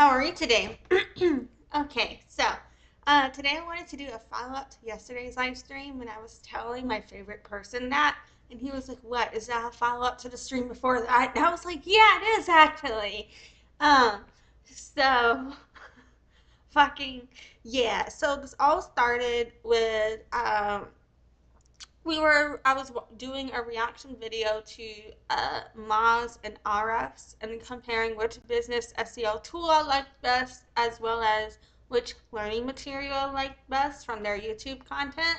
How are you today? Okay, so today I wanted to do a follow-up to yesterday's live stream when I was telling my favorite person that, and he was like, "What, is that a follow-up to the stream before that?" And I was like, "Yeah, it is actually." Um, so fucking yeah. So this all started with I was doing a reaction video to Moz and RFs and comparing which business SEO tool I liked best, as well as which learning material I liked best from their YouTube content.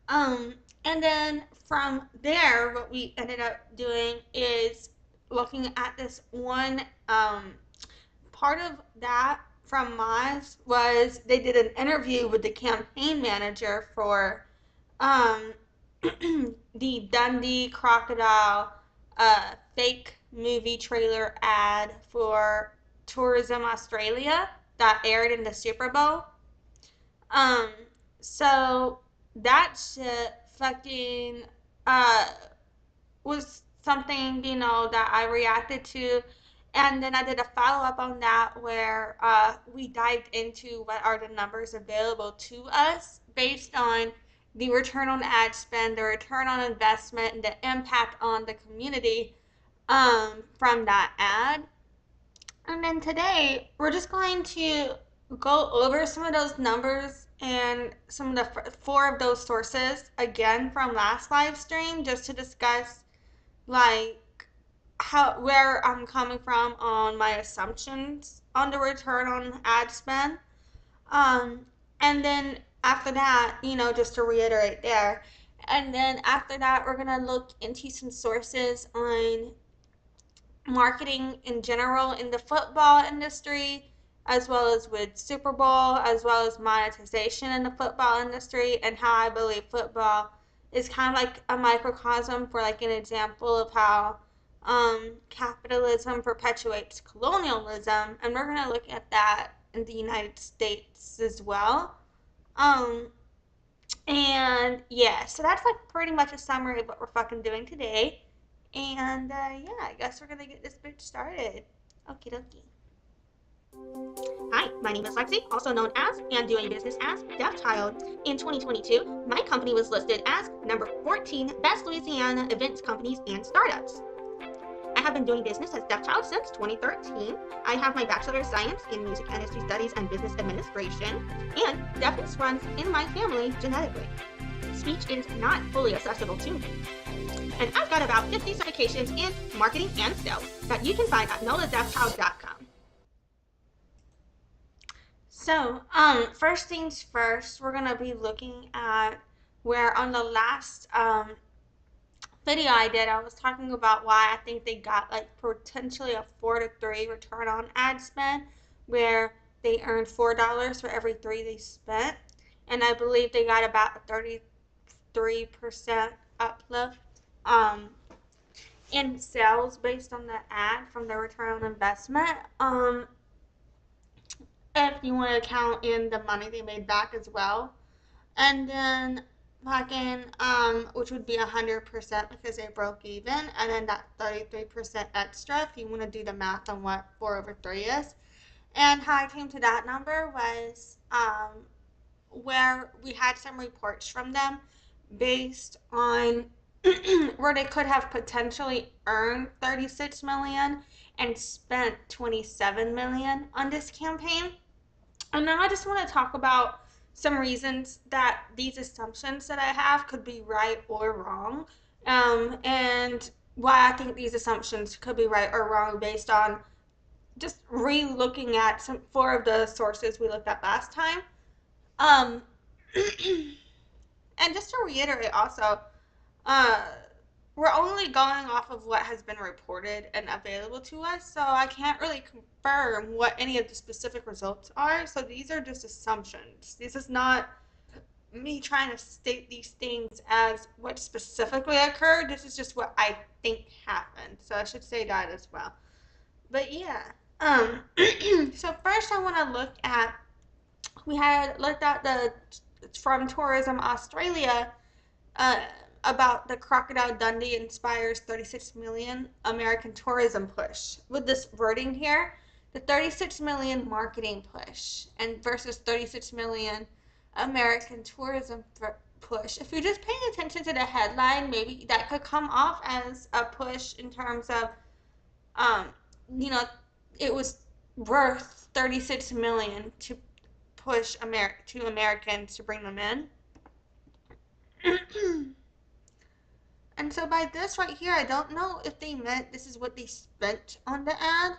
Um, and then from there, what we ended up doing is looking at this one part of that from Moz was they did an interview with the campaign manager for um, the Dundee Crocodile fake movie trailer ad for Tourism Australia that aired in the Super Bowl. Um, so that shit fucking uh was something, that I reacted to. And then I did a follow up on that where we dived into what are the numbers available to us based on the return on ad spend, the return on investment, and the impact on the community from that ad. And then today, we're just going to go over some of those numbers and some of the four of those sources again from last live stream just to discuss like how where I'm coming from on my assumptions on the return on ad spend. Um, and then after that, just to reiterate there, and then after that, we're gonna look into some sources on marketing in general in the football industry, as well as with Super Bowl, as well as monetization in the football industry, and how I believe football is kind of like a microcosm for like an example of how capitalism perpetuates colonialism, and we're gonna look at that in the United States as well. Um, and yeah, so that's like pretty much a summary of what we're fucking doing today. And yeah, I guess we're gonna get this bitch started. Okie dokie. Hi, my name is Lexi, also known as and doing business as Deaf Child. In 2022, my company was listed as number 14 Best Louisiana Events Companies and Startups. I have been doing business as Deaf Child since 2013. I have my Bachelor of Science in Music Industry Studies and Business Administration, and deafness runs in my family genetically. Speech is not fully accessible to me. And I've got about 50 certifications in marketing and sales that you can find at noladeafchild.com. So, first things first, we're gonna be looking at where on the last video I did, I was talking about why I think they got like potentially a 4 to 3 return on ad spend, where they earned $4 for every 3 they spent, and I believe they got about a 33% uplift in sales based on the ad from the return on investment. If you want to count in the money they made back as well, and then fucking which would be 100% because they broke even, and then that 33% extra if you want to do the math on what 4/3 is. And how I came to that number was where we had some reports from them based on where they could have potentially earned 36 million and spent 27 million on this campaign. And now I just want to talk about some reasons that these assumptions that I have could be right or wrong, and why I think these assumptions could be right or wrong based on just re-looking at some four of the sources we looked at last time. Um, and just to reiterate also, uh, we're only going off of what has been reported and available to us, so I can't really confirm what any of the specific results are. So these are just assumptions. This is not me trying to state these things as what specifically occurred. This is just what I think happened. So I should say that as well. But yeah. So first I want to look at, we had looked at the from Tourism Australia, uh, about the Crocodile Dundee inspires 36 million American tourism push. With this wording here, the 36 million marketing push and versus 36 million American tourism push. If you're just paying attention to the headline, maybe that could come off as a push in terms of, um, you know, it was worth 36 million to push to Americans to bring them in. And so by this right here, I don't know if they meant this is what they spent on the ad.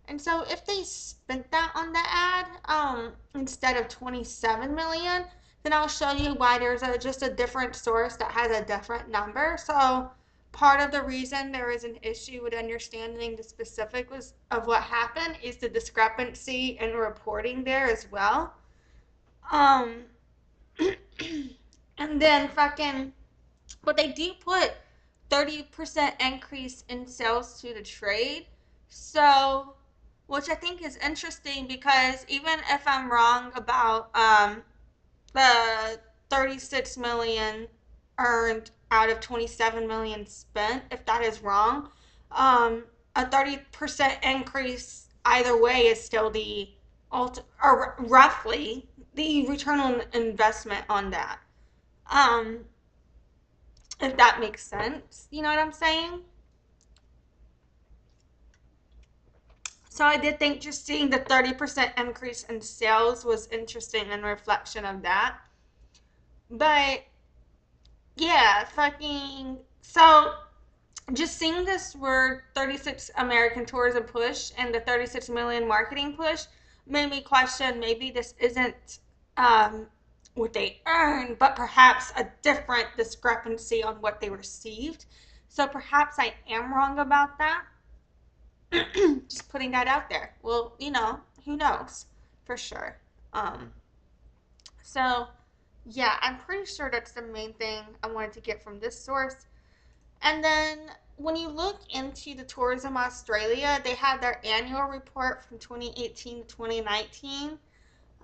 And so if they spent that on the ad, instead of 27 million, then I'll show you why there's just a different source that has a different number. So part of the reason there is an issue with understanding the specifics of what happened is the discrepancy in reporting there as well. Um, and then but they do put 30% increase in sales to the trade. So, which I think is interesting because even if I'm wrong about the 36 million earned out of 27 million spent, if that is wrong, a 30% increase either way is still the or roughly the return on investment on that. Um, if that makes sense, you know what I'm saying? So I did think just seeing the 30% increase in sales was interesting in reflection of that. But yeah, so just seeing this word 36 American tourism push and the 36 million marketing push made me question maybe this isn't what they earned, but perhaps a different discrepancy on what they received. So perhaps I am wrong about that. Just putting that out there. Well, who knows for sure. Um, so yeah, I'm pretty sure that's the main thing I wanted to get from this source. And then when you look into the Tourism Australia, they had their annual report from 2018 to 2019.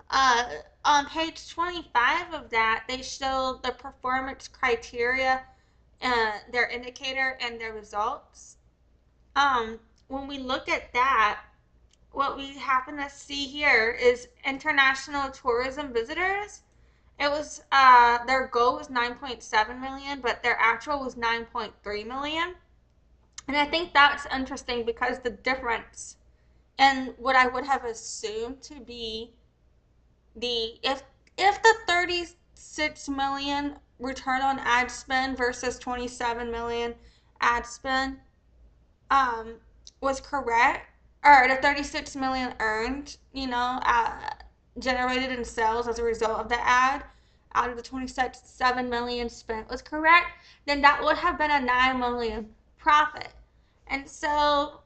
Uh, on page 25 of that, they show the performance criteria, their indicator, and their results. When we look at that, what we happen to see here is international tourism visitors. It was their goal was 9.7 million, but their actual was 9.3 million. And I think that's interesting because the difference and what I would have assumed to be the if the 36 million return on ad spend versus 27 million ad spend um was correct, or the 36 million earned, generated in sales as a result of the ad out of the 27 million spent was correct, then that would have been a 9 million profit. And so,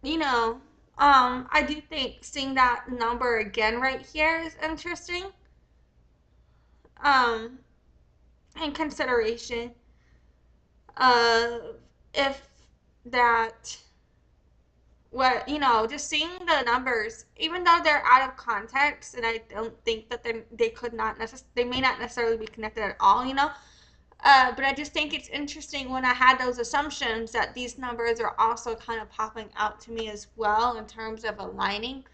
I do think seeing that number again right here is interesting. Um, in consideration of if that what just seeing the numbers, even though they're out of context, and I don't think that they may not necessarily be connected at all, but I just think it's interesting when I had those assumptions that these numbers are also kind of popping out to me as well in terms of aligning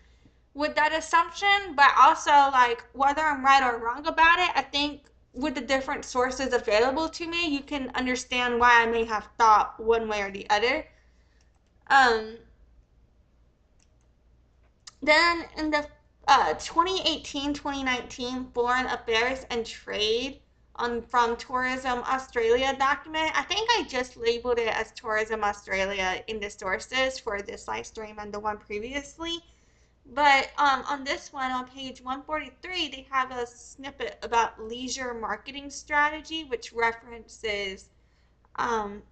with that assumption, but also like whether I'm right or wrong about it, I think with the different sources available to me, you can understand why I may have thought one way or the other. Um, Then in the 2018-2019 Foreign Affairs and Trade from Tourism Australia document, I think I just labeled it as Tourism Australia in the sources for this live stream and the one previously. But on this one, on page 143, they have a snippet about leisure marketing strategy, which references that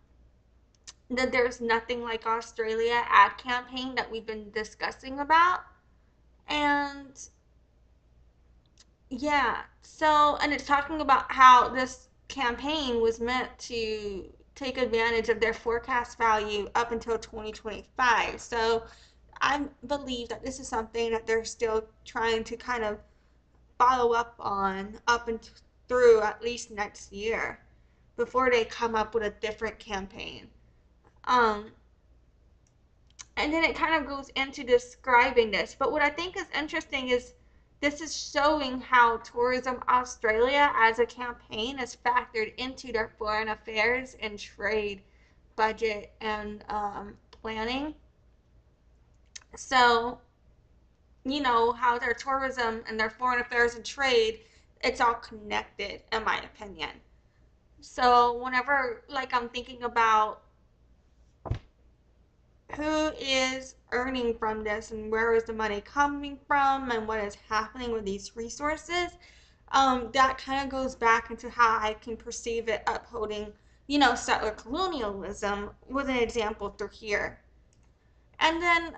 there's nothing like Australia ad campaign that we've been discussing about. And yeah, so, and it's talking about how this campaign was meant to take advantage of their forecast value up until 2025. So I believe that this is something that they're still trying to kind of follow up on up and through at least next year before they come up with a different campaign. Um, And then it kind of goes into describing this. But what I think is interesting is this is showing how Tourism Australia as a campaign is factored into their foreign affairs and trade budget and planning. So, how their tourism and their foreign affairs and trade, it's all connected, in my opinion. So, whenever, like, I'm thinking about who is earning from this and where is the money coming from and what is happening with these resources, that kind of goes back into how I can perceive it upholding, settler colonialism with an example through here. And then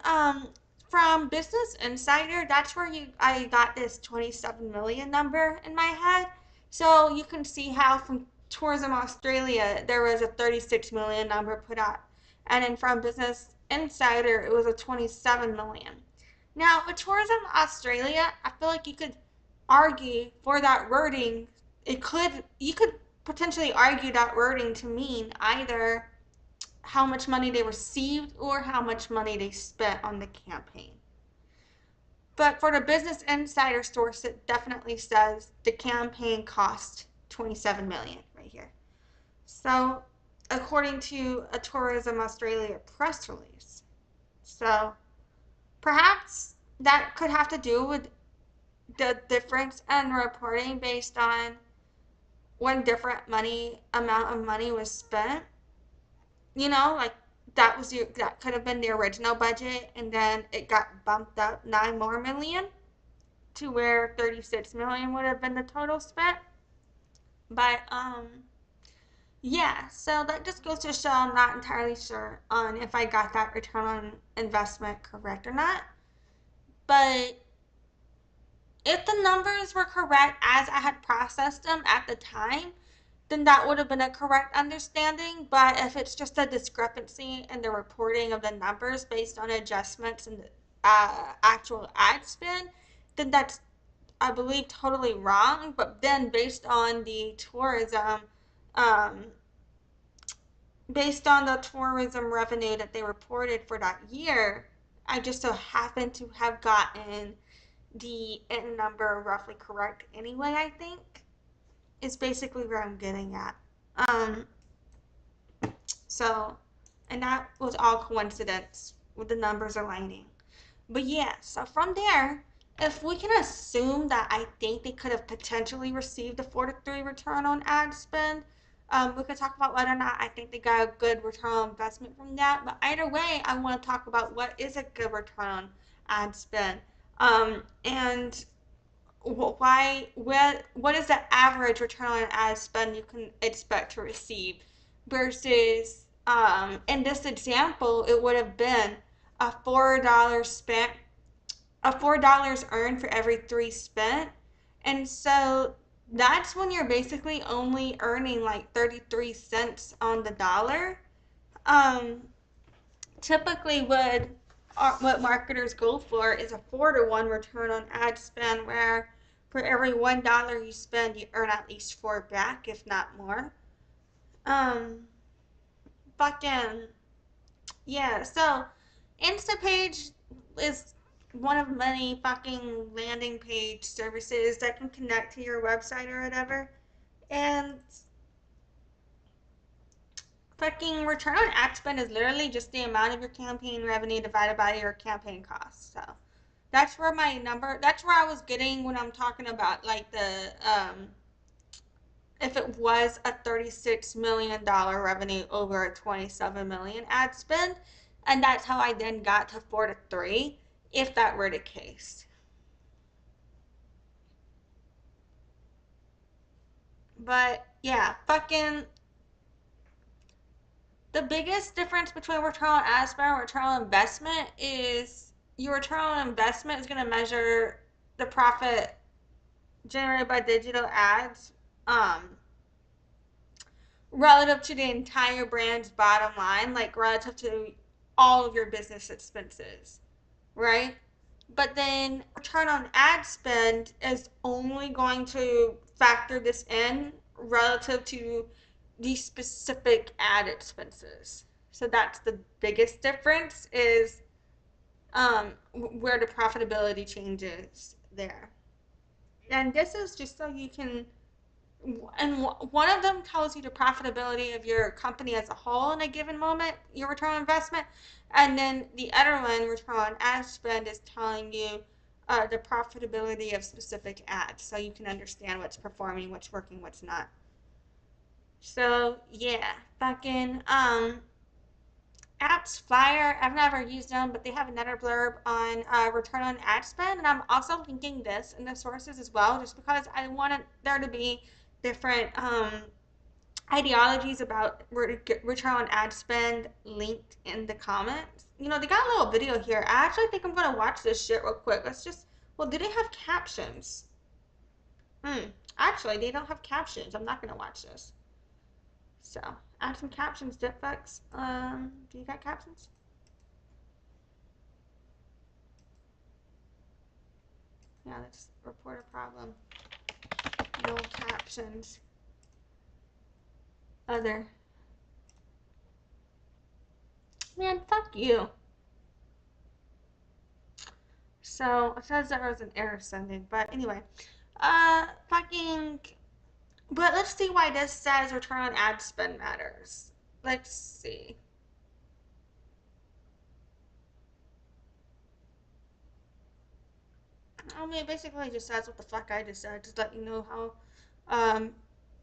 from Business Insider, that's where I got this 27 million number in my head. So you can see how from Tourism Australia there was a 36 million number put out, and then from Business Insider it was a 27 million. Now with Tourism Australia, I feel like you could argue for that wording. You could potentially argue that wording to mean either how much money they received or how much money they spent on the campaign. But for the Business Insider source, it definitely says the campaign cost 27 million right here. So, according to a Tourism Australia press release. So, perhaps that could have to do with the difference in reporting based on when different amount of money was spent. Like that could have been the original budget, and then it got bumped up 9 more million to where 36 million would have been the total spent. But yeah, so that just goes to show I'm not entirely sure on if I got that return on investment correct or not. But if the numbers were correct as I had processed them at the time, then that would have been a correct understanding. But if it's just a discrepancy in the reporting of the numbers based on adjustments in the actual ad spend, then that's, I believe, totally wrong. But then um, based on the tourism revenue that they reported for that year, I just so happen to have gotten the end number roughly correct anyway, I think, is basically where I'm getting at. Um, so, and that was all coincidence with the numbers aligning. But yeah, so from there, if we can assume that I think they could have potentially received a 4 to 3 return on ad spend, we could talk about whether or not I think they got a good return on investment from that. But either way, I want to talk about what is a good return on ad spend. And what is the average return on ad spend you can expect to receive versus in this example it would have been a $4 earned for every 3 spent, and so that's when you're basically only earning like 33 cents on the dollar. um Typically what marketers go for is a 4-to-1 return on ad spend, where for every $1 you spend, you earn at least 4 back, if not more. Fucking yeah. So Instapage is one of many fucking landing page services that can connect to your website or whatever, and fucking return on ad spend is literally just the amount of your campaign revenue divided by your campaign costs. So that's where I was getting when I'm talking about like the if it was a $36 million revenue over a 27 million ad spend, and that's how I then got to 4 to 3 if that were the case. But yeah, fucking the biggest difference between return on ad spend and return on investment is your return on investment is going to measure the profit generated by digital ads relative to the entire brand's bottom line, like relative to all of your business expenses, right? But then return on ad spend is only going to factor this in relative to the specific ad expenses. So that's the biggest difference, is where the profitability changes there. And this is just so you can, and one of them tells you the profitability of your company as a whole in a given moment, your return on investment, and then the other one, return on ad spend, is telling you the profitability of specific ads, so you can understand what's performing, what's working, what's not. So yeah, fucking apps Flyer. I've never used them, but they have another blurb on return on ad spend, and I'm also linking this in the sources as well, just because I wanted there to be different ideologies about return on ad spend linked in the comments. You know, they got a little video here. I actually think I'm gonna watch this shit real quick. Let's just. Well, do they have captions? Actually, they don't have captions. I'm not gonna watch this. So, add some captions, dipfucks. Do you got captions? Yeah, let's report a problem. No captions. Other. Man, fuck you. So, it says there was an error sending, but anyway. Fucking. But let's see why this says return on ad spend matters. Let's see. I mean, it basically just says what the fuck I just said. Just let you know how,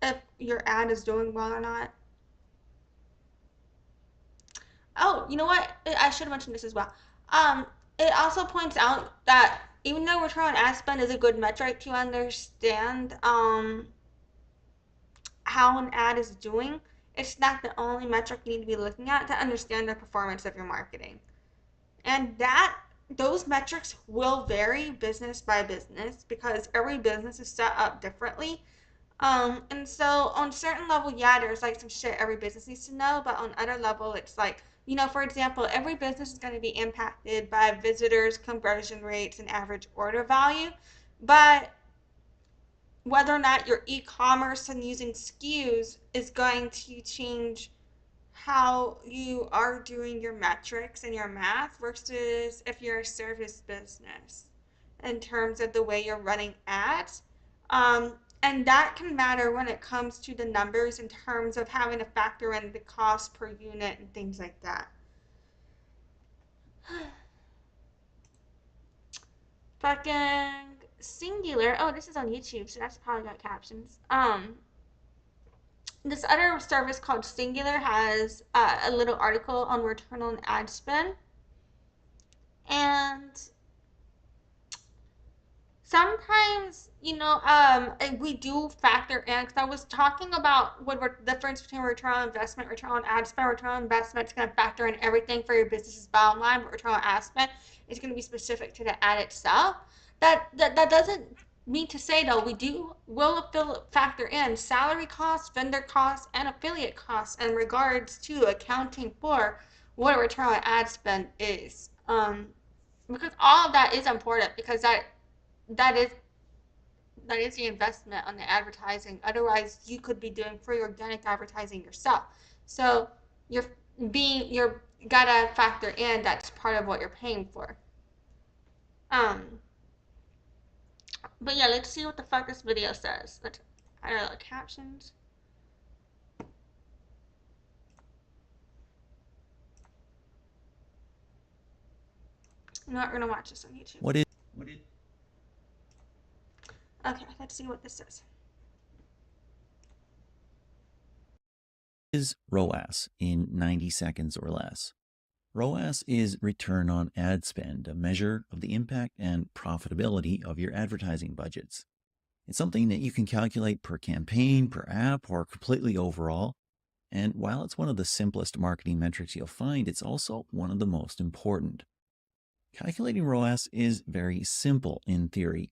if your ad is doing well or not. Oh, you know what? I should have mentioned this as well. It also points out that even though return on ad spend is a good metric to understand, how an ad is doing, it's not the only metric you need to be looking at to understand the performance of your marketing. And those metrics will vary business by business because every business is set up differently. And so on certain level, yeah, there's like some shit every business needs to know, but on other level, it's like, you know, for example, every business is going to be impacted by visitors, conversion rates, and average order value. But whether or not your e-commerce and using SKUs is going to change how you are doing your metrics and your math versus if you're a service business in terms of the way you're running ads. And that can matter when it comes to the numbers in terms of having to factor in the cost per unit and things like that. Fucking singular. Oh, this is on YouTube, so that's probably got captions. This other service called Singular has a little article on return on ad spend. And sometimes, you know, we do factor in, because I was talking about what the difference between return on investment, return on ad spend. Return on investment is going to factor in everything for your business's bottom line, but return on ad spend is going to be specific to the ad itself. That doesn't mean to say, though, will factor in salary costs, vendor costs, and affiliate costs in regards to accounting for what a return on ad spend is. Because all of that is important, because that is that is the investment on the advertising. Otherwise, you could be doing free organic advertising yourself. So you're gotta factor in that's part of what you're paying for. Um, but yeah, let's see what the fuck this video says. Let's add our little captions. You know what? We're gonna watch this on YouTube. What is Okay, let's see what this says. ROAS in 90 seconds or less? ROAS is return on ad spend, a measure of the impact and profitability of your advertising budgets. It's something that you can calculate per campaign, per app, or completely overall. And while it's one of the simplest marketing metrics you'll find, it's also one of the most important. Calculating ROAS is very simple in theory.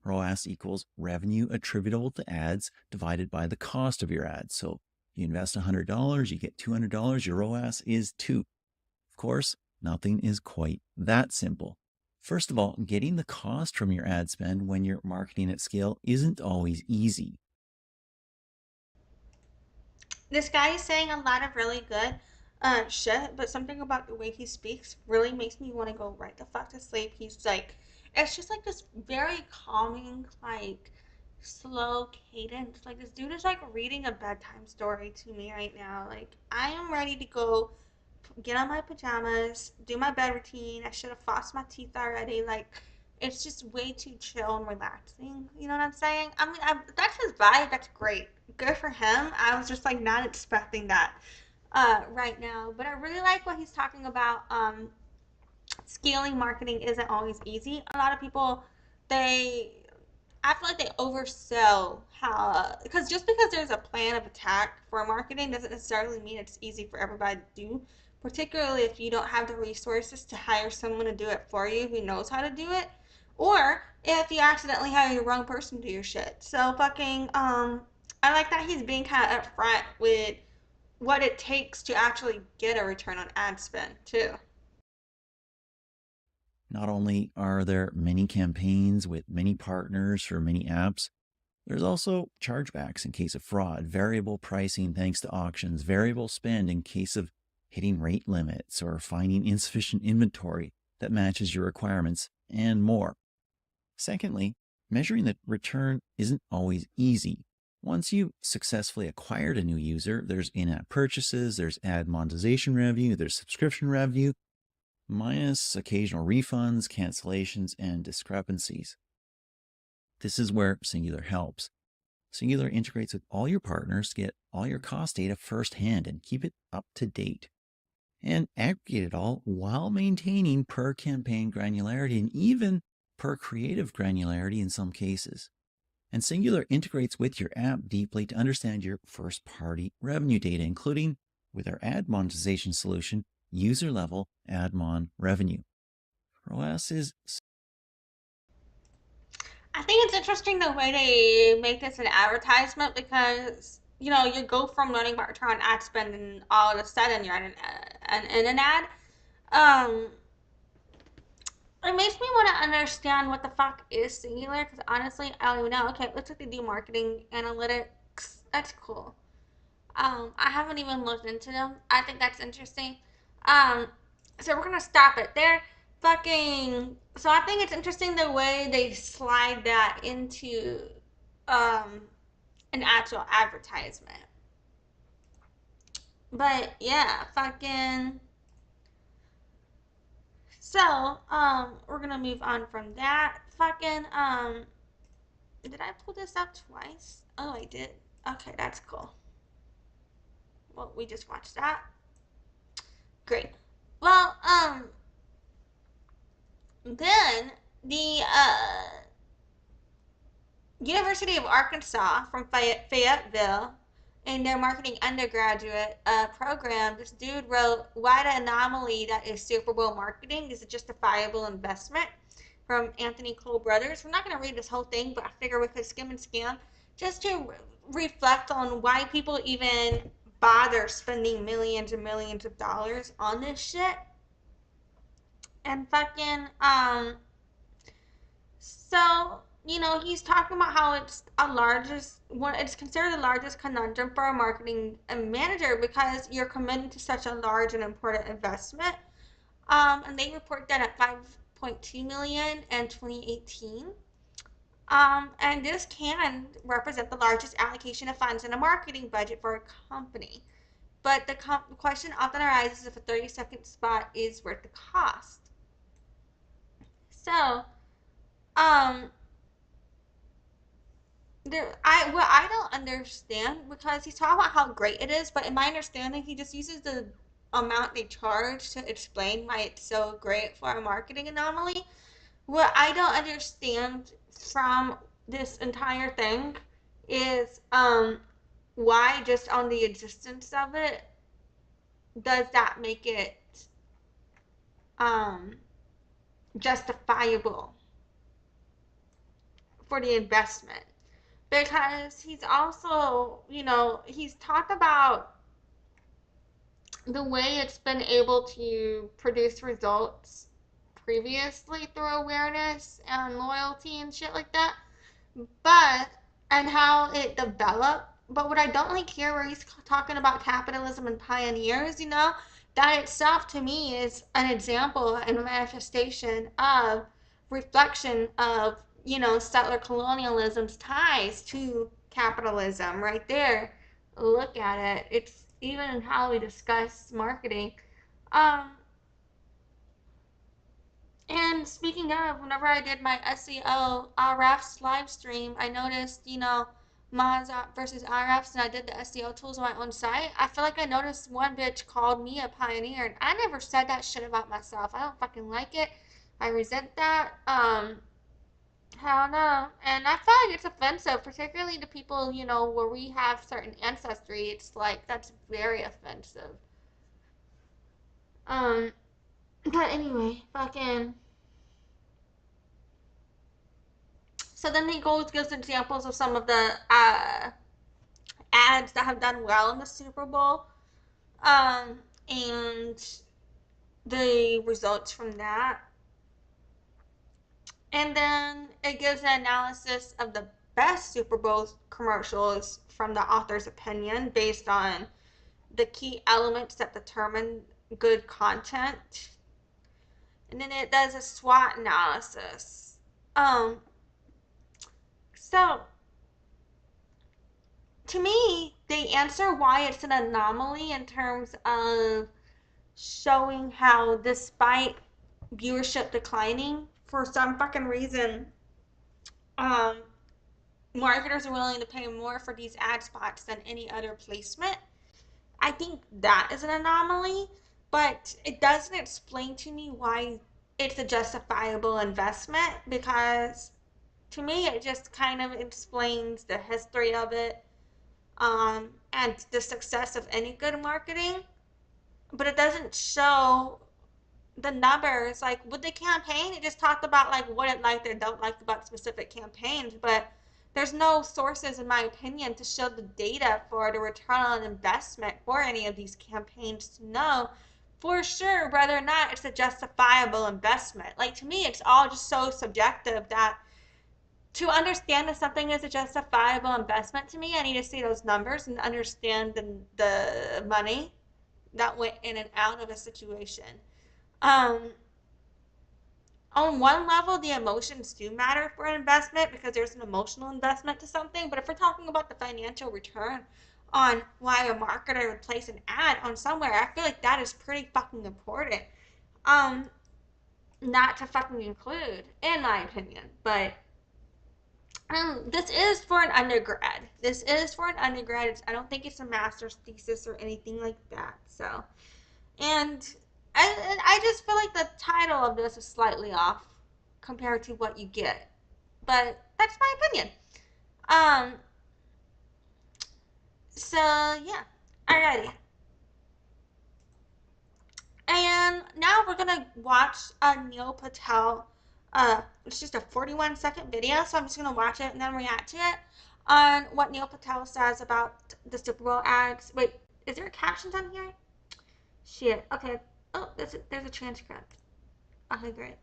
ROAS equals revenue attributable to ads divided by the cost of your ads. So you invest $100, you get $200, your ROAS is 2. Of course, nothing is quite that simple. First of all, getting the cost from your ad spend when you're marketing at scale isn't always easy. This guy is saying a lot of really good shit, but something about the way he speaks really makes me want to go right the fuck to sleep. He's like, it's just like this very calming, like slow cadence. Like this dude is like reading a bedtime story to me right now. Like I am ready to go get on my pajamas, do my bed routine. I should have flossed my teeth already. Like it's just way too chill and relaxing. You know what I'm saying? I mean, that's his vibe. That's great. Good for him. I was just like not expecting that right now. But I really like what he's talking about. Scaling marketing isn't always easy. A lot of people, they, I feel like they oversell how, because just because there's a plan of attack for marketing doesn't necessarily mean it's easy for everybody to do. Particularly if you don't have the resources to hire someone to do it for you who knows how to do it, or if you accidentally hire the wrong person to do your shit. So fucking, I like that he's being kind of upfront with what it takes to actually get a return on ad spend too. Not only are there many campaigns with many partners for many apps, there's also chargebacks in case of fraud, variable pricing thanks to auctions, variable spend in case of hitting rate limits or finding insufficient inventory that matches your requirements, and more. Secondly, measuring the return isn't always easy. Once you've successfully acquired a new user, there's in-app purchases, there's ad monetization revenue, there's subscription revenue, minus occasional refunds, cancellations, and discrepancies. This is where Singular helps. Singular integrates with all your partners to get all your cost data firsthand and keep it up to date. And aggregate it all while maintaining per campaign granularity and even per creative granularity in some cases. And Singular integrates with your app deeply to understand your first party revenue data, including with our ad monetization solution, user level ad mon revenue. ROAS is I think it's interesting the way they make this an advertisement because you know you go from learning about return on ad spend and all of a sudden you're in an ad. Um, it makes me want to understand what the fuck is Singular because honestly I don't even know. Okay, it looks like they do marketing analytics. That's cool. I haven't even looked into them. I think that's interesting. Um, so we're gonna stop it there. Fucking. So I think it's interesting the way they slide that into um an actual advertisement. But yeah, fucking. So we're gonna move on from that. Fucking did I pull this up twice? Oh, I did. Okay, that's cool. Well, we just watched that. Great. Well, then the University of Arkansas from Fayetteville, in their marketing undergraduate program, this dude wrote, "Why the anomaly that is Super Bowl marketing is a justifiable investment," from Anthony Cole Brothers. We're not going to read this whole thing, but I figure we could skim and skim just to reflect on why people even bother spending millions and millions of dollars on this shit. And fucking, so, you know, he's talking about how it's a largest one. It's considered the largest conundrum for a marketing manager because you're committing to such a large and important investment. And they report that at 5.2 million in 2018. And this can represent the largest allocation of funds in a marketing budget for a company. But the question often arises if a 30-second spot is worth the cost. So, um, what I don't understand because he's talking about how great it is, but in my understanding, he just uses the amount they charge to explain why it's so great for a marketing anomaly. What I don't understand from this entire thing is why just on the existence of it does that make it um justifiable for the investment, because he's also, you know, he's talked about the way it's been able to produce results previously through awareness and loyalty and shit like that, but and how it developed. But what I don't like here, where he's talking about capitalism and pioneers, you know, that itself to me is an example and a manifestation of reflection of, settler colonialism's ties to capitalism right there. Look at it. It's even how we discuss marketing. Um, and speaking of, whenever I did my SEO RFs live stream, I noticed, Moz versus RFs, and I did the SEO tools on my own site. I feel like I noticed one bitch called me a pioneer, and I never said that shit about myself. I don't fucking like it. I resent that. I don't know. And I feel like it's offensive, particularly to people, where we have certain ancestry. It's like, that's very offensive. Um, but anyway, fucking. So then he gives examples of some of the ads that have done well in the Super Bowl, and the results from that. And then it gives an analysis of the best Super Bowl commercials from the author's opinion based on the key elements that determine good content. And then it does a SWOT analysis. Um, so to me, they answer why it's an anomaly in terms of showing how, despite viewership declining, for some fucking reason, um, marketers are willing to pay more for these ad spots than any other placement. I think that is an anomaly, but it doesn't explain to me why it's a justifiable investment, because to me it just kind of explains the history of it, and the success of any good marketing, but it doesn't show the numbers. Like with the campaign, it just talked about like what it liked or don't like about specific campaigns, but there's no sources, in my opinion, to show the data for the return on investment for any of these campaigns to know for sure whether or not it's a justifiable investment. Like to me, it's all just so subjective that to understand if something is a justifiable investment to me, I need to see those numbers and understand the money that went in and out of a situation. Um, on one level, the emotions do matter for an investment because there's an emotional investment to something. But if we're talking about the financial return on why a marketer would place an ad on somewhere, I feel like that is pretty fucking important. Um, not to fucking include, in my opinion. But this is for an undergrad. This is for an undergrad. I don't think it's a master's thesis or anything like that. So, and I just feel like the title of this is slightly off compared to what you get. But that's my opinion. Um, so yeah. Alrighty. And now we're gonna watch Neil Patel. It's just a 41-second video, so I'm just gonna watch it and then react to it on what Neil Patel says about the Super Bowl ads. Wait, is there captions on here? Shit. Okay. Oh, there's a transcript. Okay, great.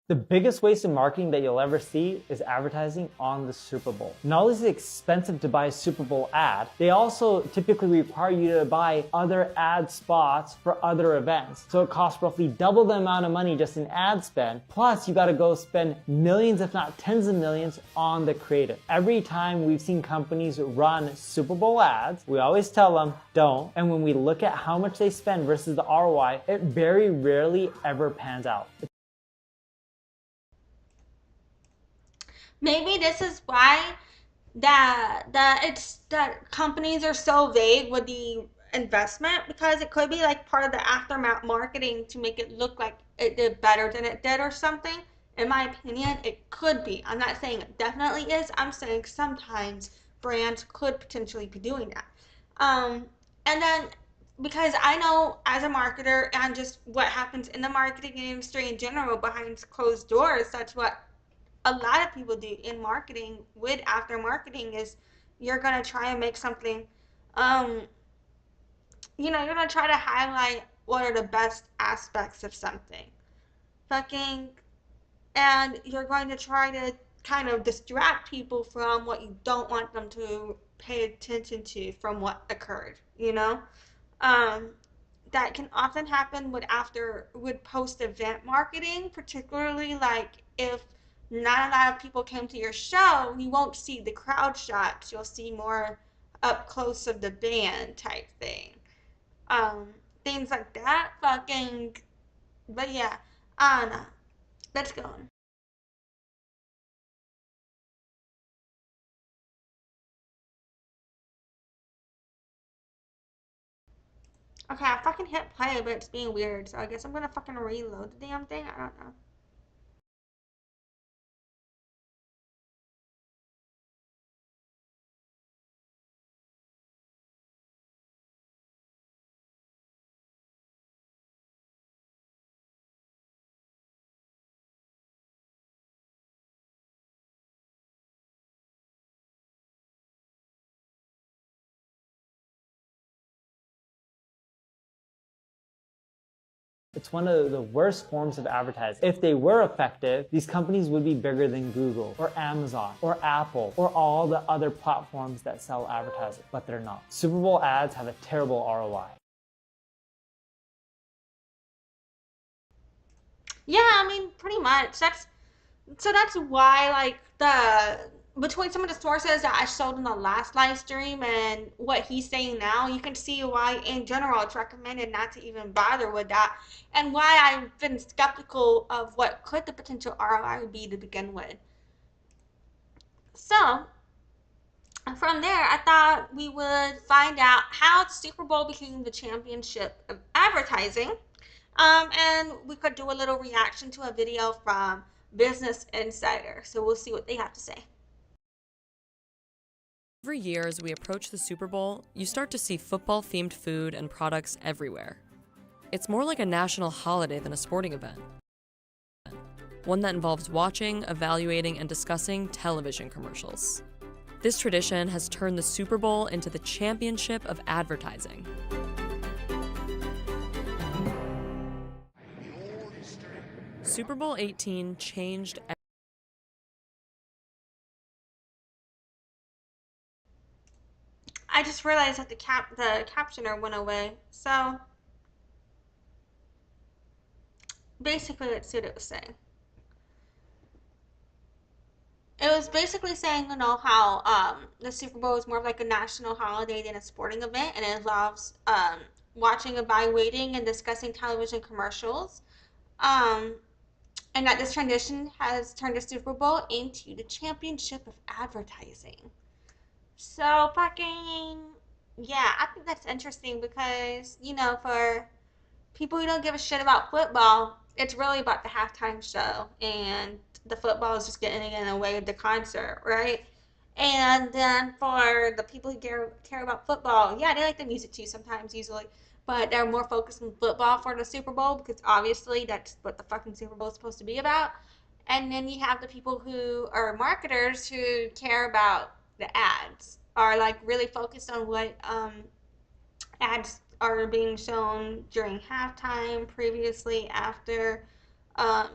The biggest waste of marketing that you'll ever see is advertising on the Super Bowl. Not only is it expensive to buy a Super Bowl ad, they also typically require you to buy other ad spots for other events. So it costs roughly double the amount of money just in ad spend. Plus, you gotta go spend millions, if not tens of millions, on the creative. Every time we've seen companies run Super Bowl ads, we always tell them, don't. And when we look at how much they spend versus the ROI, it very rarely ever pans out. Maybe this is why that companies are so vague with the investment, because it could be like part of the aftermath marketing to make it look like it did better than it did or something. In my opinion, it could be. I'm not saying it definitely is. I'm saying sometimes brands could potentially be doing that. And then because I know as a marketer and just what happens in the marketing industry in general behind closed doors, that's what a lot of people do in marketing with after marketing is you're going to try and make something Um, you're gonna try to highlight what are the best aspects of something. Fucking, and you're going to try to kind of distract people from what you don't want them to pay attention to from what occurred. Um, that can often happen with post event marketing, particularly like if not a lot of people came to your show, you won't see the crowd shots. You'll see more up close of the band type thing. Um, Things like that. Fucking, but yeah, I don't know. Let's go on. Okay, I fucking hit play, but it's being weird, so I guess I'm gonna fucking reload the damn thing. I don't know. It's one of the worst forms of advertising. If they were effective, these companies would be bigger than Google or Amazon or Apple or all the other platforms that sell advertising, but they're not. Super Bowl ads have a terrible ROI. Yeah, I mean, pretty much. That's why like the between some of the sources that I showed in the last live stream and what he's saying now, you can see why in general it's recommended not to even bother with that, and why I've been skeptical of what could the potential ROI be to begin with. So from there, I thought we would find out how Super Bowl became the championship of advertising. And we could do a little reaction to a video from Business Insider. So we'll see what they have to say. Every year as we approach the Super Bowl, you start to see football-themed food and products everywhere. It's more like a national holiday than a sporting event. One that involves watching, evaluating, and discussing television commercials. This tradition has turned the Super Bowl into the championship of advertising. Super Bowl 18 changed. I just realized that the captioner went away. So basically, let's see what it was saying. It was basically saying, how the Super Bowl is more of like a national holiday than a sporting event, and it involves watching, evaluating, and discussing television commercials. Um, and that this tradition has turned the Super Bowl into the championship of advertising. So fucking yeah, I think that's interesting because for people who don't give a shit about football, it's really about the halftime show, and the football is just getting in the way of the concert, right? And then for the people who care about football, yeah, they like the music too sometimes, usually, but they're more focused on football for the Super Bowl because obviously that's what the fucking Super Bowl is supposed to be about. And then you have the people who are marketers who care about the ads, are like really focused on what ads are being shown during halftime, previously, after,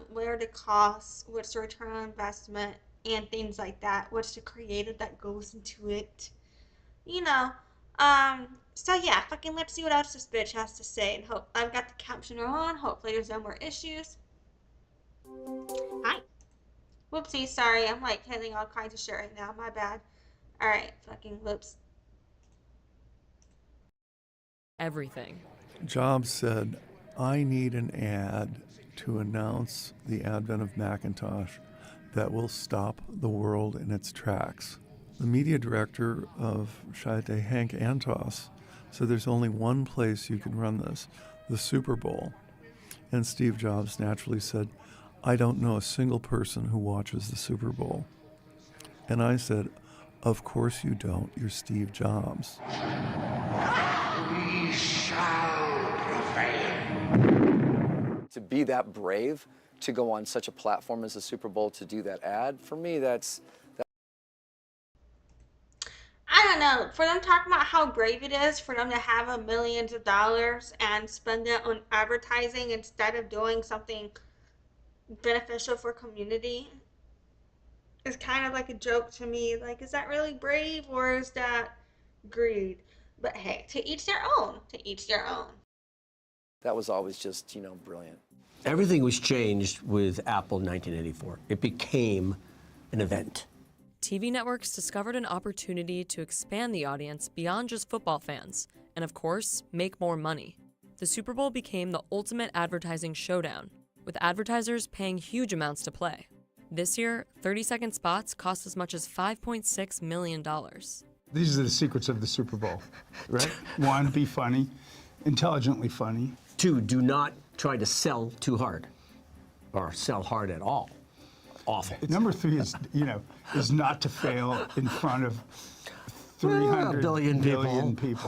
what are the costs, what's the return on investment, and things like that. What's the creative that goes into it? You know. So yeah, fucking let's see what else this bitch has to say. And hope I've got the captioner on. Hopefully there's no more issues. Hi. Whoopsie, sorry. I'm like hitting all kinds of shit right now. My bad. Alright, fucking whoops. Everything. Jobs said, I need an ad to announce the advent of Macintosh that will stop the world in its tracks. The media director of Scheite, Hank Antos, said there's only one place you can run this, the Super Bowl. And Steve Jobs naturally said, I don't know a single person who watches the Super Bowl. And I said, of course you don't, you're Steve Jobs. We shall prevail. To be that brave, to go on such a platform as the Super Bowl to do that ad, for me, I don't know. For them talking about how brave it is for them to have millions of dollars and spend it on advertising instead of doing something beneficial for community is kind of like a joke to me. Like, is that really brave or is that greed? But hey, to each their own. To each their own. That was always just, brilliant. Everything was changed with Apple in 1984. It became an event. TV networks discovered an opportunity to expand the audience beyond just football fans, and of course, make more money. The Super Bowl became the ultimate advertising showdown, with advertisers paying huge amounts to play. This year, 30-second spots cost as much as $5.6 million. These are the secrets of the Super Bowl, right? 1, be funny, intelligently funny. 2, do not try to sell too hard, or sell hard at all. Awful. Number 3 is, is not to fail in front of 300 billion people.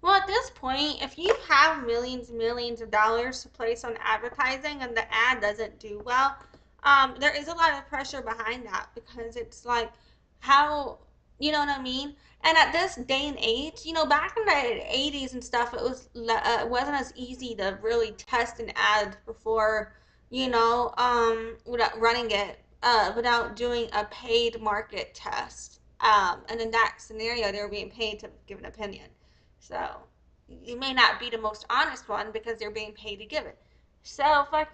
Well, at this point, if you have millions of dollars to place on advertising and the ad doesn't do well, there is a lot of pressure behind that because it's like, how, you know what I mean? And at this day and age, back in the 80s and stuff, it wasn't as easy to really test an ad before, without running it, without doing a paid market test. And in that scenario, they were being paid to give an opinion. So you may not be the most honest one because they're being paid to give it. So I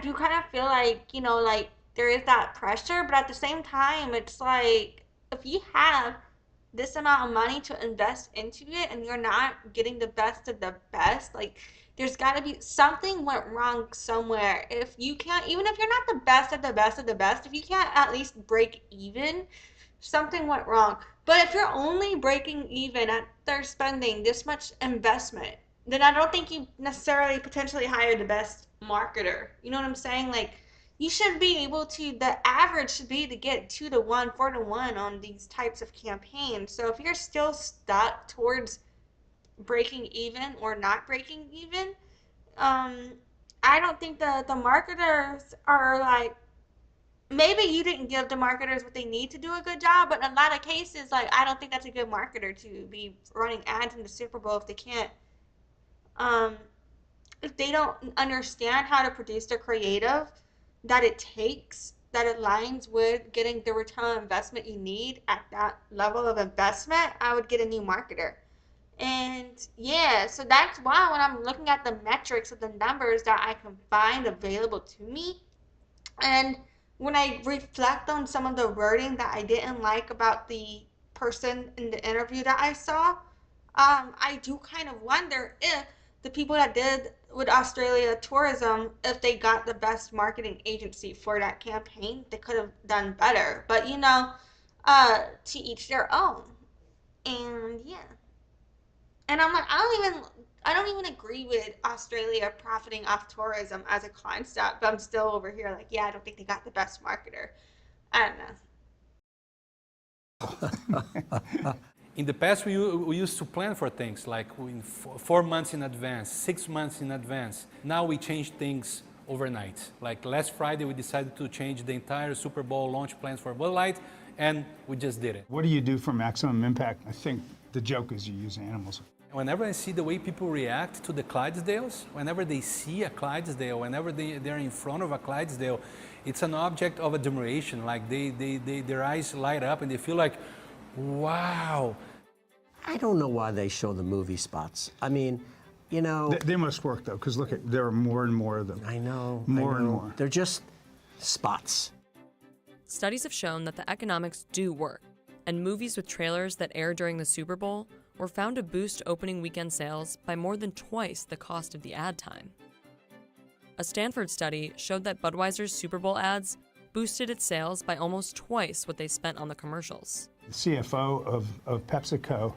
do kind of feel like, there is that pressure, but at the same time, it's like, if you have this amount of money to invest into it and you're not getting the best of the best, like, there's got to be something went wrong somewhere. If you can't, even if you're not the best of the best of the best, if you can't at least break even, something went wrong. But if you're only breaking even after spending this much investment, then I don't think you necessarily potentially hire the best marketer. You know what I'm saying? Like, you should be able to, the average should be to get 2 to 1, 4 to 1 on these types of campaigns. So if you're still stuck towards breaking even or not breaking even, I don't think the marketers are like, maybe you didn't give the marketers what they need to do a good job, but in a lot of cases, like, I don't think that's a good marketer to be running ads in the Super Bowl if they can't, if they don't understand how to produce the creative that it takes, that aligns with getting the return on investment you need at that level of investment, I would get a new marketer. And yeah, so that's why when I'm looking at the metrics of the numbers that I can find available to me, and when I reflect on some of the wording that I didn't like about the person in the interview that I saw, I do kind of wonder if the people that did with Australia tourism, if they got the best marketing agency for that campaign, they could have done better. But to each their own. And yeah. And I'm like, I don't even agree with Australia profiting off tourism as a concept, but I'm still over here like, yeah, I don't think they got the best marketer. I don't know. In the past, we used to plan for things like in 4 months in advance, 6 months in advance. Now we change things overnight. Like last Friday, we decided to change the entire Super Bowl launch plans for Bud Light, and we just did it. What do you do for maximum impact? I think the joke is you use animals. Whenever I see the way people react to the Clydesdales, whenever they see a Clydesdale, whenever they're in front of a Clydesdale, it's an object of admiration. Like their eyes light up and they feel like, wow. I don't know why they show the movie spots. I mean, They must work, though, because look, there are more and more of them. I know. More and more. They're just spots. Studies have shown that the economics do work, and movies with trailers that air during the Super Bowl were found to boost opening weekend sales by more than twice the cost of the ad time. A Stanford study showed that Budweiser's Super Bowl ads boosted its sales by almost twice what they spent on the commercials. The CFO of PepsiCo,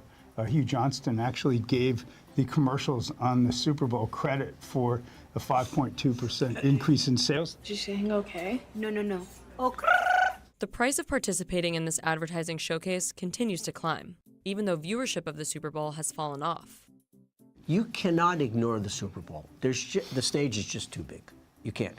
Hugh Johnston, actually gave the commercials on the Super Bowl credit for a 5.2% increase in sales. Did you sing okay? No. Okay. The price of participating in this advertising showcase continues to climb, even though viewership of the Super Bowl has fallen off. You cannot ignore the Super Bowl. The stage is just too big. You can't.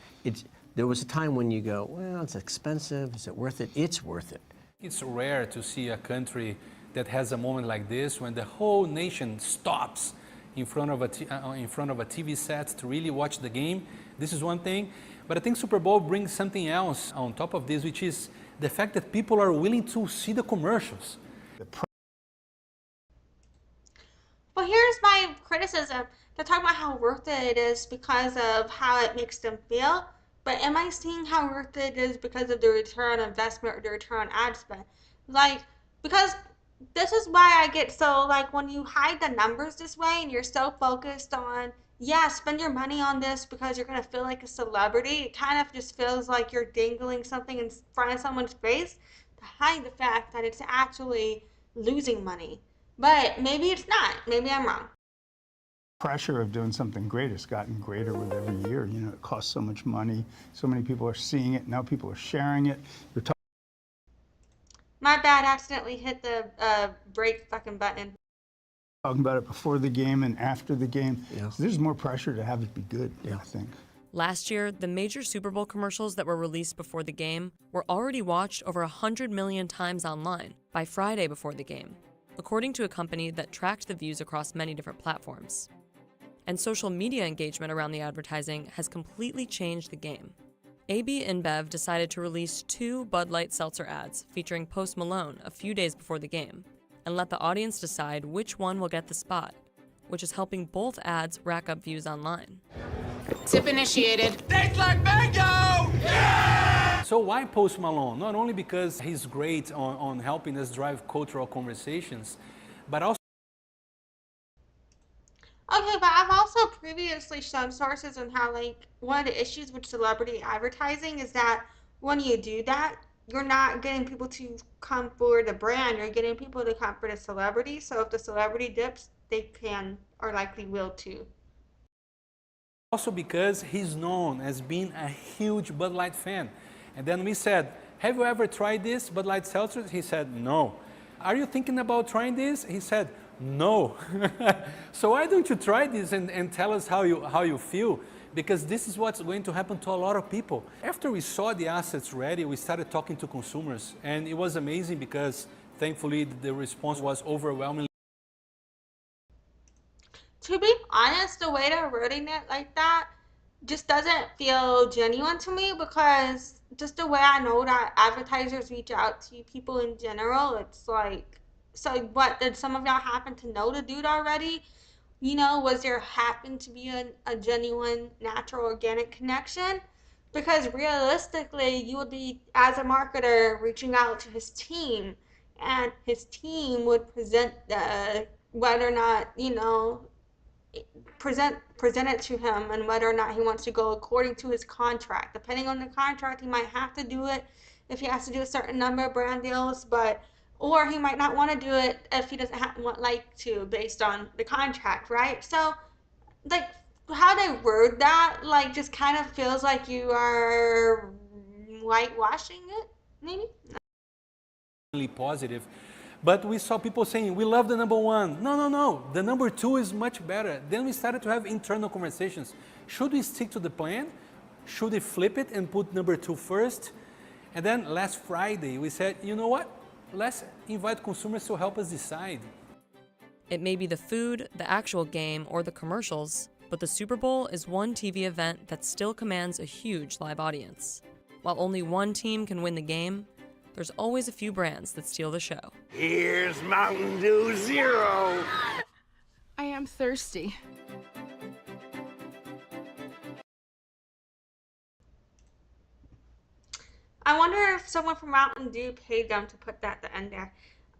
There was a time when you go, well, it's expensive, is it worth it? It's worth it. It's rare to see a country that has a moment like this when the whole nation stops in front of a TV set to really watch the game. This is one thing. But I think Super Bowl brings something else on top of this, which is the fact that people are willing to see the commercials. Well, here's my criticism. They're talking about how worth it is because of how it makes them feel. But am I seeing how worth it is because of the return on investment or the return on ad spend? Like, because this is why I get so, like, when you hide the numbers this way and you're so focused on, yeah, spend your money on this because you're going to feel like a celebrity, it kind of just feels like you're dangling something in front of someone's face to hide the fact that it's actually losing money. But maybe it's not. Maybe I'm wrong. Pressure of doing something great has gotten greater with every year. You know, it costs so much money. So many people are seeing it. Now people are sharing it. You're My bad, accidentally hit the break fucking button. talking about it before the game and after the game. Yeah. So there's more pressure to have it be good, I think. Last year, the major Super Bowl commercials that were released before the game were already watched over 100 million times online by Friday before the game, according to a company that tracked the views across many different platforms. And social media engagement around the advertising has completely changed the game. AB InBev decided to release 2 Bud Light seltzer ads featuring Post Malone a few days before the game, and let the audience decide which one will get the spot, which is helping both ads rack up views online. Tip initiated. Tastes like mango! Yeah! So why Post Malone? Not only because he's great on helping us drive cultural conversations, but also Okay, but I've also previously shown sources on how, like, one of the issues with celebrity advertising is that when you do that, you're not getting people to come for the brand, you're getting people to come for the celebrity. So if the celebrity dips, they can or likely will too. also because he's known as being a huge Bud Light fan. And then we said, have you ever tried this Bud Light seltzer? He said, no. Are you thinking about trying this? He said, no. So why don't you try this and tell us how you feel? Because this is what's going to happen to a lot of people. After we saw the assets ready, we started talking to consumers, and it was amazing because thankfully the response was overwhelming. To be honest, the way they're wording it like that just doesn't feel genuine to me, because just the way I know that advertisers reach out to people in general, it's like, so what, did some of y'all happen to know the dude already? You know, was there happen to be a genuine, natural, organic connection? Because realistically, you would be, as a marketer, reaching out to his team, and his team would present whether or not, you know, present it to him, and whether or not he wants to go according to his contract. Depending on the contract, he might have to do it if he has to do a certain number of brand deals, but or he might not want to do it if he doesn't like to, based on the contract, right? So, like, how they word that, like, just kind of feels like you are whitewashing it, maybe? Positive. But we saw people saying, we love the number 1. No, no, no, the number 2 is much better. Then we started to have internal conversations. Should we stick to the plan? Should we flip it and put number 2 first? And then last Friday, we said, you know what? Let's invite consumers to help us decide. It may be the food, the actual game, or the commercials, but the Super Bowl is one TV event that still commands a huge live audience. While only one team can win the game, there's always a few brands that steal the show. Here's Mountain Dew Zero. I am thirsty. I wonder if someone from Mountain Dew paid them to put that at the end there.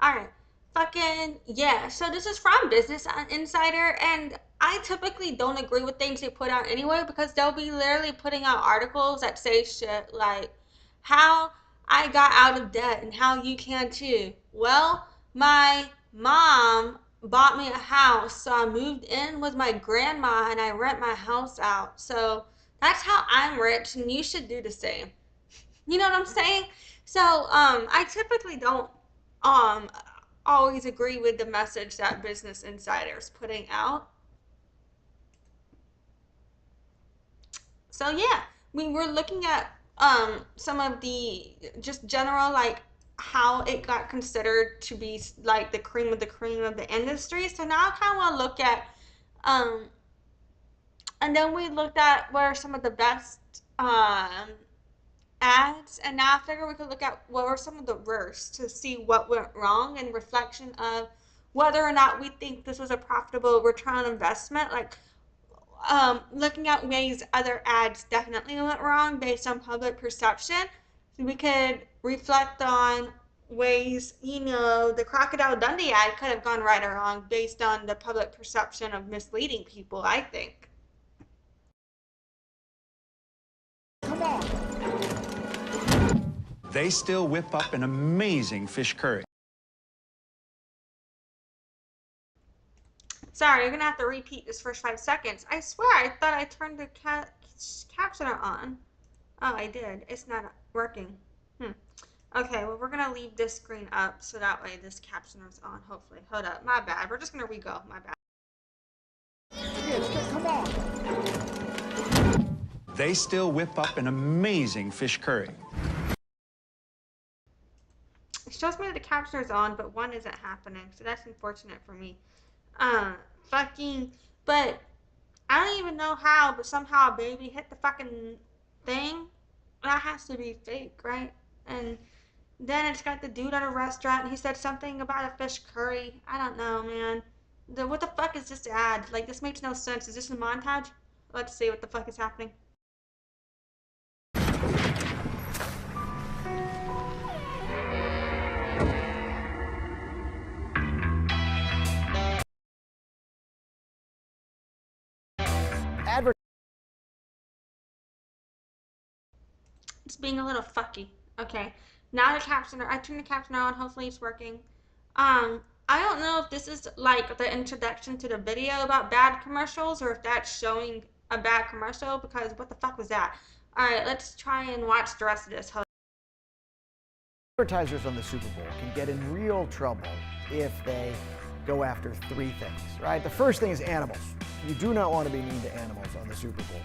Alright, fucking, yeah. So this is from Business Insider, and I typically don't agree with things they put out anyway, because they'll be literally putting out articles that say shit like, how I got out of debt and how you can too. Well, my mom bought me a house, so I moved in with my grandma and I rent my house out. So that's how I'm rich, and you should do the same. You know what I'm saying? So I typically don't always agree with the message that Business Insider is putting out. So yeah, we were looking at some of the just general like how it got considered to be like the cream of the industry. So now I kind of want to look at um and then we looked at what are some of the best ads, and now I figure we could look at what were some of the worst to see what went wrong and reflection of whether or not we think this was a profitable return on investment. Like looking at ways other ads definitely went wrong based on public perception. So we could reflect on ways, the Crocodile Dundee ad could have gone right or wrong based on the public perception of misleading people, I think. Come on. They still whip up an amazing fish curry. Sorry, you're gonna have to repeat this first 5 seconds. I swear, I thought I turned the captioner on. Oh, I did. It's not working. Okay, well, we're gonna leave this screen up so that way this captioner's on, hopefully. Hold up, my bad. We're just gonna re-go, my bad. Come on. They still whip up an amazing fish curry. It shows me that the captioner's on, but one isn't happening, so that's unfortunate for me. But I don't even know how, but somehow a baby hit the fucking thing. That has to be fake, right? And then it's got the dude at a restaurant, and he said something about a fish curry. I don't know, man. What the fuck is this ad? Like, this makes no sense. Is this a montage? Let's see what the fuck is happening. It's being a little fucky. Okay. Now the captioner, I turned the captioner on, hopefully it's working. I don't know if this is like the introduction to the video about bad commercials or if that's showing a bad commercial, because what the fuck was that? Alright, let's try and watch the rest of this. Advertisers on the Super Bowl can get in real trouble if they go after three things, right? The first thing is animals. You do not want to be mean to animals on the Super Bowl.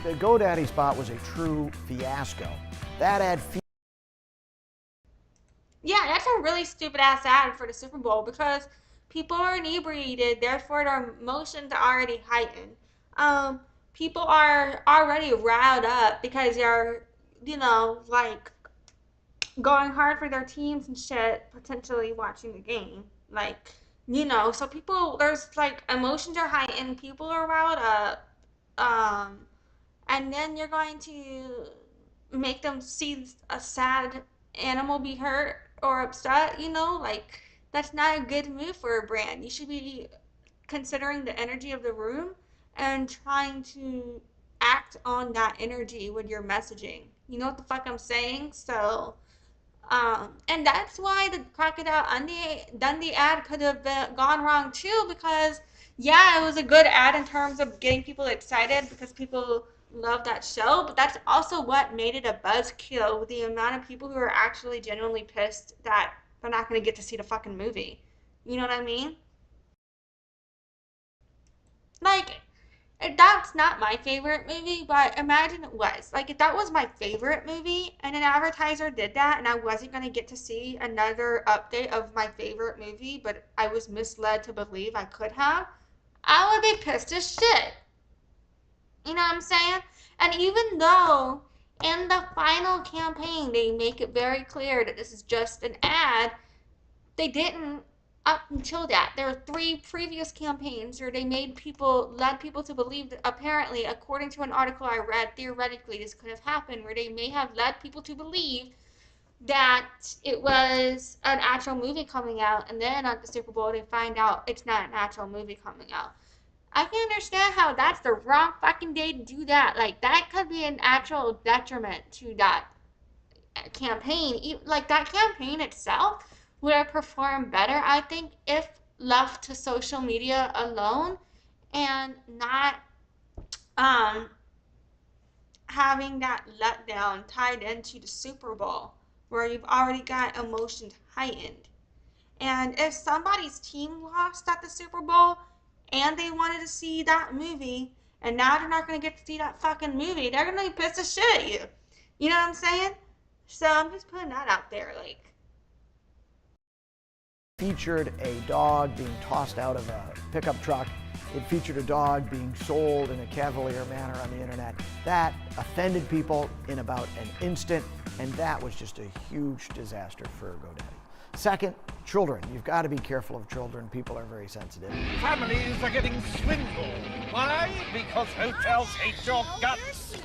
The GoDaddy spot was a true fiasco. That ad. Yeah, that's a really stupid ass ad for the Super Bowl because people are inebriated, therefore their emotions are already heightened. People are already riled up because they're, like going hard for their teams and shit, potentially watching the game. Like, so people, there's like emotions are heightened, people are riled up. And then you're going to make them see a sad animal be hurt or upset, like that's not a good move for a brand. You should be considering the energy of the room and trying to act on that energy with your messaging. You know what the fuck I'm saying? So, and that's why the Crocodile Dundee ad could have gone wrong too, because yeah, it was a good ad in terms of getting people excited because people love that show, but that's also what made it a buzzkill with the amount of people who are actually genuinely pissed that they're not going to get to see the fucking movie. You know what I mean? Like, that's not my favorite movie, but imagine it was. Like, if that was my favorite movie and an advertiser did that and I wasn't going to get to see another update of my favorite movie, but I was misled to believe I could have, I would be pissed as shit. You know what I'm saying? And even though in the final campaign they make it very clear that this is just an ad, they didn't up until that. There were 3 previous campaigns where they led people to believe that apparently, according to an article I read, theoretically this could have happened, where they may have led people to believe that it was an actual movie coming out, and then at the Super Bowl they find out it's not an actual movie coming out. I can understand how that's the wrong fucking day to do that. Like, that could be an actual detriment to that campaign. Like, that campaign itself would have performed better, I think, if left to social media alone and not having that letdown tied into the Super Bowl, where you've already got emotions heightened. And if somebody's team lost at the Super Bowl, and they wanted to see that movie, and now they're not going to get to see that fucking movie. They're going to be pissed as shit at you. You know what I'm saying? So I'm just putting that out there, like. Featured a dog being tossed out of a pickup truck. It featured a dog being sold in a cavalier manner on the internet. That offended people in about an instant, and that was just a huge disaster for GoDaddy. Second, children. You've got to be careful of children. People are very sensitive. Families are getting swindled. Why? Because hotels hate your guts.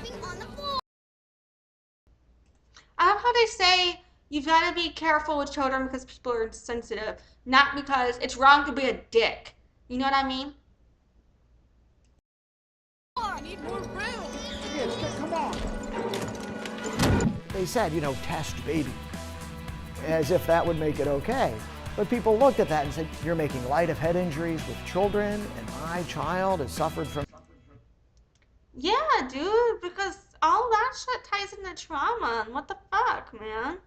I love how they say you've got to be careful with children because people are insensitive, not because it's wrong to be a dick. You know what I mean? I need more room. Yes, come on. They said, test baby, as if that would make it okay. But people looked at that and said, you're making light of head injuries with children, and my child has suffered from... Yeah, dude, because all that shit ties into trauma, and what the fuck, man?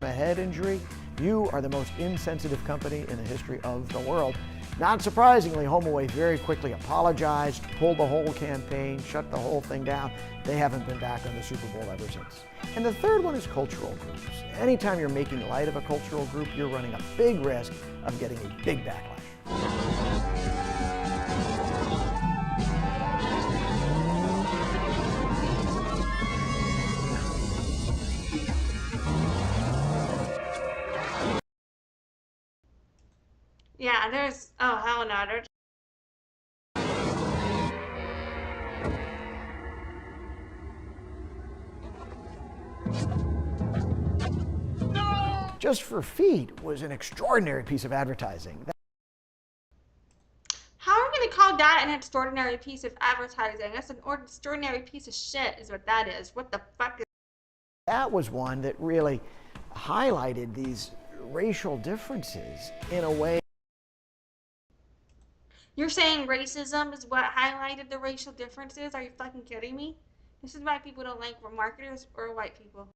A head injury. You are the most insensitive company in the history of the world. Not surprisingly, HomeAway very quickly apologized, pulled the whole campaign, shut the whole thing down. They haven't been back on the Super Bowl ever since. And the third one is cultural groups. Anytime you're making light of a cultural group, you're running a big risk of getting a big backlash. Yeah, there's, oh hell no, there's. Just for Feet was an extraordinary piece of advertising. How are we going to call that an extraordinary piece of advertising? That's an extraordinary piece of shit is what that is. What the fuck is that? Was one that really highlighted these racial differences in a way. You're saying racism is what highlighted the racial differences? Are you fucking kidding me? This is why people don't like marketers or white people.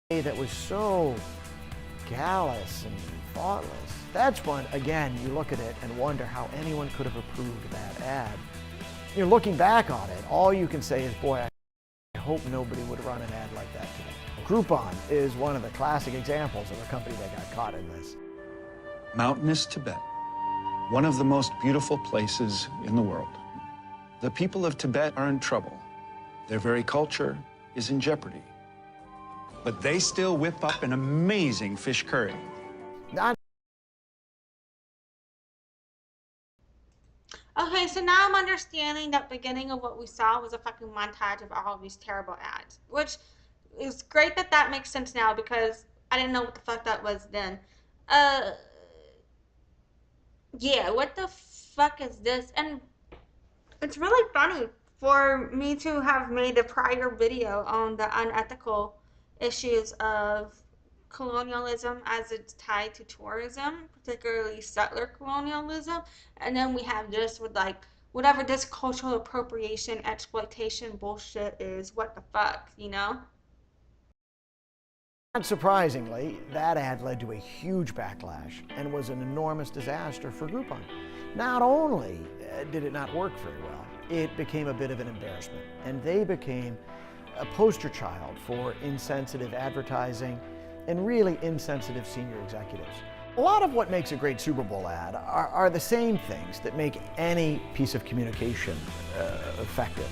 That was so callous and thoughtless. That's when, again, you look at it and wonder how anyone could have approved that ad. You're looking back on it, all you can say is, boy, I hope nobody would run an ad like that today. Groupon is one of the classic examples of a company that got caught in this. Mountainous Tibet, one of the most beautiful places in the world. The people of Tibet are in trouble. Their very culture is in jeopardy. But they still whip up an amazing fish curry. Okay, so now I'm understanding that beginning of what we saw was a fucking montage of all of these terrible ads, which is great that that makes sense now because I didn't know what the fuck that was then. Yeah, what the fuck is this? And it's really funny for me to have made a prior video on the unethical issues of colonialism as it's tied to tourism, particularly settler colonialism, and then we have this with like whatever this cultural appropriation exploitation bullshit is. What the fuck, you know? Not surprisingly, that ad led to a huge backlash and was an enormous disaster for Groupon. Not only did it not work very well, it became a bit of an embarrassment, and they became a poster child for insensitive advertising and really insensitive senior executives. A lot of what makes a great Super Bowl ad are the same things that make any piece of communication effective.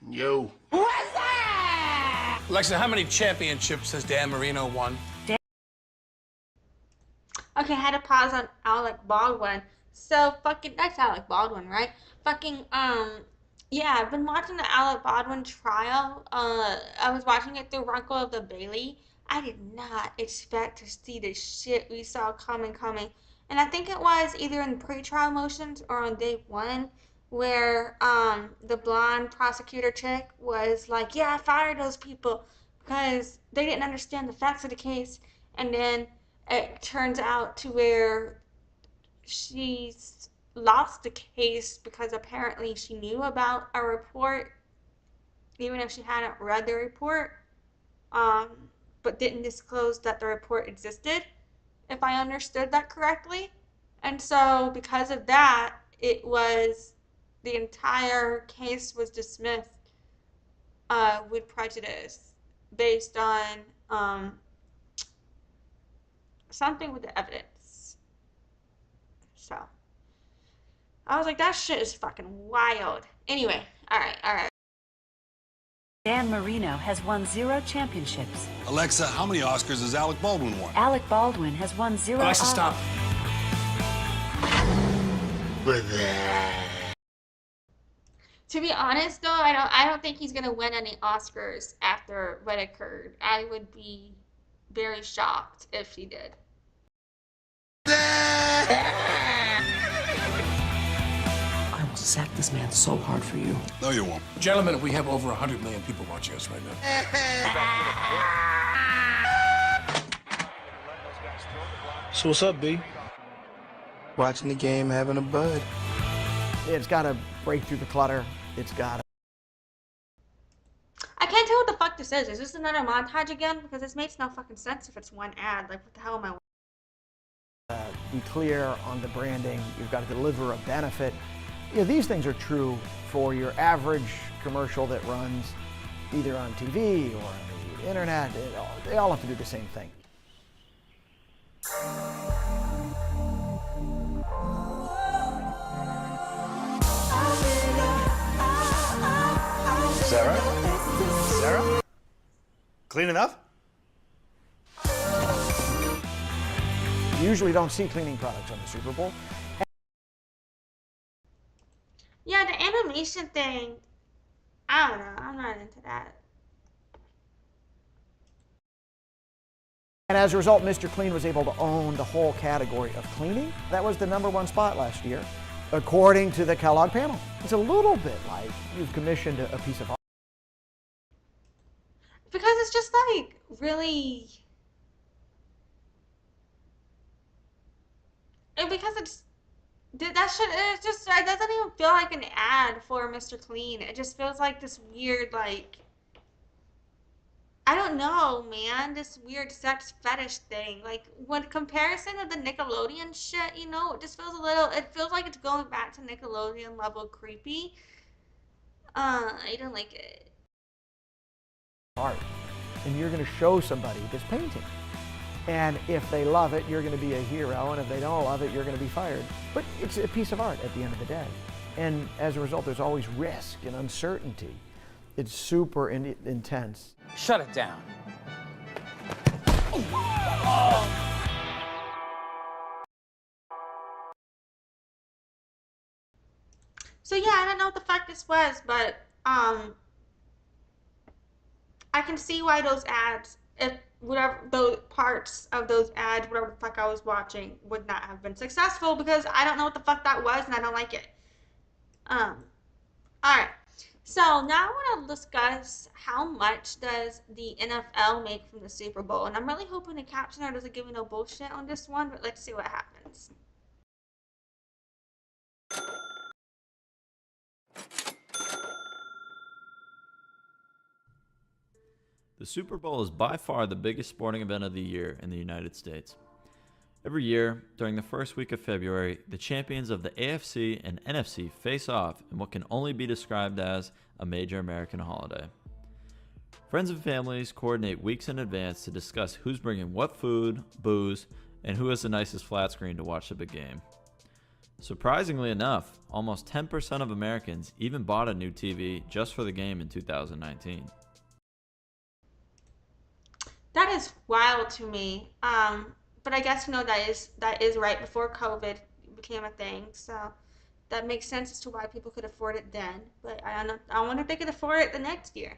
You. What's that? Alexa, how many championships has Dan Marino won? Okay, I had to pause on Alec Baldwin. So fucking, that's Alec Baldwin, right? Fucking, yeah, I've been watching the Alec Baldwin trial. I was watching it through Runkle of the Bailey. I did not expect to see the shit we saw coming. And I think it was either in pre-trial motions or on day one where the blonde prosecutor chick was like, yeah, I fired those people because they didn't understand the facts of the case. And then it turns out to where she's lost the case because apparently she knew about a report, even if she hadn't read the report, but didn't disclose that the report existed, if I understood that correctly. And so because of that, the entire case was dismissed with prejudice based on something with the evidence. So I was like, that shit is fucking wild. Anyway, all right. Dan Marino has won 0 championships. Alexa, how many Oscars has Alec Baldwin won? Alec Baldwin has won 0 Alexa, Oscars. stop. To be honest, though, I don't think he's gonna win any Oscars after what occurred. I would be very shocked if he did. I will sack this man so hard for you. No, you won't. Gentlemen, we have over 100 million people watching us right now. So what's up, B? Watching the game, having a bud. It's got to break through the clutter. It's got to. I can't tell what the fuck this is. Is this another montage again? Because this makes no fucking sense if it's one ad. Like, what the hell am I? Be clear on the branding. You've got to deliver a benefit. You know, these things are true for your average commercial that runs either on TV or on the internet. They all have to do the same thing. Sarah? Clean enough? You usually don't see cleaning products on the Super Bowl. Yeah, the animation thing, I don't know. I'm not into that. And as a result, Mr. Clean was able to own the whole category of cleaning. That was the #1 spot last year, according to the Kellogg panel. It's a little bit like you've commissioned a piece of art. Because it's just like really, and because it's it doesn't even feel like an ad for Mr. Clean. It just feels like this weird, like, I don't know, man, this weird sex fetish thing. Like, when comparison of the Nickelodeon shit, you know, it just feels it feels like it's going back to Nickelodeon level creepy. I don't like it. Art, and you're going to show somebody this painting, and if they love it, you're going to be a hero, and if they don't love it, you're going to be fired. But it's a piece of art at the end of the day, and as a result, there's always risk and uncertainty. It's super intense. Shut it down. So yeah, I don't know what the fuck this was, but I can see why those ads, if whatever those parts of those ads, whatever the fuck I was watching, would not have been successful, because I don't know what the fuck that was and I don't like it. Alright. So now I want to discuss how much does the NFL make from the Super Bowl, and I'm really hoping the captioner doesn't give me no bullshit on this one, but let's see what happens. The Super Bowl is by far the biggest sporting event of the year in the United States. Every year, during the first week of February, the champions of the AFC and NFC face off in what can only be described as a major American holiday. Friends and families coordinate weeks in advance to discuss who's bringing what food, booze, and who has the nicest flat screen to watch the big game. Surprisingly enough, almost 10% of Americans even bought a new TV just for the game in 2019. That is wild to me. But I guess, you know, that is right before COVID became a thing, so that makes sense as to why people could afford it then. But I wonder if they could afford it the next year.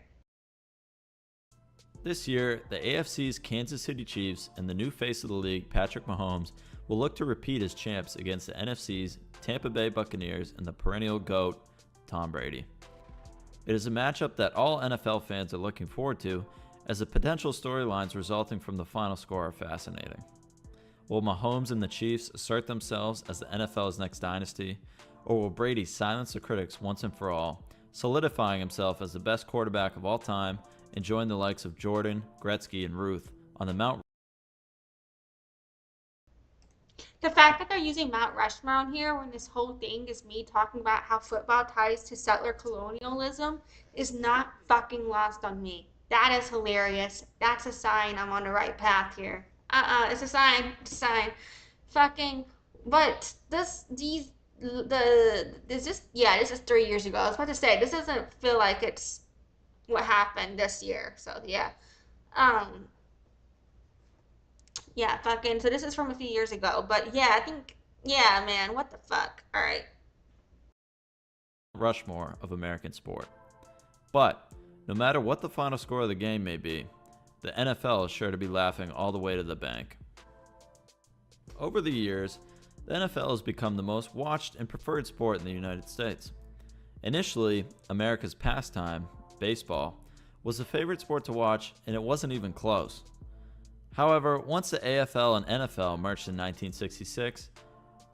This year, the AFC's Kansas City Chiefs and the new face of the league, Patrick Mahomes, will look to repeat as champs against the NFC's Tampa Bay Buccaneers and the perennial GOAT, Tom Brady. It is a matchup that all NFL fans are looking forward to, as the potential storylines resulting from the final score are fascinating. Will Mahomes and the Chiefs assert themselves as the NFL's next dynasty, or will Brady silence the critics once and for all, solidifying himself as the best quarterback of all time and join the likes of Jordan, Gretzky, and Ruth on the Mount? The fact that they're using Mount Rushmore on here when this whole thing is me talking about how football ties to settler colonialism is not fucking lost on me. That is hilarious. That's a sign I'm on the right path here. It's a sign. It's a sign. Fucking, but this is 3 years ago. I was about to say, this doesn't feel like it's what happened this year. So, yeah. Yeah, fucking, so this is from a few years ago. But, yeah, I think, yeah, man, what the fuck? All right. Rushmore of American sport. But, no matter what the final score of the game may be, the NFL is sure to be laughing all the way to the bank. Over the years, the NFL has become the most watched and preferred sport in the United States. Initially, America's pastime, baseball, was the favorite sport to watch, and it wasn't even close. However, once the AFL and NFL merged in 1966,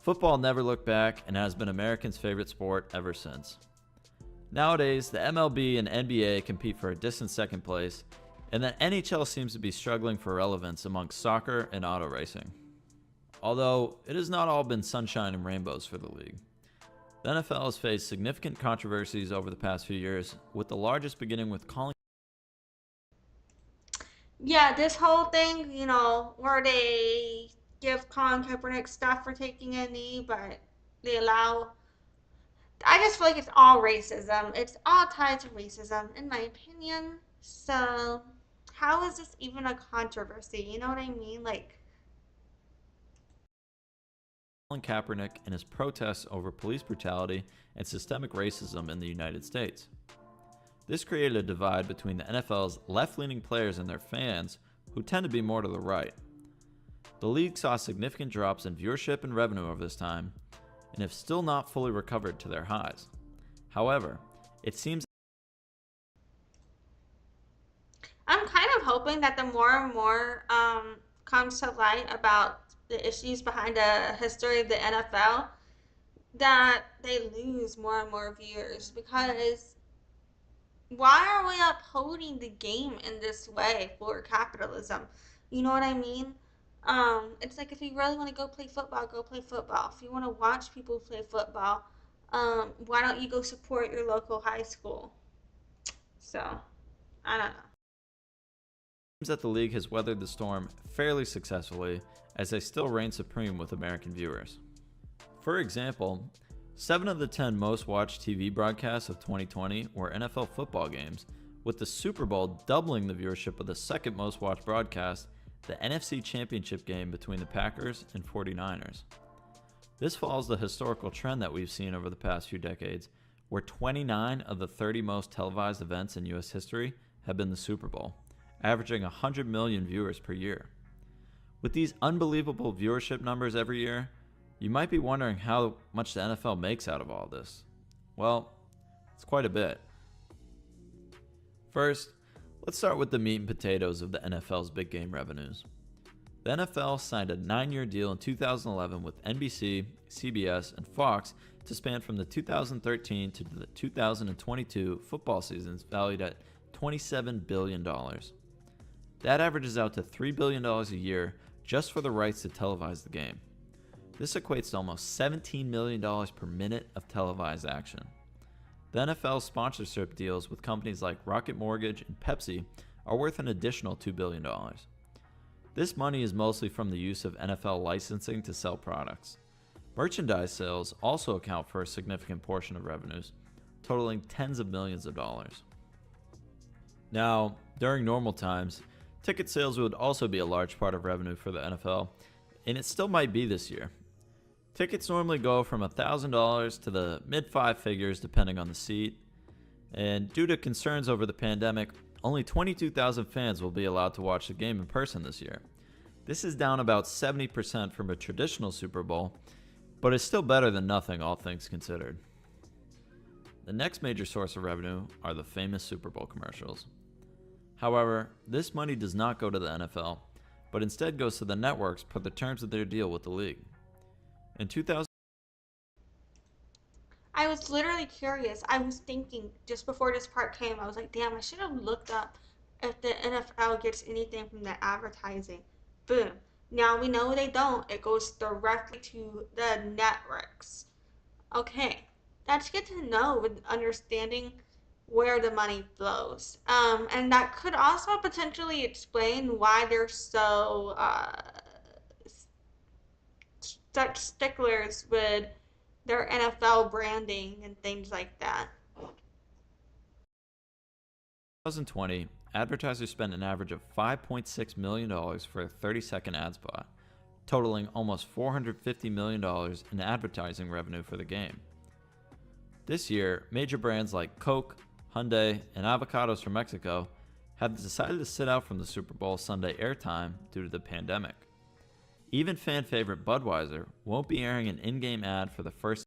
football never looked back and has been Americans' favorite sport ever since. Nowadays, the MLB and NBA compete for a distant second place, and the NHL seems to be struggling for relevance amongst soccer and auto racing. Although, it has not all been sunshine and rainbows for the league. The NFL has faced significant controversies over the past few years, with the largest beginning with calling. Yeah, this whole thing, where they give Colin Kaepernick stuff for taking a knee, but they allow. I just feel like it's all racism. It's all tied to racism, in my opinion. So, how is this even a controversy? You know what I mean? Like, Colin Kaepernick and his protests over police brutality and systemic racism in the United States. This created a divide between the NFL's left-leaning players and their fans, who tend to be more to the right. The league saw significant drops in viewership and revenue over this time, and have still not fully recovered to their highs. However, it seems I'm kind of hoping that the more and more comes to light about the issues behind the history of the NFL, that they lose more and more viewers, because why are we upholding the game in this way for capitalism? You know what I mean? It's like, if you really want to go play football, go play football. If you want to watch people play football, why don't you go support your local high school? So, I don't know. seems that the league has weathered the storm fairly successfully, as they still reign supreme with American viewers. For example, 7 of the 10 most watched TV broadcasts of 2020 were NFL football games, with the Super Bowl doubling the viewership of the second most watched broadcast, the NFC Championship game between the Packers and 49ers. This follows the historical trend that we've seen over the past few decades, where 29 of the 30 most televised events in US history have been the Super Bowl, averaging 100 million viewers per year. With these unbelievable viewership numbers every year, you might be wondering how much the NFL makes out of all this. Well, it's quite a bit. First, let's start with the meat and potatoes of the NFL's big game revenues. The NFL signed a 9-year deal in 2011 with NBC, CBS, and Fox to span from the 2013 to the 2022 football seasons, valued at $27 billion. That averages out to $3 billion a year just for the rights to televise the game. This equates to almost $17 million per minute of televised action. The NFL's sponsorship deals with companies like Rocket Mortgage and Pepsi are worth an additional $2 billion. This money is mostly from the use of NFL licensing to sell products. Merchandise sales also account for a significant portion of revenues, totaling tens of millions of dollars. Now, during normal times, ticket sales would also be a large part of revenue for the NFL, and it still might be this year. Tickets normally go from $1,000 to the mid-5 figures depending on the seat, and due to concerns over the pandemic, only 22,000 fans will be allowed to watch the game in person this year. This is down about 70% from a traditional Super Bowl, but is still better than nothing, all things considered. The next major source of revenue are the famous Super Bowl commercials. However, this money does not go to the NFL, but instead goes to the networks per the terms of their deal with the league. In 2000, I was literally curious. I was thinking just before this part came, I was like, damn, I should have looked up if the NFL gets anything from the advertising. Boom. Now we know they don't. It goes directly to the networks. Okay, that's good to know with understanding where the money flows. And that could also potentially explain why they're so such sticklers with their NFL branding and things like that. 2020, advertisers spent an average of $5.6 million for a 30-second ad spot, totaling almost $450 million in advertising revenue for the game. This year, major brands like Coke, Hyundai, and Avocados from Mexico have decided to sit out from the Super Bowl Sunday airtime due to the pandemic. Even fan favorite Budweiser won't be airing an in-game ad for the first.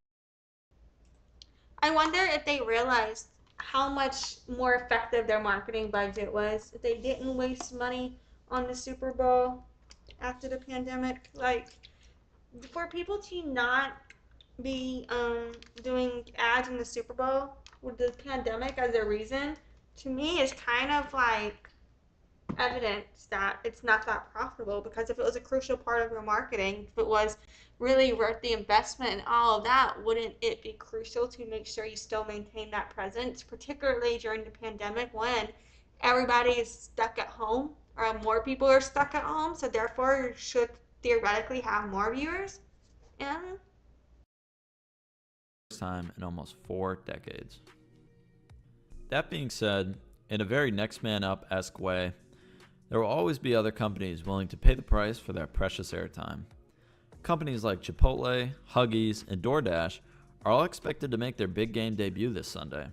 I wonder if they realized how much more effective their marketing budget was if they didn't waste money on the Super Bowl after the pandemic. Like, for people to not be doing ads in the Super Bowl with the pandemic as a reason, to me is kind of like evidence that it's not that profitable, because if it was a crucial part of your marketing, if it was really worth the investment and all of that, wouldn't it be crucial to make sure you still maintain that presence, particularly during the pandemic when everybody is stuck at home, or more people are stuck at home, so therefore you should theoretically have more viewers? Yeah. Time in almost 4 decades. That being said, in a very next man up-esque way, there will always be other companies willing to pay the price for their precious airtime. Companies like Chipotle, Huggies, and DoorDash are all expected to make their big game debut this Sunday.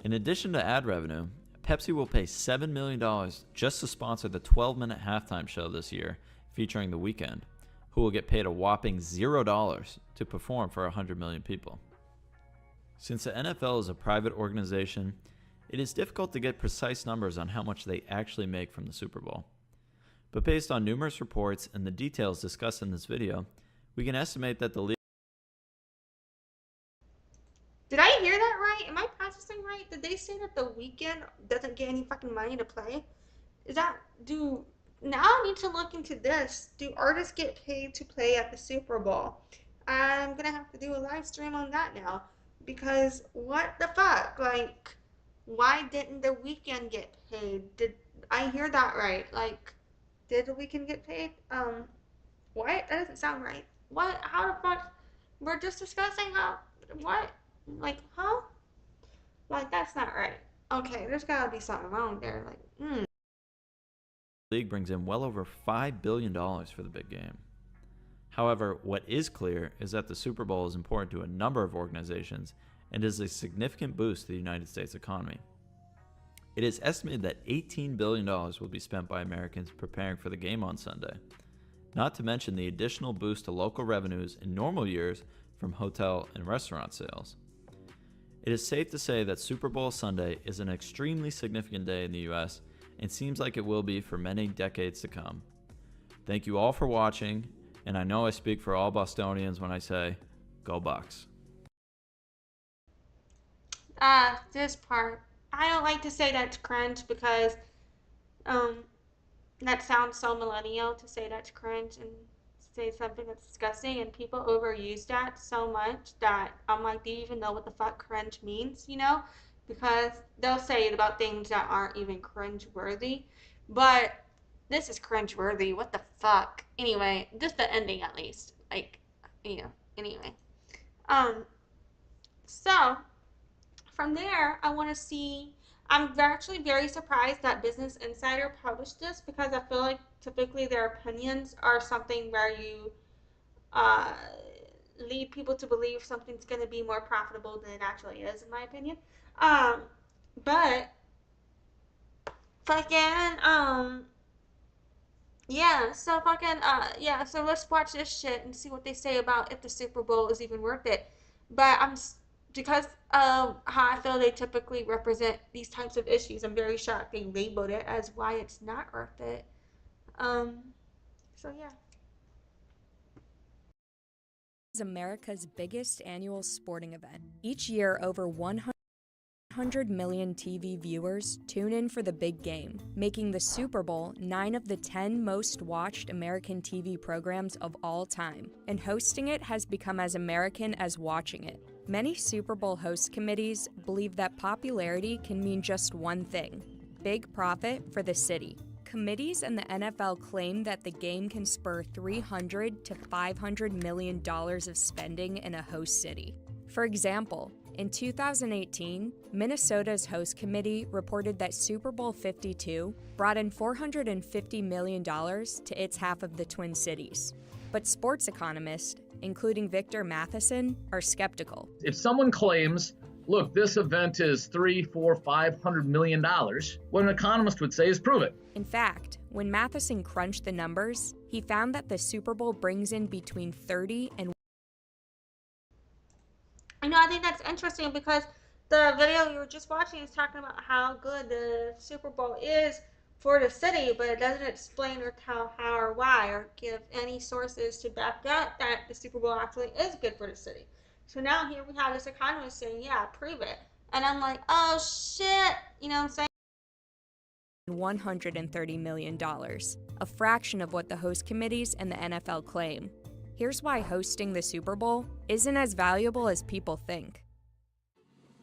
In addition to ad revenue, Pepsi will pay $7 million just to sponsor the 12-minute halftime show this year featuring The Weeknd, who will get paid a whopping $0 to perform for 100 million people. Since the NFL is a private organization, it is difficult to get precise numbers on how much they actually make from the Super Bowl. But based on numerous reports and the details discussed in this video, we can estimate that the league... Did I hear that right? Am I processing right? Did they say that The Weeknd doesn't get any fucking money to play? Is that, now I need to look into this. Do artists get paid to play at the Super Bowl? I'm gonna have to do a live stream on that now. Because what the fuck? Like, why didn't The Weeknd get paid? Did I hear that right? Like, did The Weeknd get paid? What? That doesn't sound right. What? How the fuck? We're just discussing how, what? Like, huh? Like, that's not right. Okay, there's gotta be something wrong there. Like, The league brings in well over $5 billion for the big game. However, what is clear is that the Super Bowl is important to a number of organizations and is a significant boost to the United States economy. It is estimated that $18 billion will be spent by Americans preparing for the game on Sunday, not to mention the additional boost to local revenues in normal years from hotel and restaurant sales. It is safe to say that Super Bowl Sunday is an extremely significant day in the US and seems like it will be for many decades to come. Thank you all for watching, and I know I speak for all Bostonians when I say, go Bucks. this part. I don't like to say that's cringe because, that sounds so millennial to say that's cringe and say something that's disgusting, and people overuse that so much that I'm like, do you even know what the fuck cringe means, you know? Because they'll say it about things that aren't even cringe worthy, but this is cringe worthy. What the fuck? Anyway, just the ending at least. Like, anyway. So from there, I want to see. I'm actually very surprised that Business Insider published this because I feel like typically their opinions are something where you lead people to believe something's going to be more profitable than it actually is, in my opinion. But fucking yeah, so so let's watch this shit and see what they say about if the Super Bowl is even worth it. But because of how I feel they typically represent these types of issues, I'm very shocked they labeled it as why it's not worth it. So yeah. Is America's biggest annual sporting event. Each year, over 100 100 million TV viewers tune in for the big game, making the Super Bowl 9 of the 10 most watched American TV programs of all time, and hosting it has become as American as watching it. Many Super Bowl host committees believe that popularity can mean just one thing: big profit for the city. Committees and the NFL claim that the game can spur $300 to $500 million of spending in a host city. For example, in 2018, Minnesota's host committee reported that Super Bowl 52 brought in $450 million to its half of the Twin Cities. But sports economists, including Victor Matheson, are skeptical. If someone claims, look, this event is $300, $400, $500 million, what an economist would say is prove it. In fact, when Matheson crunched the numbers, he found that the Super Bowl brings in between 30 and I think that's interesting because the video you were just watching is talking about how good the Super Bowl is for the city, but it doesn't explain or tell how or why or give any sources to back up that the Super Bowl actually is good for the city. So now here we have this economist saying, yeah, prove it. And I'm like, oh shit, you know what I'm saying? $130 million, a fraction of what the host committees and the NFL claim. Here's why hosting the Super Bowl isn't as valuable as people think.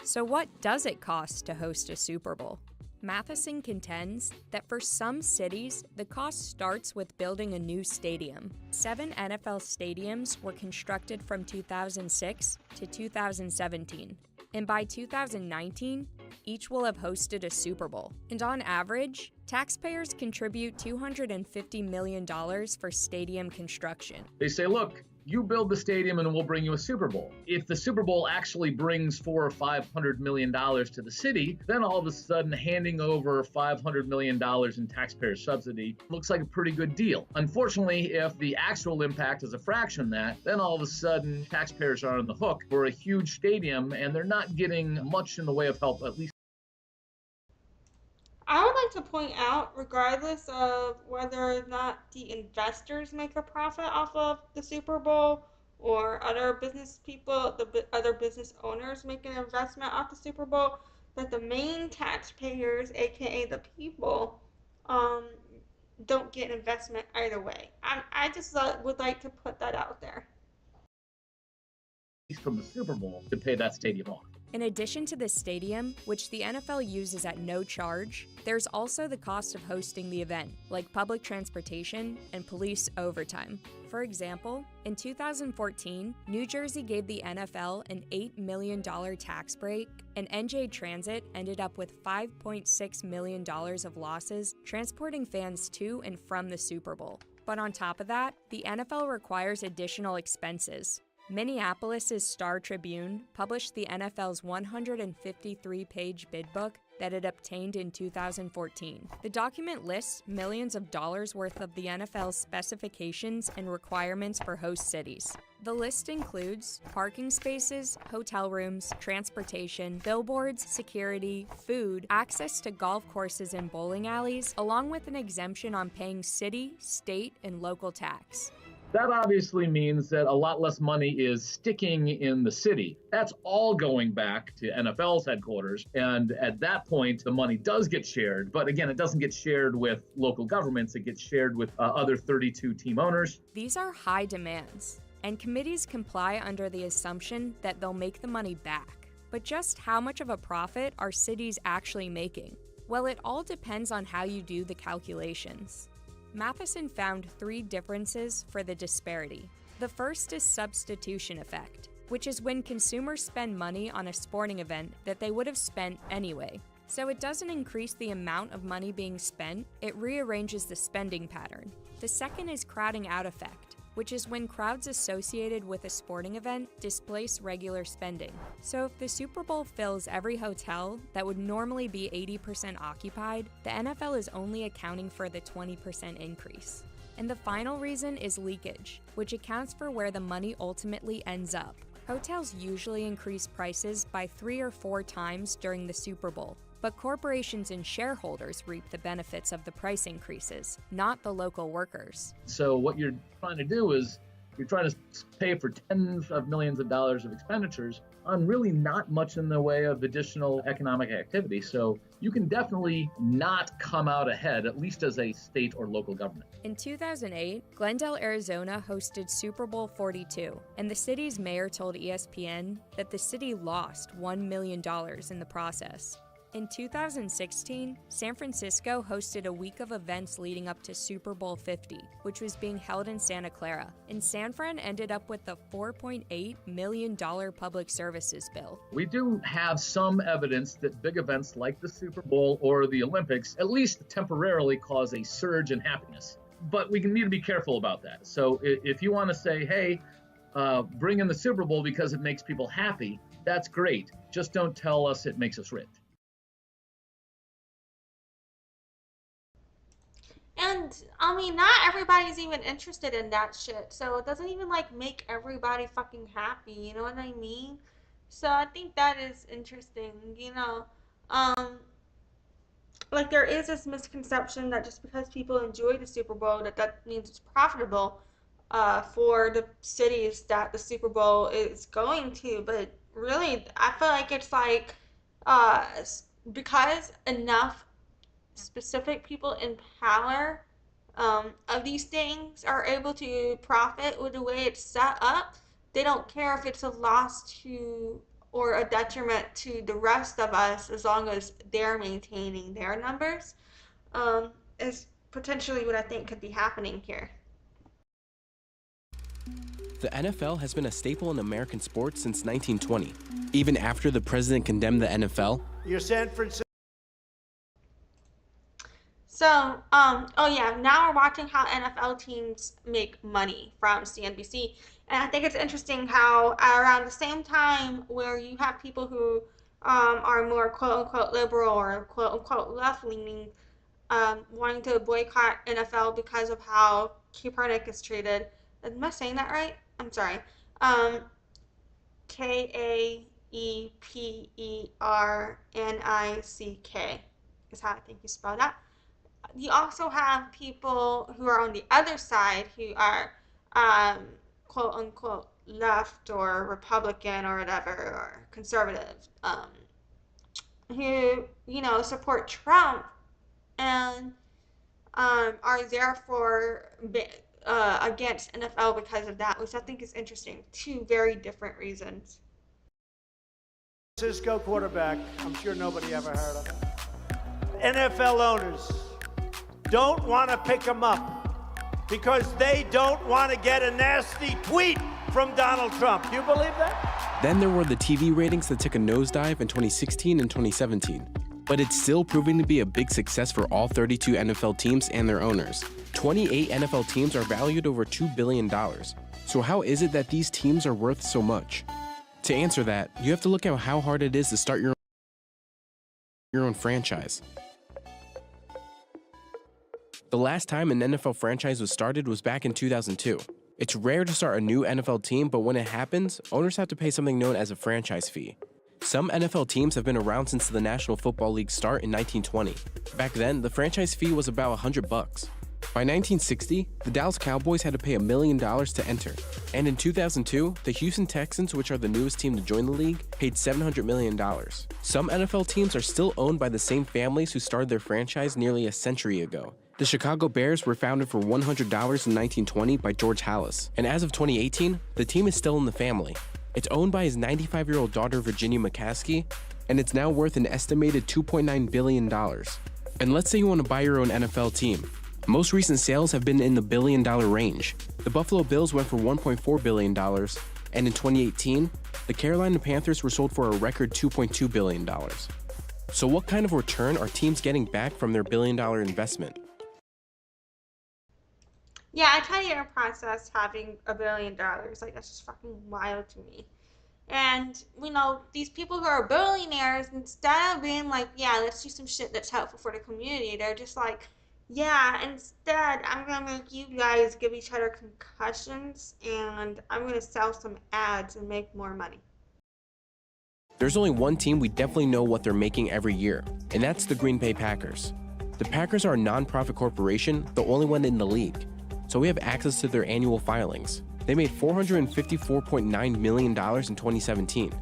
So what does it cost to host a Super Bowl? Matheson contends that for some cities, the cost starts with building a new stadium. 7 NFL stadiums were constructed from 2006 to 2017, and by 2019, each will have hosted a Super Bowl. And on average, taxpayers contribute $250 million for stadium construction. They say, look, you build the stadium and we'll bring you a Super Bowl. If the Super Bowl actually brings $400 or $500 million to the city, then all of a sudden handing over $500 million in taxpayer subsidy looks like a pretty good deal. Unfortunately, if the actual impact is a fraction of that, then all of a sudden taxpayers are on the hook for a huge stadium and they're not getting much in the way of help, at least. I would like to point out, regardless of whether or not the investors make a profit off of the Super Bowl or other business people, other business owners make an investment off the Super Bowl, that the main taxpayers, aka the people, don't get investment either way. I just would like to put that out there. From the Super Bowl to pay that stadium off. In addition to the stadium, which the NFL uses at no charge, there's also the cost of hosting the event, like public transportation and police overtime. For example, in 2014, New Jersey gave the NFL an $8 million tax break, and NJ Transit ended up with $5.6 million of losses transporting fans to and from the Super Bowl. But on top of that, the NFL requires additional expenses. Minneapolis's Star Tribune published the NFL's 153-page bid book that it obtained in 2014. The document lists millions of dollars worth of the NFL's specifications and requirements for host cities. The list includes parking spaces, hotel rooms, transportation, billboards, security, food, access to golf courses and bowling alleys, along with an exemption on paying city, state, and local tax. That obviously means that a lot less money is sticking in the city. That's all going back to NFL's headquarters. And at that point, the money does get shared. But again, it doesn't get shared with local governments. It gets shared with other 32 team owners. These are high demands, and committees comply under the assumption that they'll make the money back. But just how much of a profit are cities actually making? Well, it all depends on how you do the calculations. Matheson found 3 differences for the disparity. The first is substitution effect, which is when consumers spend money on a sporting event that they would have spent anyway. So it doesn't increase the amount of money being spent, it rearranges the spending pattern. The second is crowding out effect, which is when crowds associated with a sporting event displace regular spending. So if the Super Bowl fills every hotel that would normally be 80% occupied, the NFL is only accounting for the 20% increase. And the final reason is leakage, which accounts for where the money ultimately ends up. Hotels usually increase prices by 3 or 4 times during the Super Bowl, but corporations and shareholders reap the benefits of the price increases, not the local workers. So what you're trying to do is You're trying to pay for tens of millions of dollars of expenditures on really not much in the way of additional economic activity. So you can definitely not come out ahead, at least as a state or local government. In 2008, Glendale, Arizona hosted Super Bowl 42, and the city's mayor told ESPN that the city lost $1 million in the process. In 2016, San Francisco hosted a week of events leading up to Super Bowl 50, which was being held in Santa Clara, and San Fran ended up with a $4.8 million public services bill. We do have some evidence that big events like the Super Bowl or the Olympics at least temporarily cause a surge in happiness. But we need to be careful about that. So if you want to say, hey, bring in the Super Bowl because it makes people happy, that's great. Just don't tell us it makes us rich. And I mean, not everybody's even interested in that shit. So it doesn't even like make everybody fucking happy. You know what I mean? So I think that is interesting. You know, like there is this misconception that just because people enjoy the Super Bowl, that means it's profitable for the cities that the Super Bowl is going to. But really, I feel like it's like because enough specific people in power of these things are able to profit with the way it's set up, they don't care if it's a loss to or a detriment to the rest of us as long as they're maintaining their numbers, is potentially what I think could be happening here. The NFL has been a staple in American sports since 1920. Even after the president condemned the NFL, You're San Francisco. So, oh yeah, now we're watching how NFL teams make money from CNBC. And I think it's interesting how around the same time where you have people who are more quote-unquote liberal or quote-unquote left-leaning wanting to boycott NFL because of how Kaepernick is treated. Am I saying that right? I'm sorry. Kaepernick is how I think you spell that. You also have people who are on the other side who are quote unquote left or Republican or whatever, or conservative, who, you know, support Trump and are therefore against NFL because of that, which I think is interesting. Two very different reasons. Francisco quarterback, I'm sure nobody ever heard of him. NFL owners don't want to pick him up because they don't want to get a nasty tweet from Donald Trump. Do you believe that? then there were the TV ratings that took a nosedive in 2016 and 2017. But it's still proving to be a big success for all 32 NFL teams and their owners. 28 NFL teams are valued over $2 billion. So how is it that these teams are worth so much? To answer that, you have to look at how hard it is to start your own franchise. The last time an NFL franchise was started was back in 2002. It's rare to start a new NFL team, but when it happens, owners have to pay something known as a franchise fee. Some NFL teams have been around since the National Football League start in 1920. Back then, the franchise fee was about $100. By 1960, the Dallas Cowboys had to pay $1 million to enter. And in 2002, the Houston Texans, which are the newest team to join the league, paid $700 million. Some NFL teams are still owned by the same families who started their franchise nearly a century ago. The Chicago Bears were founded for $100 in 1920 by George Halas, and as of 2018, the team is still in the family. It's owned by his 95-year-old daughter Virginia McCaskey, and it's now worth an estimated $2.9 billion. And let's say you want to buy your own NFL team. Most recent sales have been in the billion-dollar range. The Buffalo Bills went for $1.4 billion, and in 2018, the Carolina Panthers were sold for a record $2.2 billion. So what kind of return are teams getting back from their billion-dollar investment? Yeah, I can't even process having $1 billion. Like, that's just fucking wild to me. And, you know, these people who are billionaires, instead of being like, yeah, let's do some shit that's helpful for the community, they're just like, yeah, instead, I'm going to make you guys give each other concussions, and I'm going to sell some ads and make more money. There's only one team we definitely know what they're making every year, and that's the Green Bay Packers. The Packers are a non-profit corporation, the only one in the league. So we have access to their annual filings. They made $454.9 million in 2017.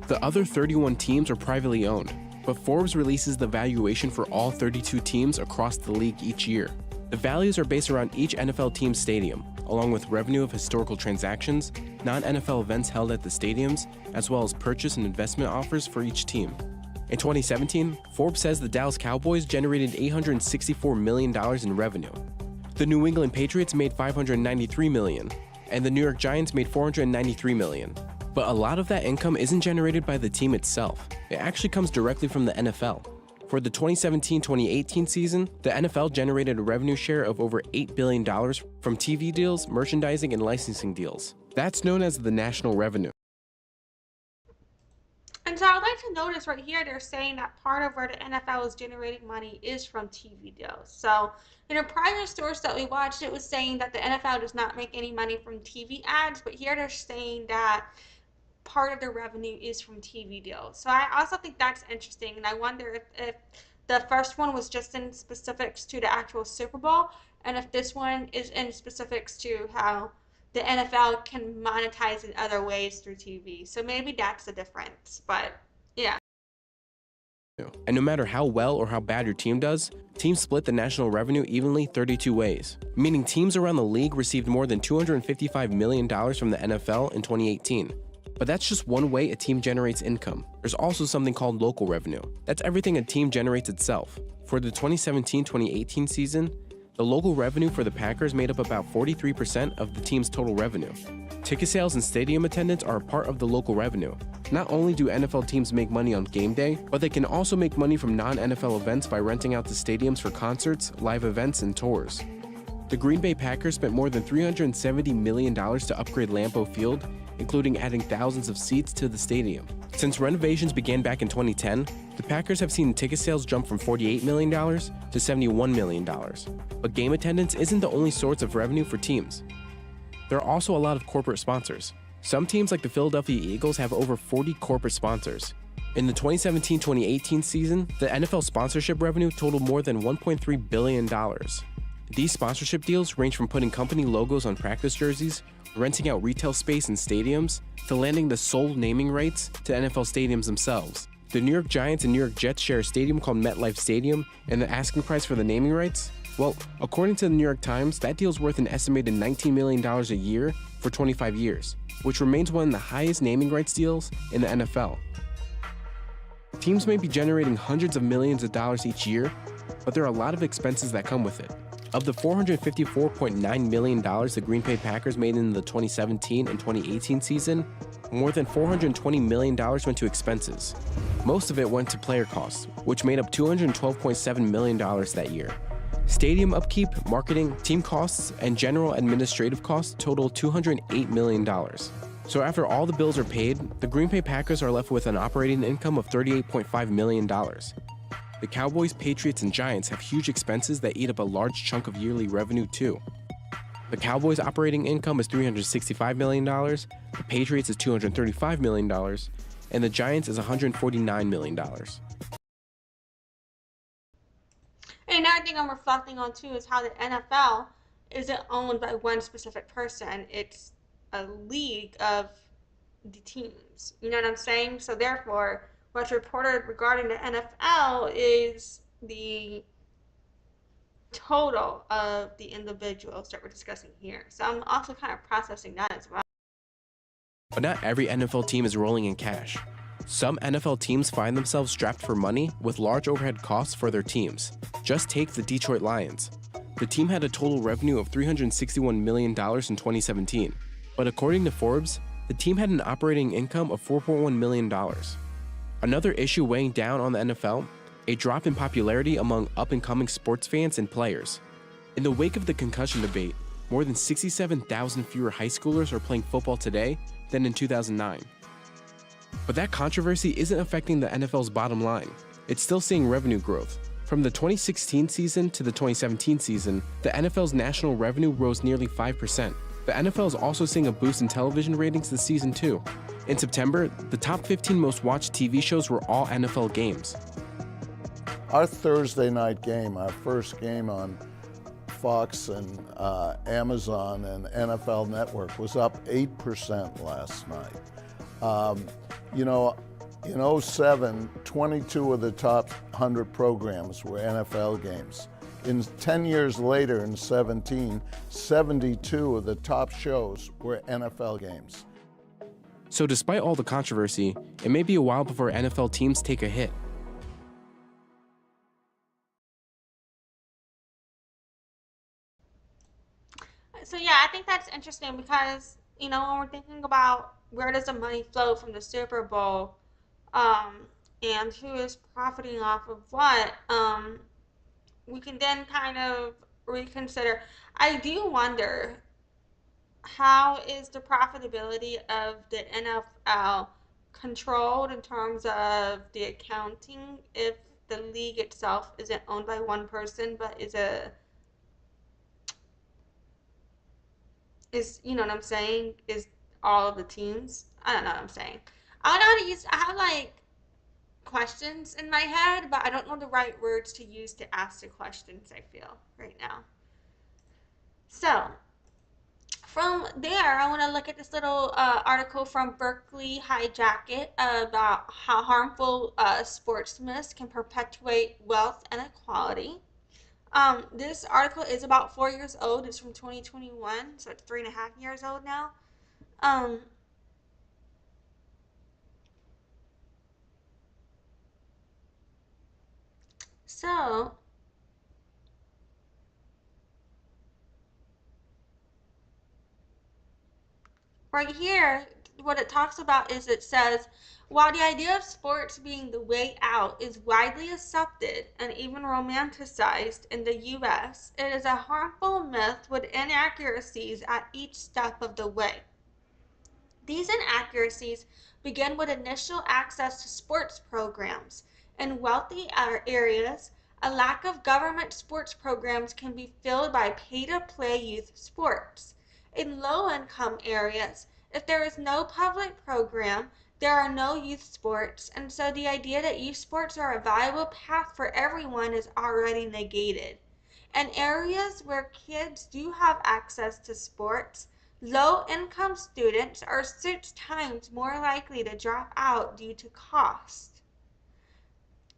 The other 31 teams are privately owned, but Forbes releases the valuation for all 32 teams across the league each year. The values are based around each NFL team's stadium, along with revenue of historical transactions, non-NFL events held at the stadiums, as well as purchase and investment offers for each team. In 2017, Forbes says the Dallas Cowboys generated $864 million in revenue. The New England Patriots made $593 million, and the New York Giants made $493 million. But a lot of that income isn't generated by the team itself. It actually comes directly from the NFL. For the 2017-2018 season, the NFL generated a revenue share of over $8 billion from TV deals, merchandising, and licensing deals. That's known as the national revenue. And so I'd like to notice right here, they're saying that part of where the NFL is generating money is from TV deals. So in a prior source that we watched, it was saying that the NFL does not make any money from TV ads, but here they're saying that part of the revenue is from TV deals. So I also think that's interesting, and I wonder if the first one was just in specifics to the actual Super Bowl, and if this one is in specifics to how the NFL can monetize in other ways through TV. So maybe that's the difference, but yeah. And no matter how well or how bad your team does, teams split the national revenue evenly 32 ways, meaning teams around the league received more than $255 million from the NFL in 2018. But that's just one way a team generates income. There's also something called local revenue. That's everything a team generates itself. For the 2017-2018 season, the local revenue for the Packers made up about 43% of the team's total revenue. Ticket sales and stadium attendance are a part of the local revenue. Not only do NFL teams make money on game day, but they can also make money from non-NFL events by renting out the stadiums for concerts, live events, and tours. The Green Bay Packers spent more than $370 million to upgrade Lambeau Field, including adding thousands of seats to the stadium. Since renovations began back in 2010, the Packers have seen ticket sales jump from $48 million to $71 million. But game attendance isn't the only source of revenue for teams. There are also a lot of corporate sponsors. Some teams like the Philadelphia Eagles have over 40 corporate sponsors. In the 2017-2018 season, the NFL sponsorship revenue totaled more than $1.3 billion. These sponsorship deals range from putting company logos on practice jerseys, renting out retail space in stadiums, to landing the sole naming rights to NFL stadiums themselves. The New York Giants and New York Jets share a stadium called MetLife Stadium, and the asking price for the naming rights? Well, according to the New York Times, that deal's worth an estimated $19 million a year for 25 years, which remains one of the highest naming rights deals in the NFL. Teams may be generating hundreds of millions of dollars each year, but there are a lot of expenses that come with it. Of the $454.9 million the Green Bay Packers made in the 2017 and 2018 season, more than $420 million went to expenses. Most of it went to player costs, which made up $212.7 million that year. Stadium upkeep, marketing, team costs, and general administrative costs total $208 million. So after all the bills are paid, the Green Bay Packers are left with an operating income of $38.5 million. The Cowboys, Patriots, and Giants have huge expenses that eat up a large chunk of yearly revenue too. The Cowboys' operating income is $365 million, the Patriots is $235 million, and the Giants is $149 million. And another thing I'm reflecting on too is how the NFL isn't owned by one specific person. It's a league of the teams. You know what I'm saying? So therefore, what's reported regarding the NFL is the total of the individuals that we're discussing here. So I'm also kind of processing that as well. But not every NFL team is rolling in cash. Some NFL teams find themselves strapped for money with large overhead costs for their teams. Just take the Detroit Lions. The team had a total revenue of $361 million in 2017. But according to Forbes, the team had an operating income of $4.1 million. Another issue weighing down on the NFL, a drop in popularity among up-and-coming sports fans and players. In the wake of the concussion debate, more than 67,000 fewer high schoolers are playing football today than in 2009. But that controversy isn't affecting the NFL's bottom line. It's still seeing revenue growth. From the 2016 season to the 2017 season, the NFL's national revenue rose nearly 5%. The NFL is also seeing a boost in television ratings this season too. In September, the top 15 most watched TV shows were all NFL games. Our Thursday night game, our first game on Fox and Amazon and NFL Network was up 8% last night. You know, in 07, 22 of the top 100 programs were NFL games. 10 years later, in 17, 72 of the top shows were NFL games. So despite all the controversy, it may be a while before NFL teams take a hit. So yeah, I think that's interesting because, you know, when we're thinking about where does the money flow from the Super Bowl, and who is profiting off of what, we can then kind of reconsider. I do wonder, how is the profitability of the NFL controlled in terms of the accounting if the league itself isn't owned by one person but is you know what I'm saying, is all of the teams? I don't know what I'm saying. I don't know how to use, I have like questions in my head, but I don't know the right words to use to ask the questions I feel right now. So from there, I want to look at this little article from Berkeley Hijacket about how harmful sports myths can perpetuate wealth inequality. This article is about 4 years old. It's from 2021, so it's 3.5 years old now. So right here, what it talks about is, it says, while the idea of sports being the way out is widely accepted and even romanticized in the US, it is a harmful myth with inaccuracies at each step of the way. These inaccuracies begin with initial access to sports programs. In wealthy areas, a lack of government sports programs can be filled by pay-to-play youth sports. In low-income areas, if there is no public program, there are no youth sports, and so the idea that youth sports are a viable path for everyone is already negated. In areas where kids do have access to sports, low-income students are 6 times more likely to drop out due to cost.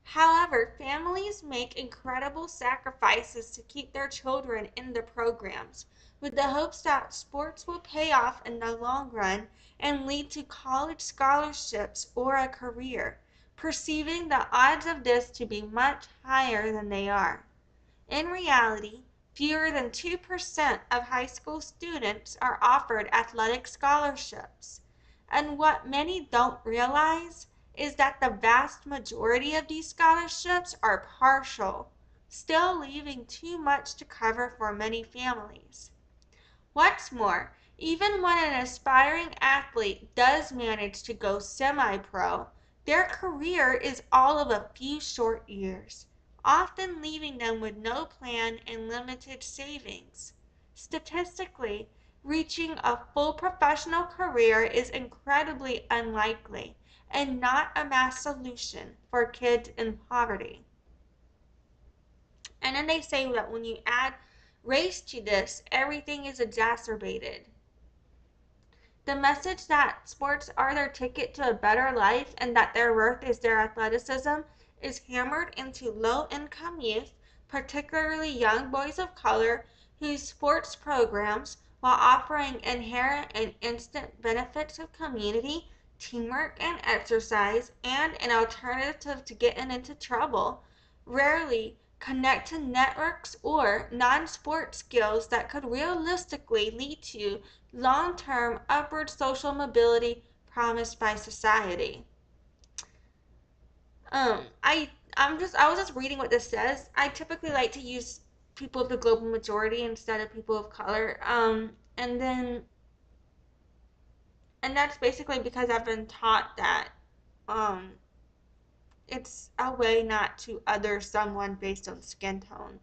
However, families make incredible sacrifices to keep their children in the programs, with the hopes that sports will pay off in the long run and lead to college scholarships or a career, perceiving the odds of this to be much higher than they are. In reality, fewer than 2% of high school students are offered athletic scholarships. And what many don't realize is that the vast majority of these scholarships are partial, still leaving too much to cover for many families. What's more, even when an aspiring athlete does manage to go semi-pro, their career is all of a few short years, often leaving them with no plan and limited savings. Statistically, reaching a full professional career is incredibly unlikely and not a mass solution for kids in poverty. And then they say that when you add race to this, everything is exacerbated. The message that sports are their ticket to a better life and that their worth is their athleticism is hammered into low-income youth, particularly young boys of color, whose sports programs, while offering inherent and instant benefits of community, teamwork and exercise, and an alternative to getting into trouble, rarely connect to networks or non-sport skills that could realistically lead to long-term upward social mobility promised by society. I was just reading what this says. I typically like to use people of the global majority instead of people of color. And that's basically because I've been taught that it's a way not to other someone based on skin tone,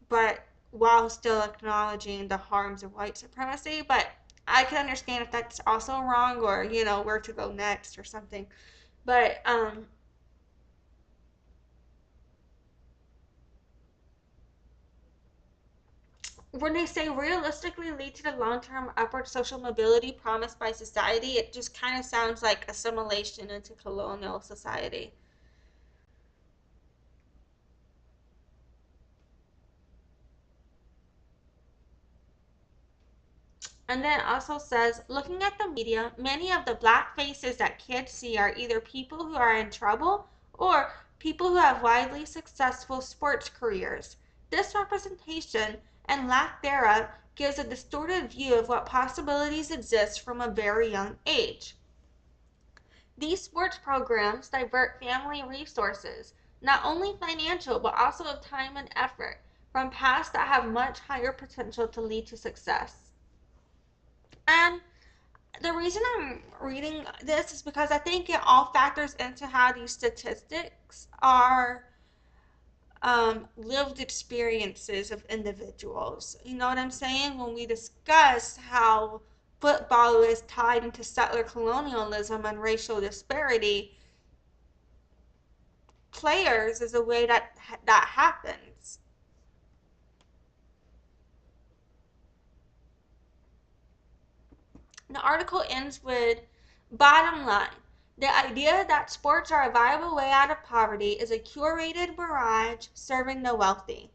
but while still acknowledging the harms of white supremacy. But I can understand if that's also wrong, or you know, where to go next or something. But when they say realistically lead to the long-term upward social mobility promised by society, it just kind of sounds like assimilation into colonial society. And then it also says, looking at the media, many of the black faces that kids see are either people who are in trouble or people who have widely successful sports careers. This representation and lack thereof gives a distorted view of what possibilities exist from a very young age. These sports programs divert family resources, not only financial but also of time and effort, from paths that have much higher potential to lead to success. And the reason I'm reading this is because I think it all factors into how these statistics are lived experiences of individuals. You know what I'm saying? When we discuss how football is tied into settler colonialism and racial disparity, players is a way that happens. The article ends with, bottom line, the idea that sports are a viable way out of poverty is a curated mirage serving the wealthy.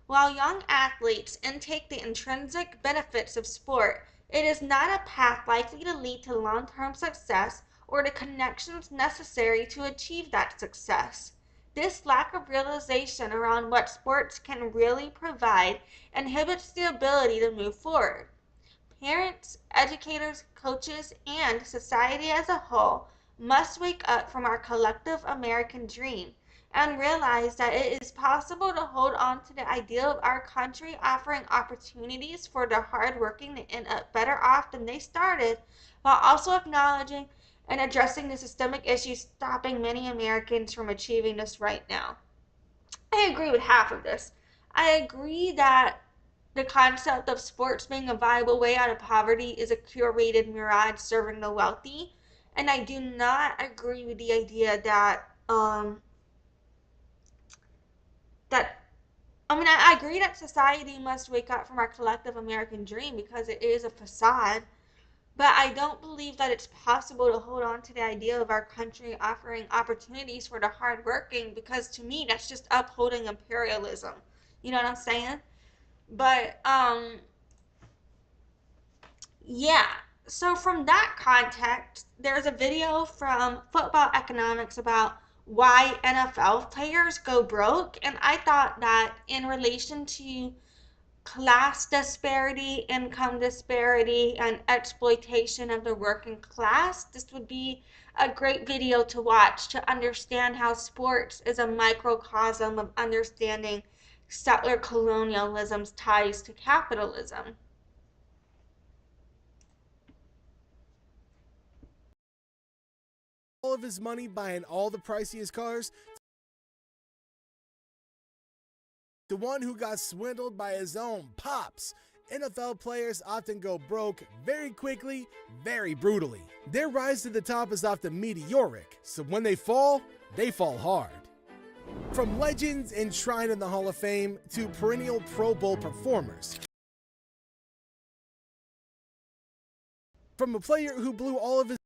While young athletes intake the intrinsic benefits of sport, it is not a path likely to lead to long-term success or the connections necessary to achieve that success. This lack of realization around what sports can really provide inhibits the ability to move forward. Parents, educators, coaches, and society as a whole must wake up from our collective American dream and realize that it is possible to hold on to the ideal of our country offering opportunities for the hardworking to end up better off than they started, while also acknowledging and addressing the systemic issues stopping many Americans from achieving this right now. I agree with half of this. I agree that the concept of sports being a viable way out of poverty is a curated mirage serving the wealthy. And I do not agree with the idea that, I agree that society must wake up from our collective American dream because it is a facade. But I don't believe that it's possible to hold on to the idea of our country offering opportunities for the hardworking, because to me, that's just upholding imperialism. You know what I'm saying? But, yeah. So from that context, there's a video from Football Economics about why NFL players go broke. And I thought that in relation to class disparity, income disparity, and exploitation of the working class, this would be a great video to watch to understand how sports is a microcosm of understanding settler colonialism's ties to capitalism. All of his money buying all the priciest cars, the one who got swindled by his own pops. NFL players often go broke very quickly, very brutally. Their rise to the top is often meteoric, so when they fall hard. From legends enshrined in the Hall of Fame to perennial Pro Bowl performers. From a player who blew all of his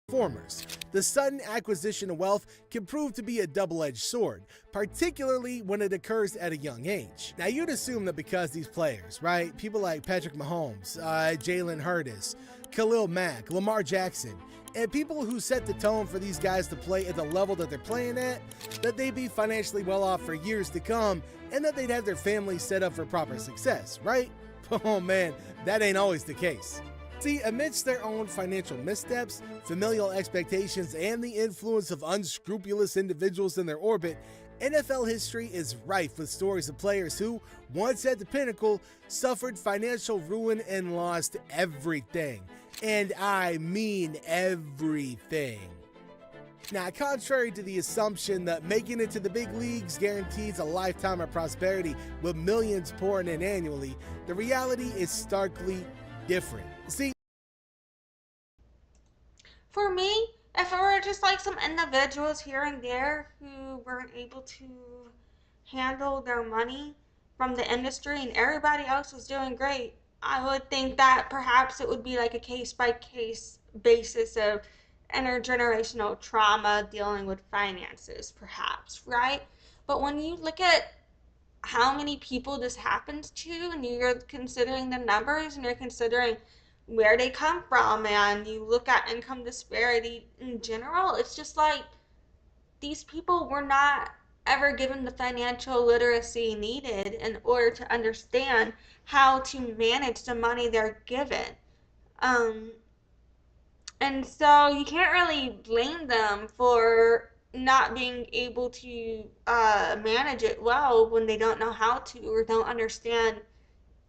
performers. The sudden acquisition of wealth can prove to be a double-edged sword, particularly when it occurs at a young age. Now, you'd assume that because these players, right, people like Patrick Mahomes, Jalen Hurts, Khalil Mack, Lamar Jackson, and people who set the tone for these guys to play at the level that they're playing at, that they'd be financially well off for years to come, and that they'd have their families set up for proper success, right? Oh man, that ain't always the case. See, amidst their own financial missteps, familial expectations, and the influence of unscrupulous individuals in their orbit, NFL history is rife with stories of players who, once at the pinnacle, suffered financial ruin and lost everything. And I mean everything. Now, contrary to the assumption that making it to the big leagues guarantees a lifetime of prosperity with millions pouring in annually, the reality is starkly different. See, For me, if it were just like some individuals here and there who weren't able to handle their money from the industry and everybody else was doing great, I would think that perhaps it would be like a case by case basis of intergenerational trauma dealing with finances, perhaps, right? But when you look at how many people this happens to, and you're considering the numbers and you're considering where they come from, and you look at income disparity in general, it's just like these people were not ever given the financial literacy needed in order to understand how to manage the money they're given. Um, and so you can't really blame them for not being able to manage it well when they don't know how to or don't understand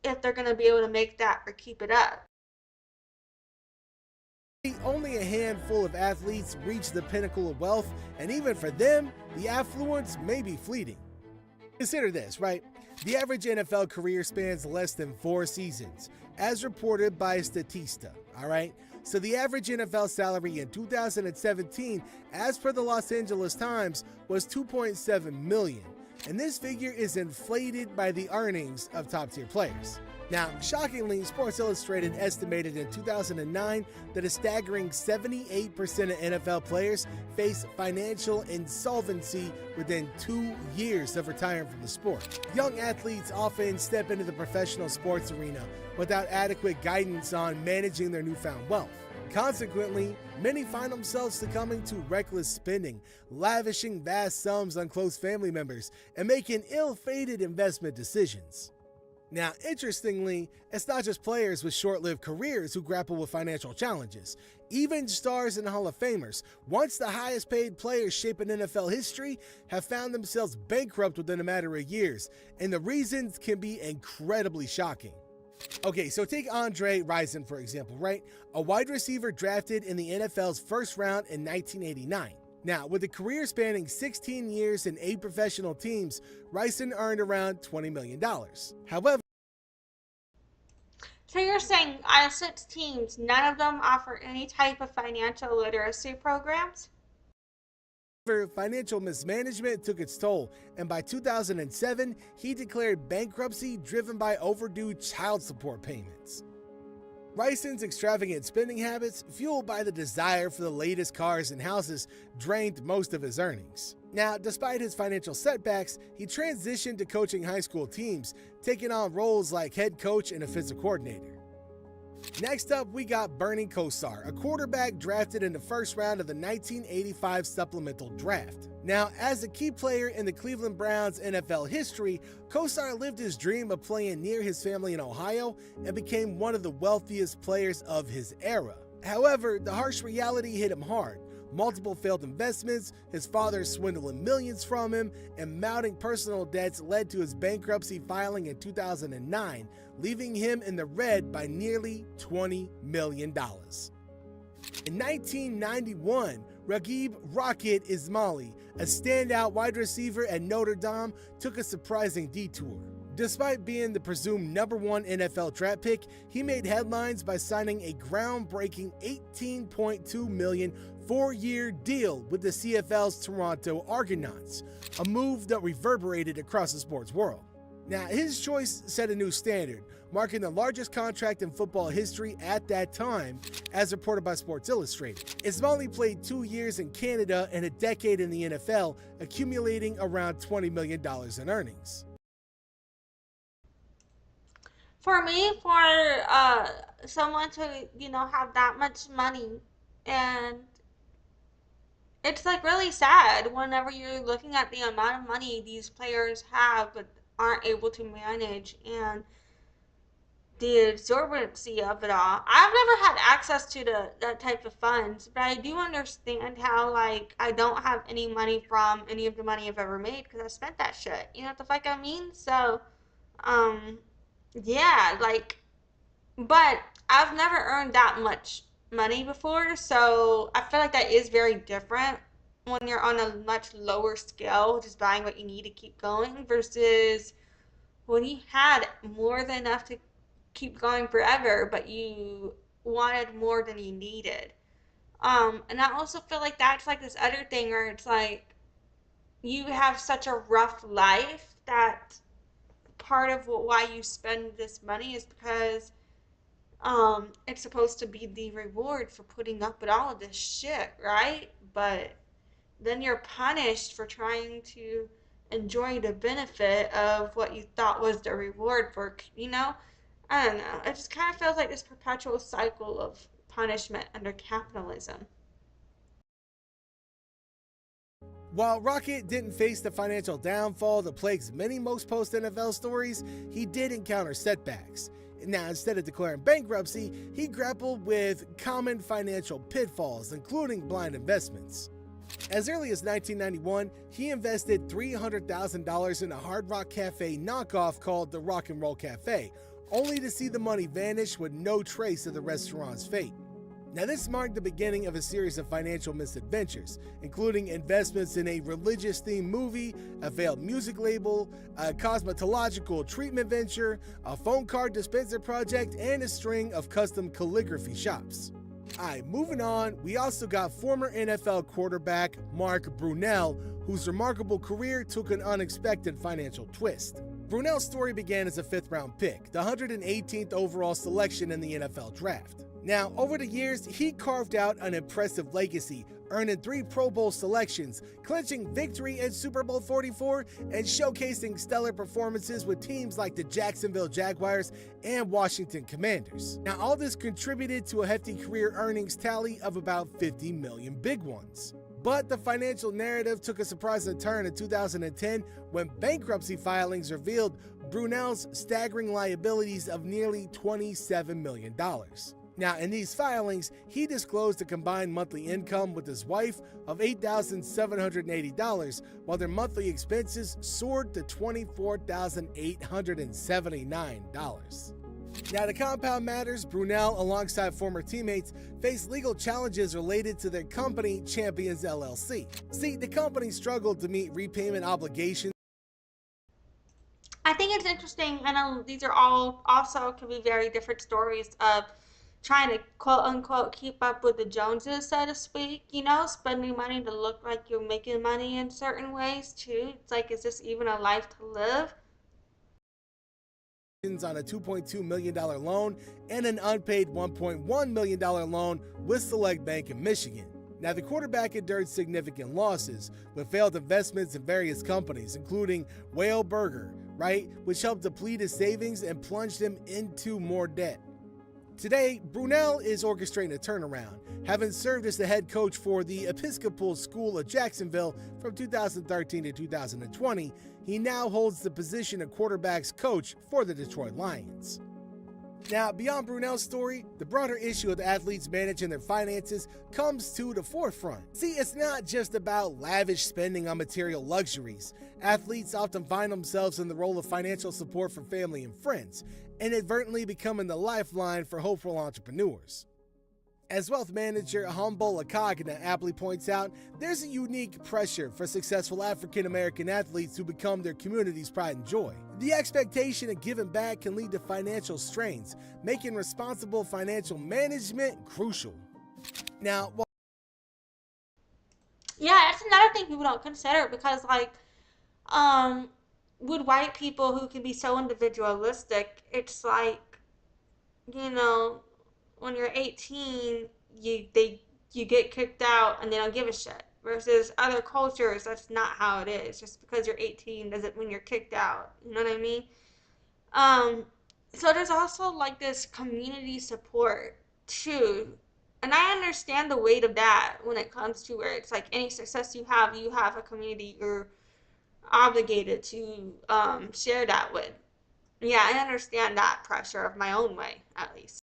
if they're going to be able to make that or keep it up. Only a handful of athletes reach the pinnacle of wealth, and even for them, the affluence may be fleeting. Consider this, right? The average NFL career spans less than 4 seasons, as reported by Statista, all right? So the average NFL salary in 2017, as per the Los Angeles Times, was $2.7 million, and this figure is inflated by the earnings of top-tier players. Now, shockingly, Sports Illustrated estimated in 2009 that a staggering 78% of NFL players face financial insolvency within 2 years of retiring from the sport. Young athletes often step into the professional sports arena without adequate guidance on managing their newfound wealth. Consequently, many find themselves succumbing to reckless spending, lavishing vast sums on close family members, and making ill-fated investment decisions. Now, interestingly, it's not just players with short-lived careers who grapple with financial challenges. Even stars and Hall of Famers, once the highest-paid players shaping NFL history, have found themselves bankrupt within a matter of years, and the reasons can be incredibly shocking. Okay, so take Andre Rison, for example, right? A wide receiver drafted in the NFL's first round in 1989. Now, with a career spanning 16 years and 8 professional teams, Rison earned around $20 million. However, so you're saying out of 6 teams, none of them offer any type of financial literacy programs? financial mismanagement took its toll, and by 2007, he declared bankruptcy driven by overdue child support payments. Rison's extravagant spending habits, fueled by the desire for the latest cars and houses, drained most of his earnings. Now, despite his financial setbacks, he transitioned to coaching high school teams, taking on roles like head coach and offensive coordinator. Next up, we got Bernie Kosar, a quarterback drafted in the first round of the 1985 supplemental draft. Now, as a key player in the Cleveland Browns' NFL history, Kosar lived his dream of playing near his family in Ohio and became one of the wealthiest players of his era. However, the harsh reality hit him hard. Multiple failed investments, his father swindling millions from him, and mounting personal debts led to his bankruptcy filing in 2009, leaving him in the red by nearly $20 million. In 1991, Raghib Rocket Ismaili, a standout wide receiver at Notre Dame, took a surprising detour. Despite being the presumed #1 NFL draft pick, he made headlines by signing a groundbreaking $18.2 million 4-year deal with the CFL's Toronto Argonauts, a move that reverberated across the sports world. Now, his choice set a new standard, marking the largest contract in football history at that time, as reported by Sports Illustrated. Ismaili played 2 years in Canada and a decade in the NFL, accumulating around $20 million in earnings. For me, for someone to, have that much money, and it's like really sad whenever you're looking at the amount of money these players have but aren't able to manage, and the absorbency of it all. I've never had access to that type of funds, but I do understand how, like, I don't have any money from any of the money I've ever made because I spent that shit. You know what the fuck I mean? So, yeah, like, but I've never earned that much money before, so I feel like that is very different when you're on a much lower scale, just buying what you need to keep going, versus when you had more than enough to keep going forever, but you wanted more than you needed. And I also feel like that's like this other thing where it's like you have such a rough life that part of why you spend this money is because it's supposed to be the reward for putting up with all of this shit, right? But then you're punished for trying to enjoy the benefit of what you thought was the reward for, you know? I don't know. It just kind of feels like this perpetual cycle of punishment under capitalism. While Rocket didn't face the financial downfall that plagues many most post-NFL stories, he did encounter setbacks. Now, instead of declaring bankruptcy, he grappled with common financial pitfalls, including blind investments. As early as 1991, he invested $300,000 in a Hard Rock Cafe knockoff called the Rock and Roll Cafe, only to see the money vanish with no trace of the restaurant's fate. Now, this marked the beginning of a series of financial misadventures, including investments in a religious-themed movie, a failed music label, a cosmetological treatment venture, a phone card dispenser project, and a string of custom calligraphy shops. Alright, moving on, we also got former NFL quarterback Mark Brunell, whose remarkable career took an unexpected financial twist. Brunell's story began as a 5th-round pick, the 118th overall selection in the NFL draft. Now, over the years, he carved out an impressive legacy, earning 3 Pro Bowl selections, clinching victory in Super Bowl 44, and showcasing stellar performances with teams like the Jacksonville Jaguars and Washington Commanders. Now, all this contributed to a hefty career earnings tally of about 50 million big ones. But the financial narrative took a surprising turn in 2010 when bankruptcy filings revealed Brunell's staggering liabilities of nearly $27 million. Now, in these filings, he disclosed a combined monthly income with his wife of $8,780, while their monthly expenses soared to $24,879. Now, to compound matters, Brunell, alongside former teammates, faced legal challenges related to their company, Champions LLC. See, the company struggled to meet repayment obligations. I think it's interesting. I know these are all also can be very different stories of trying to quote unquote keep up with the Joneses, so to speak, you know, spending money to look like you're making money in certain ways too. It's like, is this even a life to live? On a $2.2 million loan and an unpaid $1.1 million loan with Select Bank in Michigan. Now, the quarterback endured significant losses with failed investments in various companies, including Whale Burger, right, which helped deplete his savings and plunged him into more debt. Today, Brunell is orchestrating a turnaround, having served as the head coach for the Episcopal School of Jacksonville from 2013 to 2020. He now holds the position of quarterback's coach for the Detroit Lions. Now, beyond Brunell's story, the broader issue of athletes managing their finances comes to the forefront. See, it's not just about lavish spending on material luxuries. Athletes often find themselves in the role of financial support for family and friends, inadvertently becoming the lifeline for hopeful entrepreneurs. As wealth manager Humble Akagna aptly points out, there's a unique pressure for successful African-American athletes to become their community's pride and joy. The expectation of giving back can lead to financial strains, making responsible financial management crucial. Now, yeah, that's another thing people don't consider because, like, with white people who can be so individualistic, it's like, you know, when you're 18, you get kicked out and they don't give a shit. Versus other cultures, that's not how it is. Just because you're 18 doesn't mean you're kicked out. You know what I mean? So there's also like this community support too. And I understand the weight of that when it comes to where it's like any success you have a community you're obligated to share that with. Yeah, I understand that pressure of my own way, at least.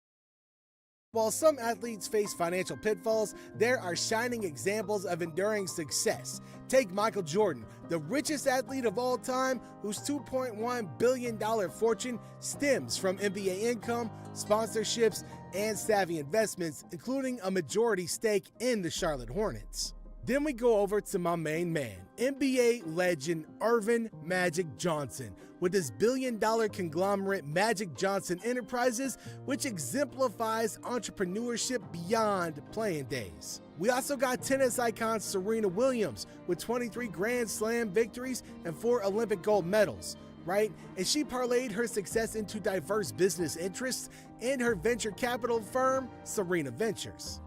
While some athletes face financial pitfalls, there are shining examples of enduring success. Take Michael Jordan, the richest athlete of all time, whose $2.1 billion fortune stems from NBA income, sponsorships, and savvy investments, including a majority stake in the Charlotte Hornets. Then we go over to my main man, NBA legend Earvin Magic Johnson, with his billion-dollar conglomerate Magic Johnson Enterprises, which exemplifies entrepreneurship beyond playing days. We also got tennis icon Serena Williams with 23 Grand Slam victories and 4 Olympic gold medals, right? And she parlayed her success into diverse business interests in her venture capital firm, Serena Ventures.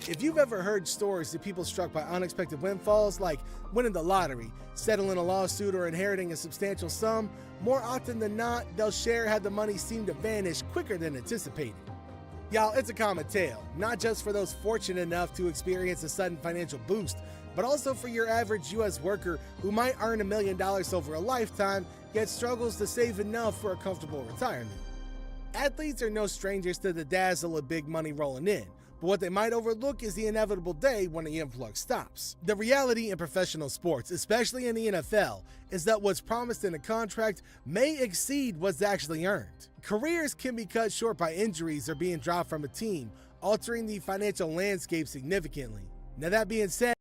If you've ever heard stories of people struck by unexpected windfalls, like winning the lottery, settling a lawsuit, or inheriting a substantial sum, more often than not, they'll share how the money seemed to vanish quicker than anticipated. Y'all, it's a common tale, not just for those fortunate enough to experience a sudden financial boost, but also for your average U.S. worker who might earn $1 million over a lifetime, yet struggles to save enough for a comfortable retirement. Athletes are no strangers to the dazzle of big money rolling in, but what they might overlook is the inevitable day when the influx stops. The reality in professional sports, especially in the NFL, is that what's promised in a contract may exceed what's actually earned. Careers can be cut short by injuries or being dropped from a team, altering the financial landscape significantly. Now, that being said,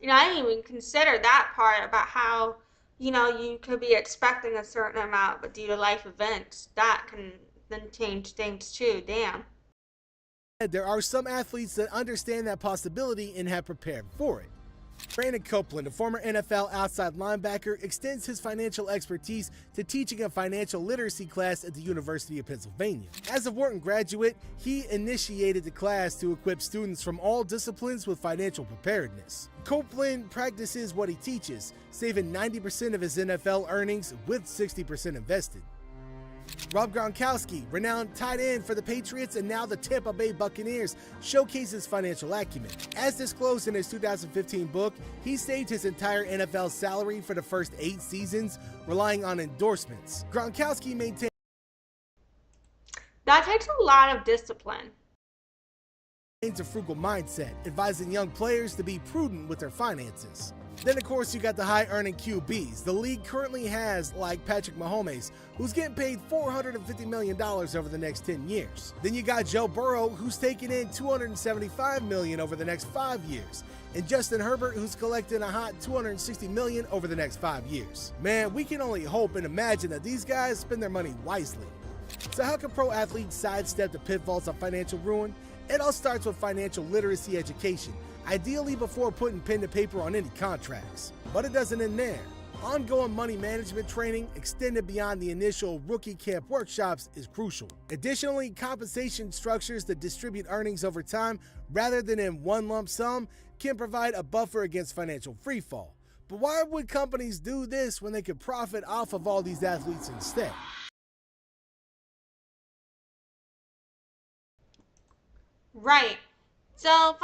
I didn't even consider that part about how, you could be expecting a certain amount, but due to life events, that can then change things too. Damn. there are some athletes that understand that possibility and have prepared for it. Brandon Copeland, a former NFL outside linebacker, extends his financial expertise to teaching a financial literacy class at the University of Pennsylvania. As a Wharton graduate, he initiated the class to equip students from all disciplines with financial preparedness. Copeland practices what he teaches, saving 90% of his NFL earnings with 60% invested. Rob Gronkowski, renowned tight end for the Patriots and now the Tampa Bay Buccaneers, showcases financial acumen. As disclosed in his 2015 book, he saved his entire NFL salary for the first 8 seasons, relying on endorsements. Gronkowski maintains that takes a lot of discipline. A frugal mindset, advising young players to be prudent with their finances. Then, of course, you got the high-earning QBs. The league currently has, like Patrick Mahomes, who's getting paid $450 million over the next 10 years. Then you got Joe Burrow, who's taking in $275 million over the next 5 years. And Justin Herbert, who's collecting a hot $260 million over the next 5 years. Man, we can only hope and imagine that these guys spend their money wisely. So how can pro athletes sidestep the pitfalls of financial ruin? It all starts with financial literacy education, ideally before putting pen to paper on any contracts. But it doesn't end there. Ongoing money management training extended beyond the initial rookie camp workshops is crucial. Additionally, compensation structures that distribute earnings over time rather than in one lump sum can provide a buffer against financial freefall. But why would companies do this when they could profit off of all these athletes instead? Right. So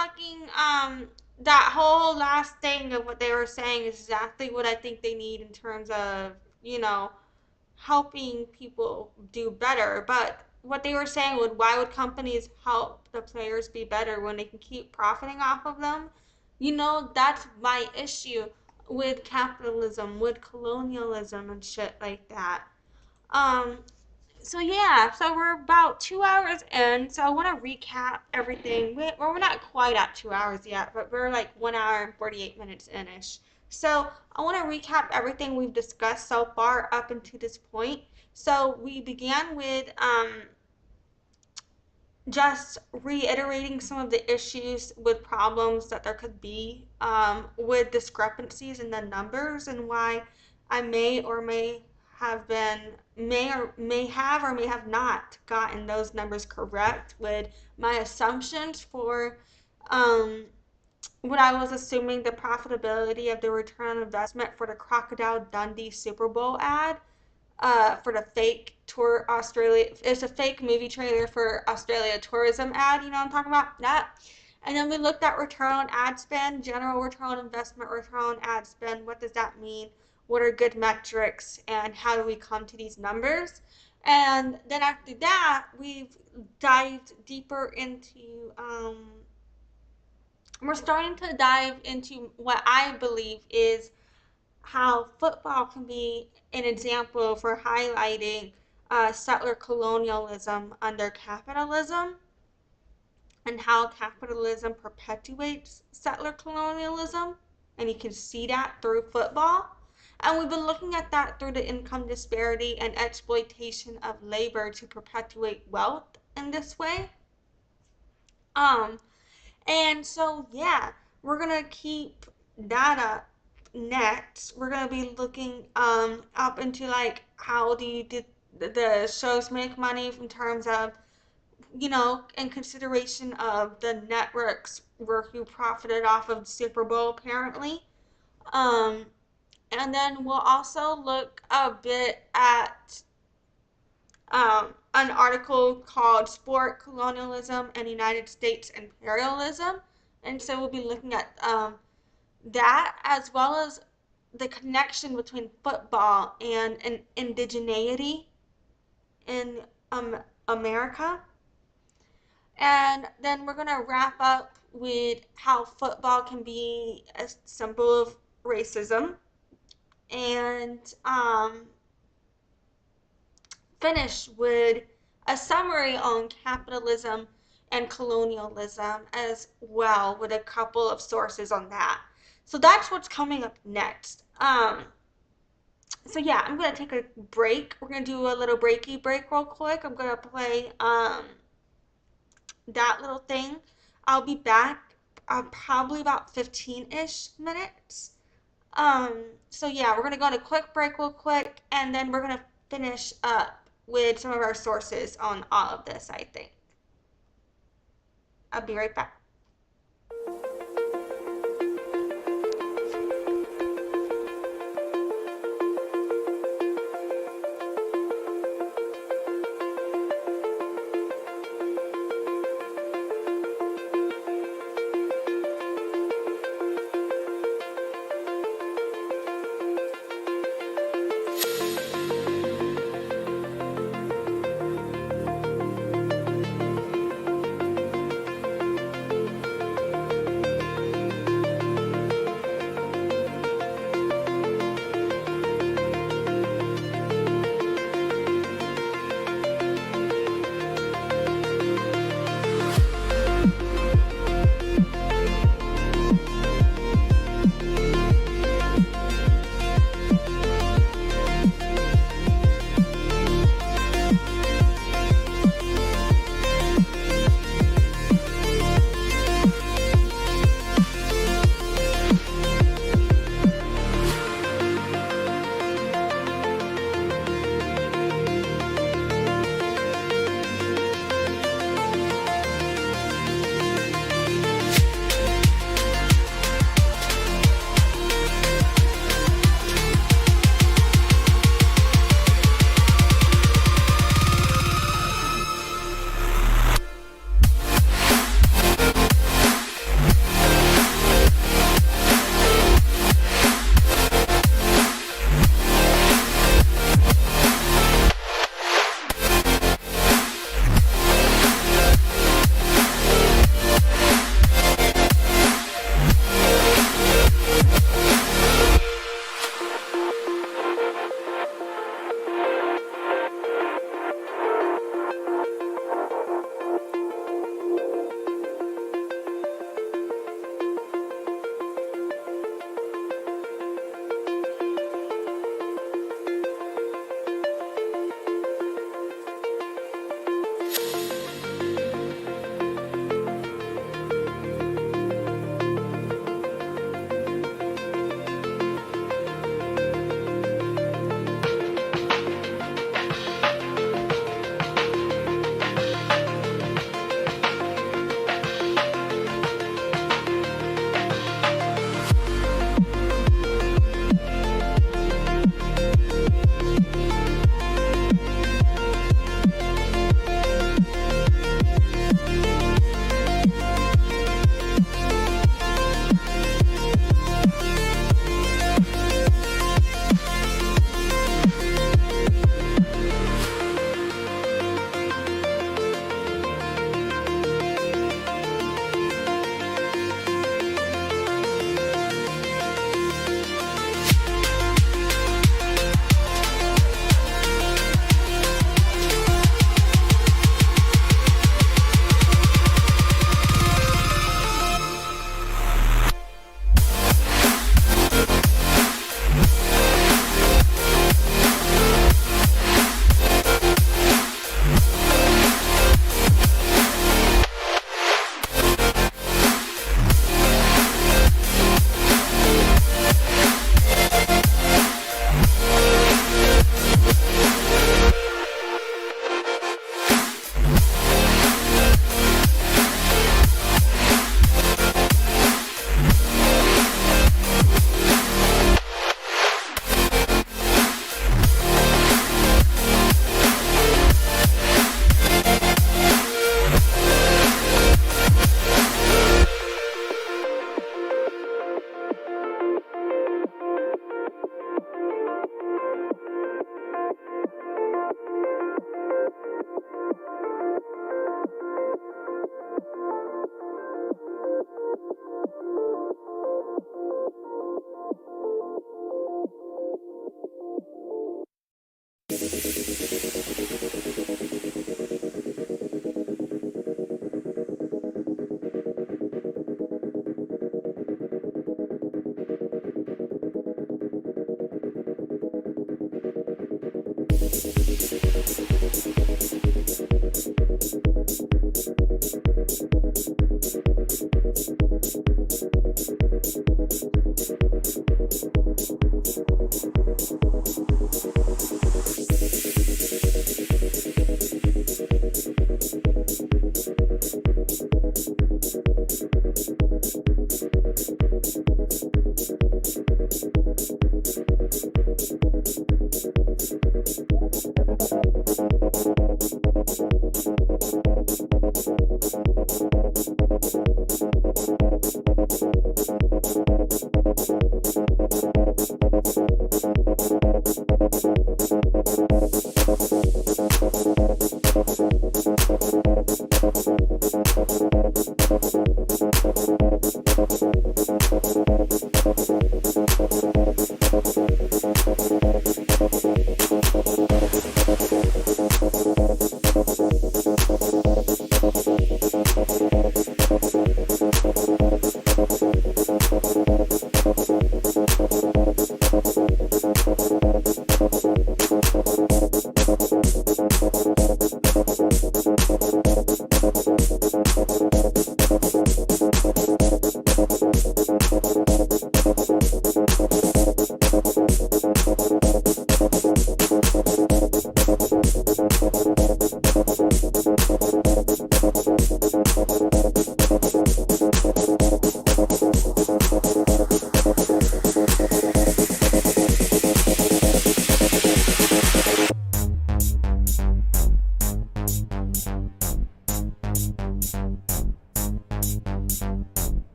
that whole last thing of what they were saying is exactly what I think they need in terms of, helping people do better. But what they were saying why would companies help the players be better when they can keep profiting off of them? That's my issue with capitalism, with colonialism and shit like that. So we're about 2 hours in, so I want to recap everything. We're not quite at 2 hours yet, but we're like 1 hour and 48 minutes in-ish. So I want to recap everything we've discussed so far up until this point. So we began with just reiterating some of the issues with problems that there could be with discrepancies in the numbers and why I may have not gotten those numbers correct with my assumptions for what I was assuming the profitability of the return on investment for the Crocodile Dundee Super Bowl ad for the fake tour Australia. It's a fake movie trailer for Australia tourism ad, you know what I'm talking about? That. And then we looked at return on ad spend, general return on investment, return on ad spend. What does that mean? What are good metrics and how do we come to these numbers? And then after that, we've dived deeper into, we're starting to dive into what I believe is how football can be an example for highlighting settler colonialism under capitalism. and how capitalism perpetuates settler colonialism. And you can see that through football. And we've been looking at that through the income disparity and exploitation of labor to perpetuate wealth in this way. And so, yeah, we're going to keep that up next. We're going to be looking up into like how do you did the shows make money in terms of, you know, in consideration of the networks who profited off of the Super Bowl apparently. And then we'll also look a bit at an article called Sport, Colonialism, and United States Imperialism. And so we'll be looking at that, as well as the connection between football and indigeneity in America. And then we're going to wrap up with how football can be a symbol of racism, and finish with a summary on capitalism and colonialism as well, with a couple of sources on that. So that's what's coming up next. So yeah, I'm going to take a break. We're going to do a little breaky break real quick. I'm going to play that little thing. I'll be back probably about 15-ish minutes. So yeah, we're going to go on a quick break real quick, and then we're going to finish up with some of our sources on all of this, I think. I'll be right back.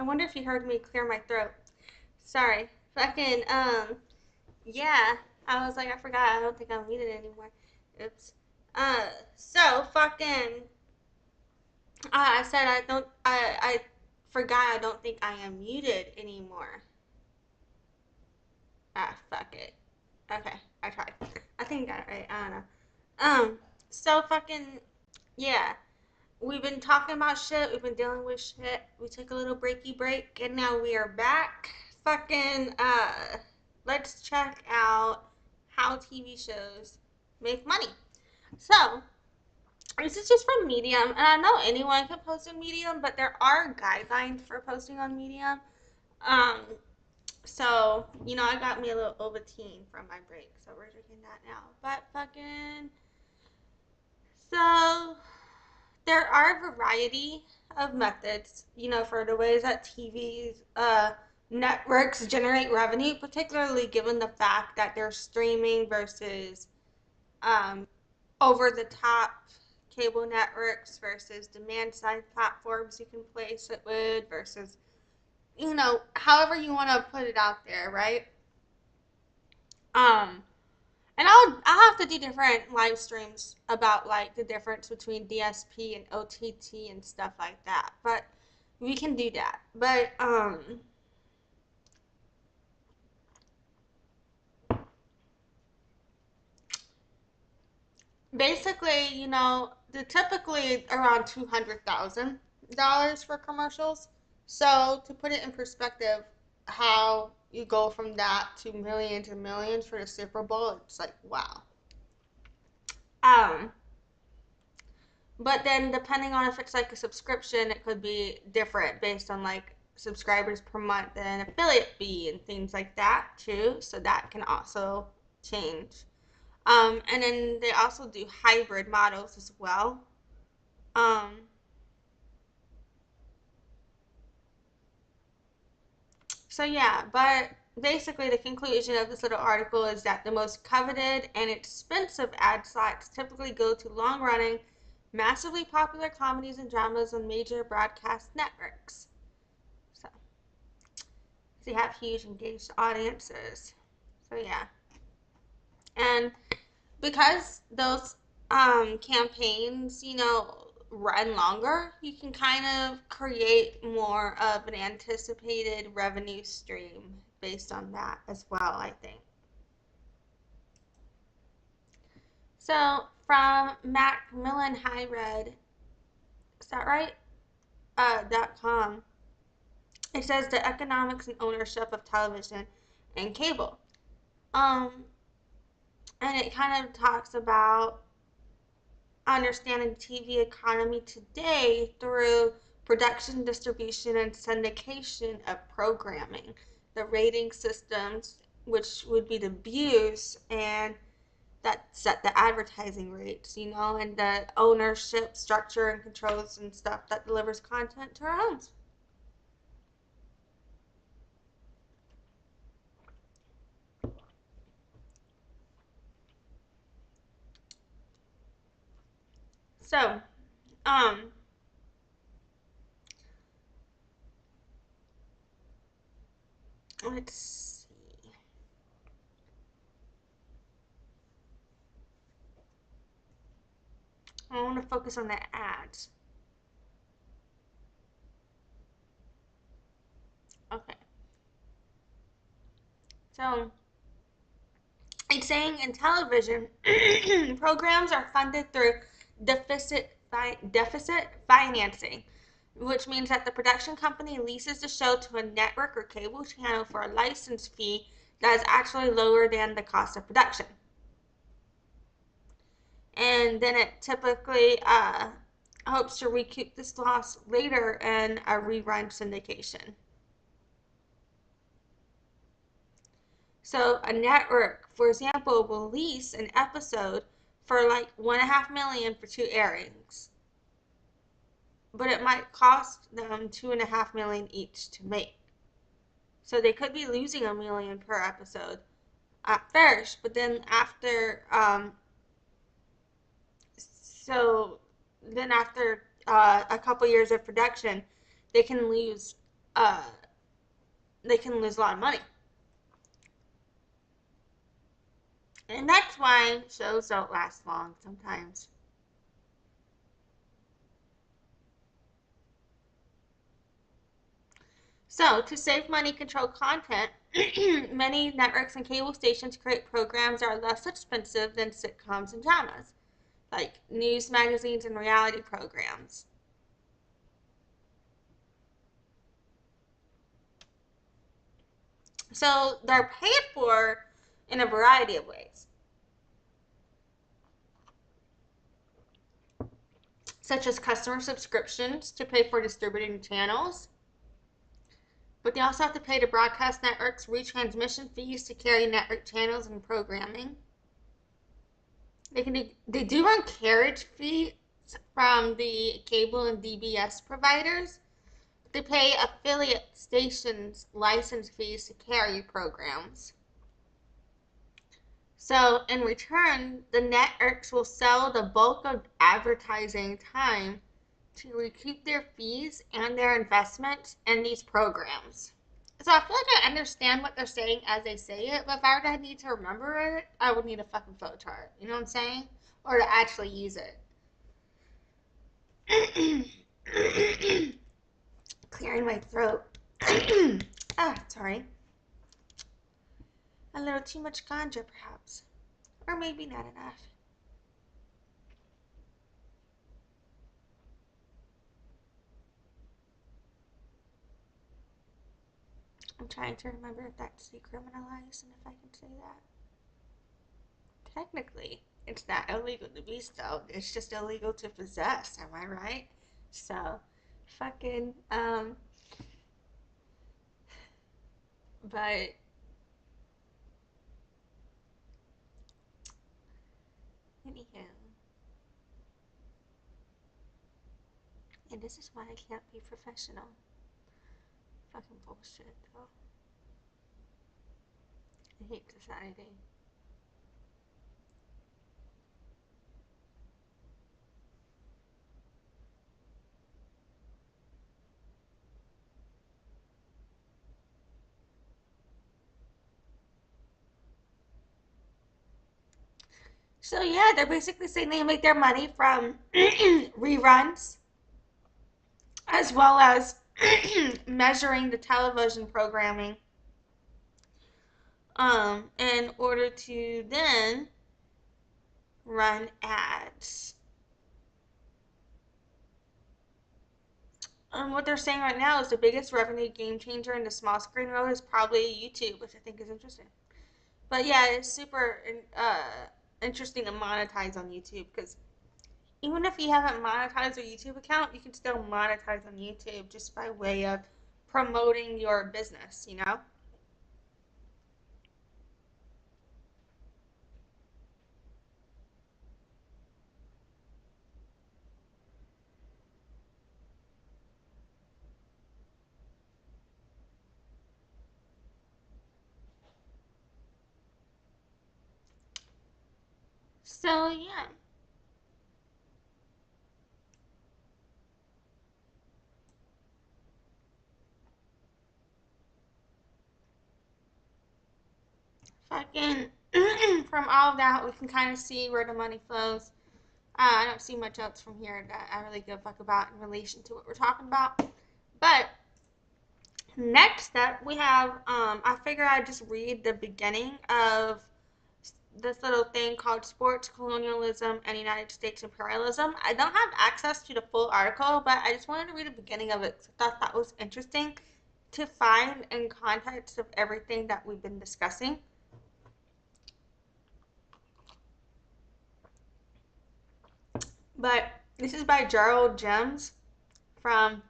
wonder if you heard me clear my throat. Sorry. Fucking, yeah. I was like, I forgot. I don't think I'm muted anymore. Oops. So, fucking, I said I forgot I don't think I am muted anymore. Fuck it. Okay, I tried. I think I got it right. I don't know. So fucking, yeah. We've been talking about shit. We've been dealing with shit. We took a little breaky break, and now we are back. Fucking, let's check out how TV shows make money. So, this is just from Medium, and I know anyone can post on Medium, but there are guidelines for posting on Medium. So, I got me a little Ovaltine from my break, so we're drinking that now. But fucking, so there are a variety of methods, for the ways that TV's networks generate revenue, particularly given the fact that they're streaming versus over-the-top cable networks versus demand-side platforms you can place it with versus, however you want to put it out there, right? And I'll have to do different live streams about like the difference between DSP and OTT and stuff like that. But we can do that. But basically, the typically around $200,000 for commercials. So to put it in perspective, how you go from that to millions and millions for the Super Bowl, it's like wow. But then depending on if it's like a subscription, it could be different based on like subscribers per month and affiliate fee and things like that too. So that can also change. And then they also do hybrid models as well. So yeah, but basically the conclusion of this little article is that the most coveted and expensive ad slots typically go to long-running, massively popular comedies and dramas on major broadcast networks. So they have huge engaged audiences. So yeah. And because those campaigns, run longer, you can kind of create more of an anticipated revenue stream based on that as well, I think. So from Macmillan High Red, is that right? .com. It says the economics and ownership of television and cable. And it kind of talks about understanding the TV economy today through production, distribution, and syndication of programming, the rating systems, which would be the views, and that set the advertising rates, and the ownership structure and controls and stuff that delivers content to our homes. So, let's see. I want to focus on the ads. Okay. So, it's saying in television, programs are funded through deficit financing, which means that the production company leases the show to a network or cable channel for a license fee that is actually lower than the cost of production. And then it typically hopes to recoup this loss later in a rerun syndication. So a network, for example, will lease an episode for like $1.5 million for 2 airings, but it might cost them $2.5 million each to make. So they could be losing $1 million per episode at first, but then after a couple years of production, they can lose they can lose a lot of money. And that's why shows don't last long sometimes. So, to save money, control content, many networks and cable stations create programs that are less expensive than sitcoms and dramas, like news magazines and reality programs. So, they're paid for in a variety of ways, such as customer subscriptions to pay for distributing channels. But they also have to pay to broadcast networks retransmission fees to carry network channels and programming. They do run carriage fees from the cable and DBS providers. They pay affiliate stations license fees to carry programs. So in return, the networks will sell the bulk of advertising time to recoup their fees and their investment in these programs. So I feel like I understand what they're saying as they say it, but if I were to need to remember it, I would need a fucking flow chart. You know what I'm saying? Or to actually use it. Clearing my throat. Sorry. A little too much ganja, perhaps. Or maybe not enough. I'm trying to remember if that's decriminalized and if I can say that. Technically, it's not illegal to be stoned. It's just illegal to possess. Am I right? So, fucking, but anyhow. And this is why I can't be professional. Fucking bullshit, though. I hate society. So yeah, they're basically saying they make their money from reruns, as well as measuring the television programming, in order to then run ads. What they're saying right now is the biggest revenue game changer in the small screen world is probably YouTube, which I think is interesting. But yeah, it's super interesting to monetize on YouTube, because even if you haven't monetized your YouTube account, you can still monetize on YouTube just by way of promoting your business, you know? So yeah. Fucking from all of that, we can kind of see where the money flows. I don't see much else from here that I really give a fuck about in relation to what we're talking about. But next up, we have, I figure I'd just read the beginning of this little thing called Sports, Colonialism, and United States Imperialism. I don't have access to the full article, but I just wanted to read the beginning of it because I thought that was interesting to find in context of everything that we've been discussing. But this is by Gerald Gems from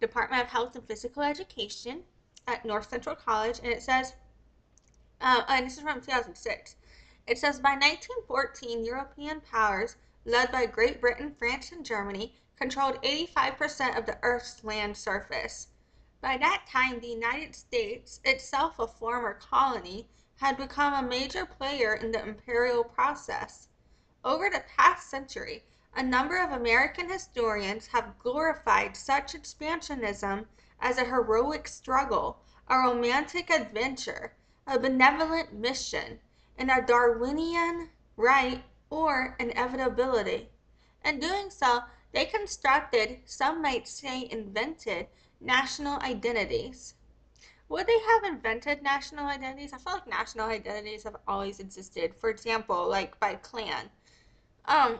Department of Health and Physical Education at North Central College, and it says, and this is from 2006. It says, by 1914, European powers, led by Great Britain, France, and Germany, controlled 85% of the Earth's land surface. By that time, the United States, itself a former colony, had become a major player in the imperial process. Over the past century, a number of American historians have glorified such expansionism as a heroic struggle, a romantic adventure, a benevolent mission, and a Darwinian right or inevitability. In doing so, they constructed, some might say invented, national identities. Would they have invented national identities? I feel like national identities have always existed. For example, like by clan.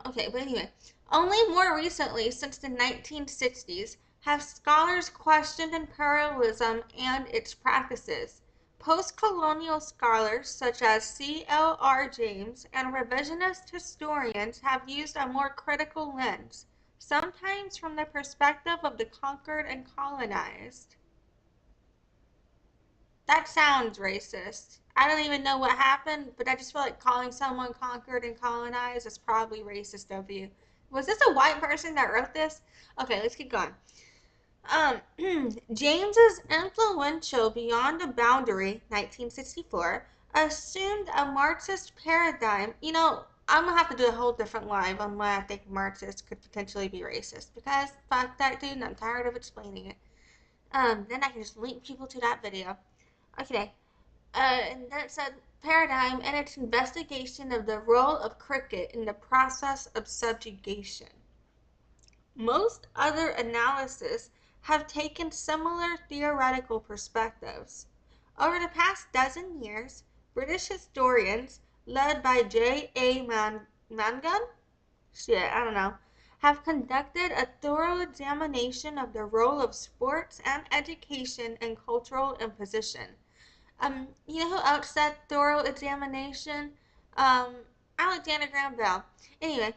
Okay, but anyway, only more recently, since the 1960s, have scholars questioned imperialism and its practices. Post-colonial scholars such as C.L.R. James and revisionist historians have used a more critical lens, sometimes from the perspective of the conquered and colonized. That sounds racist. I don't even know what happened, but I just feel like calling someone conquered and colonized is probably racist of you. Was this a white person that wrote this? Okay, let's keep going. James's influential Beyond the Boundary, 1964, assumed a Marxist paradigm. You know, I'm gonna have to do a whole different live on why I think Marxists could potentially be racist, because fuck that dude and I'm tired of explaining it. Then I can just link people to that video. Okay, and that's a paradigm and its investigation of the role of cricket in the process of subjugation. Most other analyses have taken similar theoretical perspectives. Over the past dozen years, British historians, led by J.A. Mangan, I don't know, have conducted a thorough examination of the role of sports and education in cultural imposition. You know who else said thorough examination? Alexander Graham Bell. Anyway,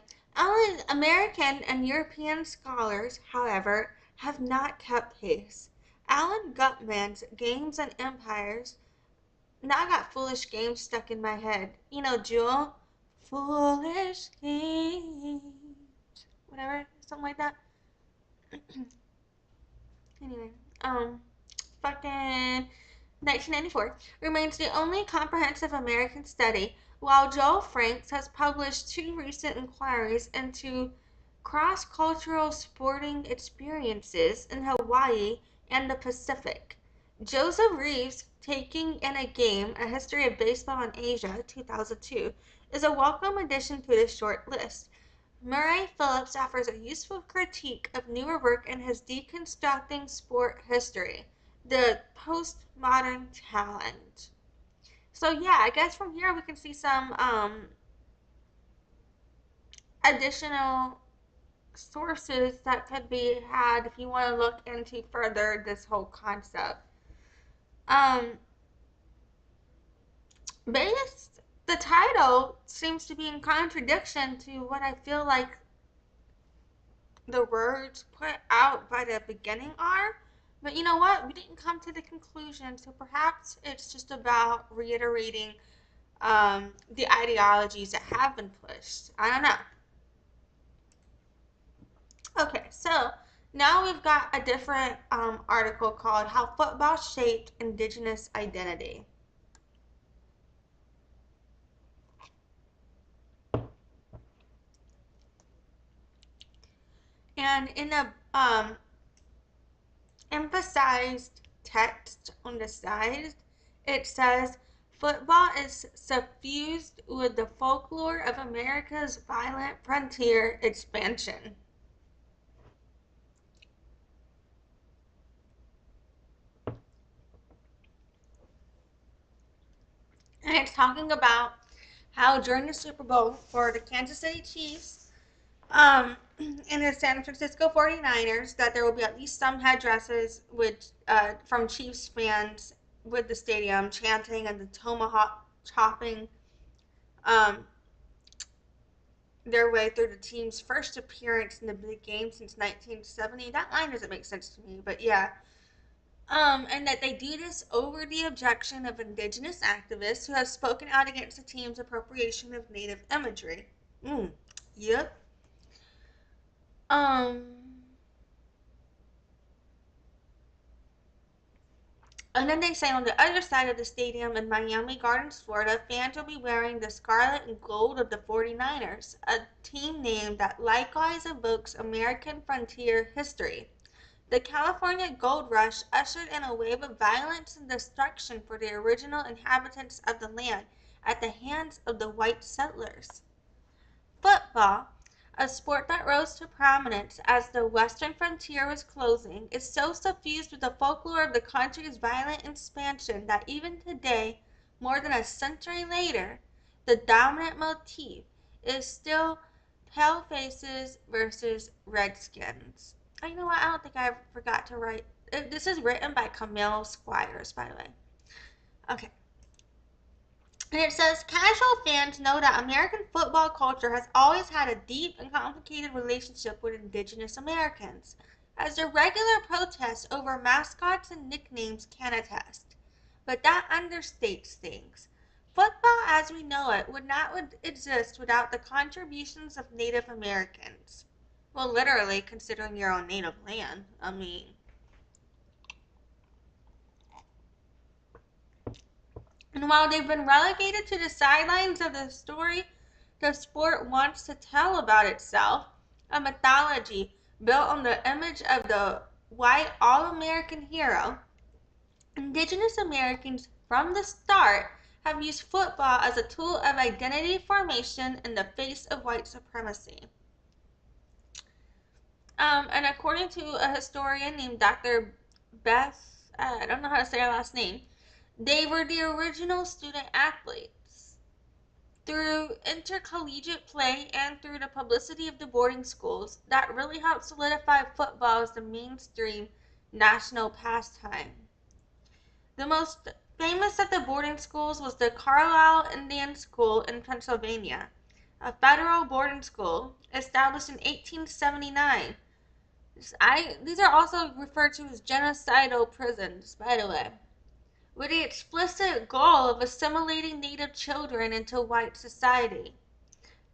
American and European scholars, however, have not kept pace. Alan Gutman's Games and Empires. Now I got Foolish Games stuck in my head. You know, Jewel? Foolish Games. Whatever, something like that. Anyway, fucking 1994 remains the only comprehensive American study, while Joel Franks has published two recent inquiries into cross-cultural sporting experiences in Hawaii and the Pacific. Joseph Reeves' Taking in a Game, A History of Baseball in Asia, 2002, is a welcome addition to this short list. Murray Phillips offers a useful critique of newer work in his Deconstructing Sport History, the Postmodern Talent. So yeah, I guess from here we can see some additional sources that could be had if you want to look into further this whole concept. Based, the title seems to be in contradiction to what I feel like the words put out by the beginning are. But you know what? We didn't come to the conclusion, so perhaps it's just about reiterating the ideologies that have been pushed. I don't know. Okay, so now we've got a different article called How Football Shaped Indigenous Identity. And in a emphasized text on the side, it says, football is suffused with the folklore of America's violent frontier expansion. And it's talking about how during the Super Bowl for the Kansas City Chiefs and the San Francisco 49ers, that there will be at least some headdresses with, from Chiefs fans with the stadium chanting and the tomahawk chopping their way through the team's first appearance in the big game since 1970. That line doesn't make sense to me, but yeah. And that they do this over the objection of indigenous activists who have spoken out against the team's appropriation of native imagery. Yep. And then they say on the other side of the stadium in Miami Gardens, Florida, fans will be wearing the scarlet and gold of the 49ers, a team name that likewise evokes American frontier history. The California Gold Rush ushered in a wave of violence and destruction for the original inhabitants of the land at the hands of the white settlers. Football, a sport that rose to prominence as the western frontier was closing, is so suffused with the folklore of the country's violent expansion that even today, more than a century later, the dominant motif is still pale faces versus redskins. Oh, you know what? I don't think I forgot to write. This is written by Camille Squires, by the way. Okay. And it says, casual fans know that American football culture has always had a deep and complicated relationship with indigenous Americans, as the regular protests over mascots and nicknames can attest. But that understates things. Football as we know it would not exist without the contributions of Native Americans. Well, literally, considering your own native land. I mean, and while they've been relegated to the sidelines of the story the sport wants to tell about itself, a mythology built on the image of the white all-American hero, indigenous Americans from the start have used football as a tool of identity formation in the face of white supremacy. And according to a historian named Dr. Beth, I don't know how to say her last name, they were the original student athletes. Through intercollegiate play and through the publicity of the boarding schools, that really helped solidify football as the mainstream national pastime. The most famous of the boarding schools was the Carlisle Indian School in Pennsylvania, a federal boarding school established in 1879. These are also referred to as genocidal prisons, by the way, with the explicit goal of assimilating Native children into white society.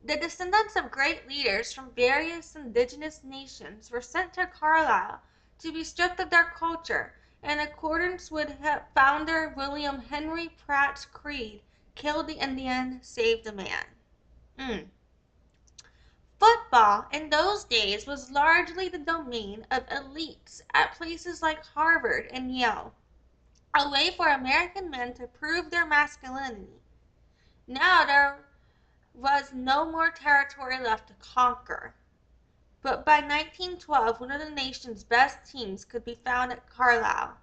The descendants of great leaders from various indigenous nations were sent to Carlisle to be stripped of their culture in accordance with founder William Henry Pratt's creed, kill the Indian, save the man. Football in those days was largely the domain of elites at places like Harvard and Yale, a way for American men to prove their masculinity. Now there was no more territory left to conquer. But by 1912, one of the nation's best teams could be found at Carlisle.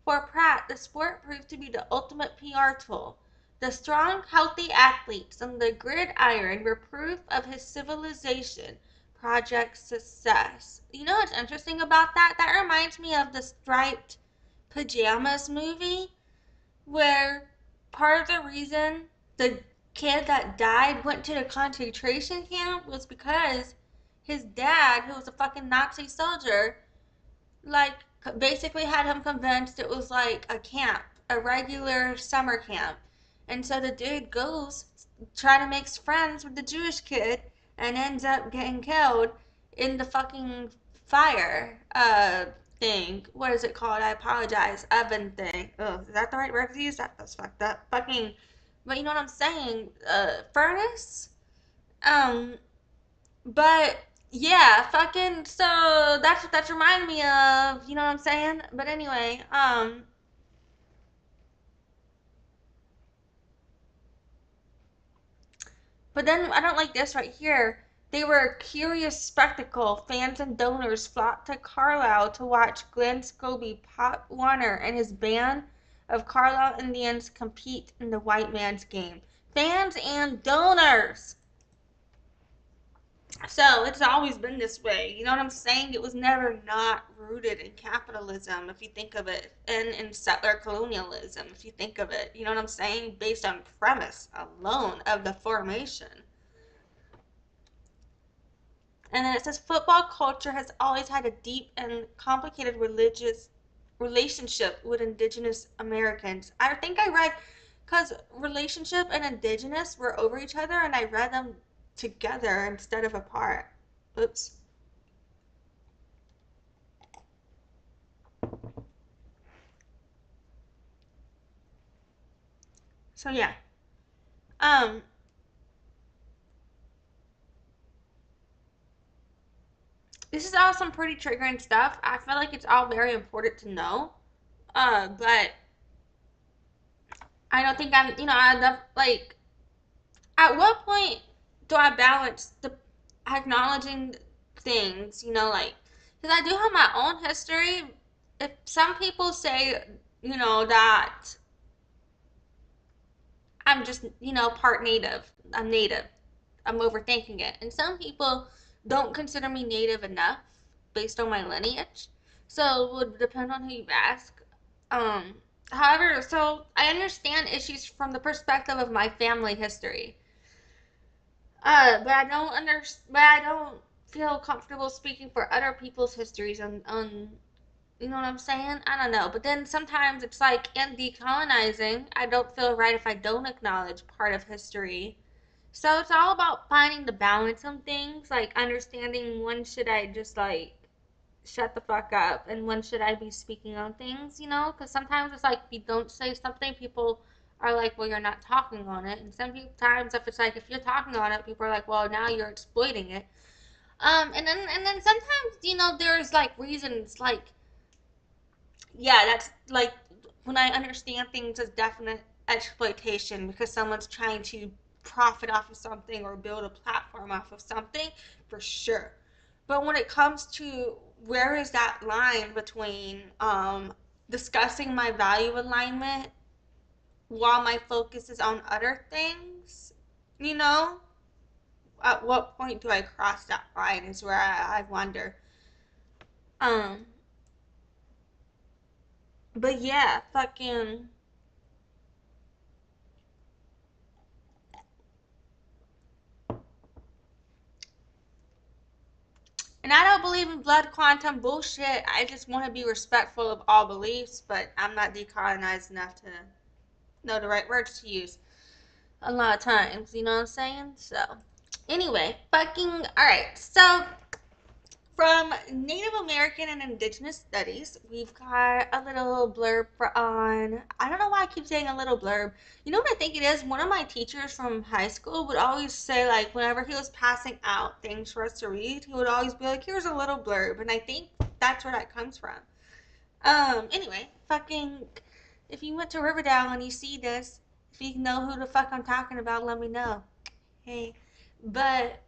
For Pratt, the sport proved to be the ultimate PR tool. The strong, healthy athletes on the gridiron were proof of his civilization project's success. You know what's interesting about that? That reminds me of the Striped Pajamas movie, where part of the reason the kid that died went to the concentration camp was because his dad, who was a fucking Nazi soldier, like basically had him convinced it was like a camp, a regular summer camp. And so the dude goes try to make friends with the Jewish kid and ends up getting killed in the fucking fire thing. What is it called? I apologize. Oven thing. Oh, is that the right word to use? That's fucked up. Fucking, but you know what I'm saying? Furnace? But yeah, fucking, so that's reminding me of, you know what I'm saying? But anyway, but then I don't like this right here. They were a curious spectacle. Fans and donors flocked to Carlisle to watch Glenn Scobie, Pop Warner, and his band of Carlisle Indians compete in the white man's game. Fans and donors. So it's always been this way. You know what I'm saying? It was never not rooted in capitalism, if you think of it, and in settler colonialism, if you think of it. You know what I'm saying? Based on premise alone of the formation. And then it says football culture has always had a deep and complicated religious relationship with indigenous Americans. I think I read, because relationship and indigenous were over each other, and I read them together instead of apart. Oops. So yeah. this is all some pretty triggering stuff. I feel like it's all very important to know. But I don't think I'm, I love, like, at what point do I balance the acknowledging things, like, because I do have my own history. If some people say, that I'm just, part native, I'm native, I'm overthinking it. And some people don't consider me native enough based on my lineage. So it would depend on who you ask. Um, However, so I understand issues from the perspective of my family history. But I don't feel comfortable speaking for other people's histories on you know what I'm saying? I don't know. But then sometimes it's like in decolonizing, I don't feel right if I don't acknowledge part of history. So it's all about finding the balance on things, like understanding when should I just like shut the fuck up and when should I be speaking on things, Because sometimes it's like if you don't say something, people are like, well, you're not talking on it. And sometimes if it's like if you're talking on it, people are like, well, now you're exploiting it. And then sometimes, there's like reasons like yeah, that's like when I understand things as definite exploitation because someone's trying to profit off of something or build a platform off of something, for sure. But when it comes to where is that line between discussing my value alignment while my focus is on other things, you know? At what point do I cross that line is where I wonder. Um, but yeah, fucking. And I don't believe in blood quantum bullshit. I just want to be respectful of all beliefs, but I'm not decolonized enough to know the right words to use a lot of times. You know what I'm saying? So, anyway, alright. So, from Native American and Indigenous Studies, we've got a little blurb on. I don't know why I keep saying a little blurb. You know what I think it is? One of my teachers from high school would always say, like, whenever he was passing out things for us to read, he would always be like, here's a little blurb. And I think that's where that comes from. Anyway, if you went to Riverdale and you see this, if you know who the fuck I'm talking about, let me know. Hey. But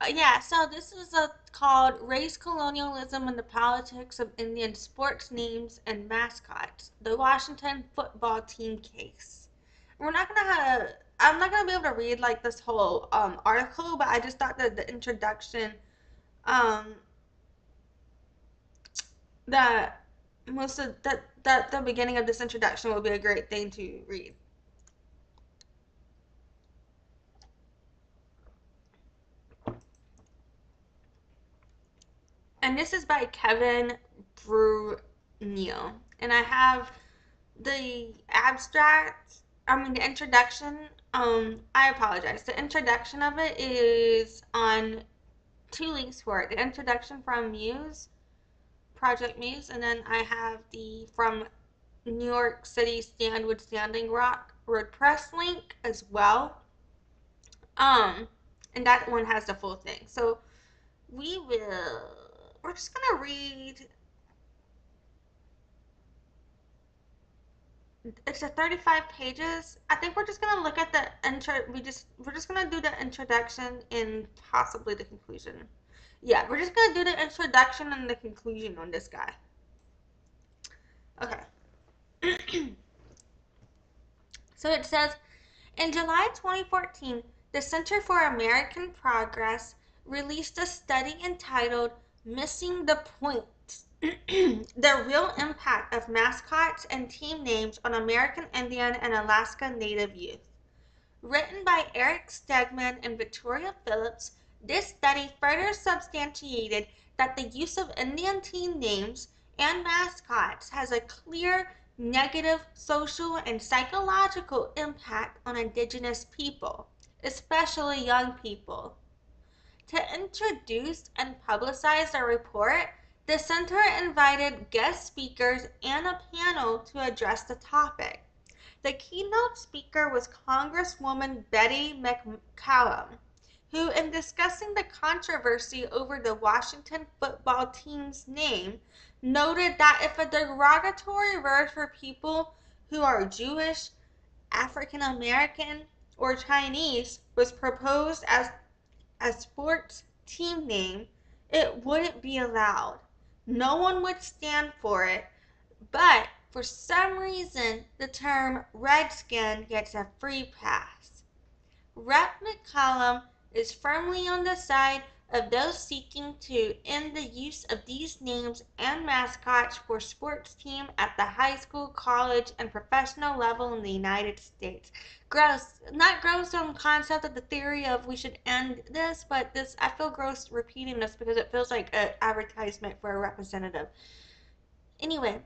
yeah, so this is called Race Colonialism and the Politics of Indian Sports Names and Mascots, the Washington Football Team Case. We're not gonna have I'm not gonna be able to read like this whole article, but I just thought that the introduction um that most of that the beginning of this introduction would be a great thing to read. And this is by Kevin Brunel. And I have the the introduction. I apologize. The introduction of it is on two links for it. The introduction from Muse, Project Muse, and then I have the from New York City Stand with Standing Rock WordPress link as well. And that one has the full thing. So we're just gonna read. It's a 35 pages. I think we're just gonna look at the intro. We're just gonna do the introduction and possibly the conclusion. Yeah, we're just gonna do the introduction and the conclusion on this guy. Okay. So it says, in July 2014, the Center for American Progress released a study entitled "Missing the Point: The Real Impact of Mascots and Team Names on American Indian and Alaska Native Youth." Written by Eric Stegman and Victoria Phillips, this study further substantiated that the use of Indian team names and mascots has a clear negative social and psychological impact on Indigenous people, especially young people. To introduce and publicize the report, the center invited guest speakers and a panel to address the topic. The keynote speaker was Congresswoman Betty McCallum, who, in discussing the controversy over the Washington football team's name, noted that if a derogatory word for people who are Jewish, African American, or Chinese was proposed as a sports team name, it wouldn't be allowed. No one would stand for it, but for some reason, the term Redskin gets a free pass. Rep. McCallum is firmly on the side of those seeking to end the use of these names and mascots for sports team at the high school, college, and professional level in the United States. Gross. Not gross on concept of the theory of we should end this, but this, I feel gross repeating this because it feels like an advertisement for a representative. Anyway,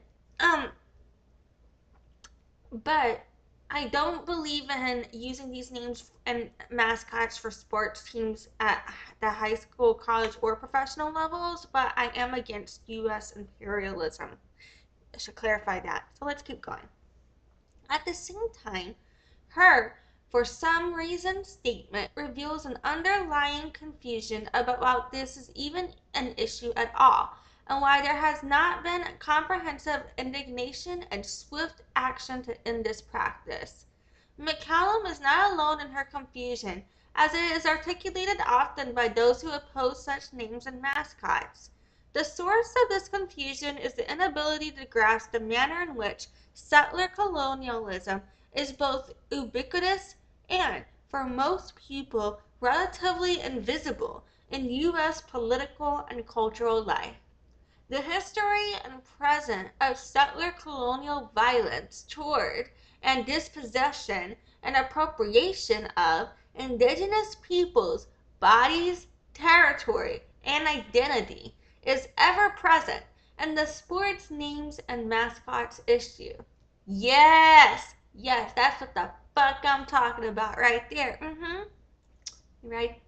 but I don't believe in using these names and mascots for sports teams at the high school, college, or professional levels, but I am against U.S. imperialism. I should clarify that. So let's keep going. At the same time, her for some reason statement reveals an underlying confusion about why this is even an issue at all, and why there has not been comprehensive indignation and swift action to end this practice. McCallum is not alone in her confusion, as it is articulated often by those who oppose such names and mascots. The source of this confusion is the inability to grasp the manner in which settler colonialism is both ubiquitous and, for most people, relatively invisible in U.S. political and cultural life. The history and present of settler colonial violence toward and dispossession and appropriation of indigenous peoples' bodies, territory, and identity is ever present in the sports names and mascots issue. Yes, that's what the fuck I'm talking about right there. Right?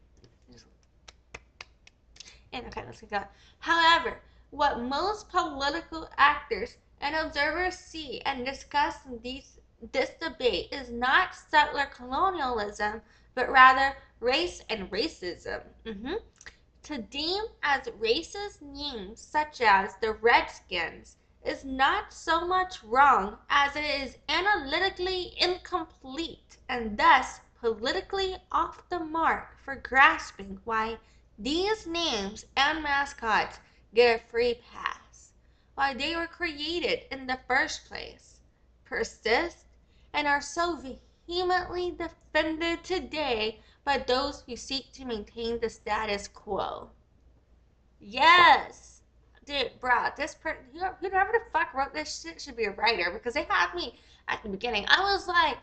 And okay, let's go. However, what most political actors and observers see and discuss in this debate is not settler colonialism, but rather race and racism. To deem as racist names such as the Redskins is not so much wrong as it is analytically incomplete and thus politically off the mark for grasping why these names and mascots get a free pass, why they were created in the first place, persist, and are so vehemently defended today by those who seek to maintain the status quo. Yes! Dude, bro, whoever the fuck wrote this shit should be a writer, because they had me at the beginning. I was like,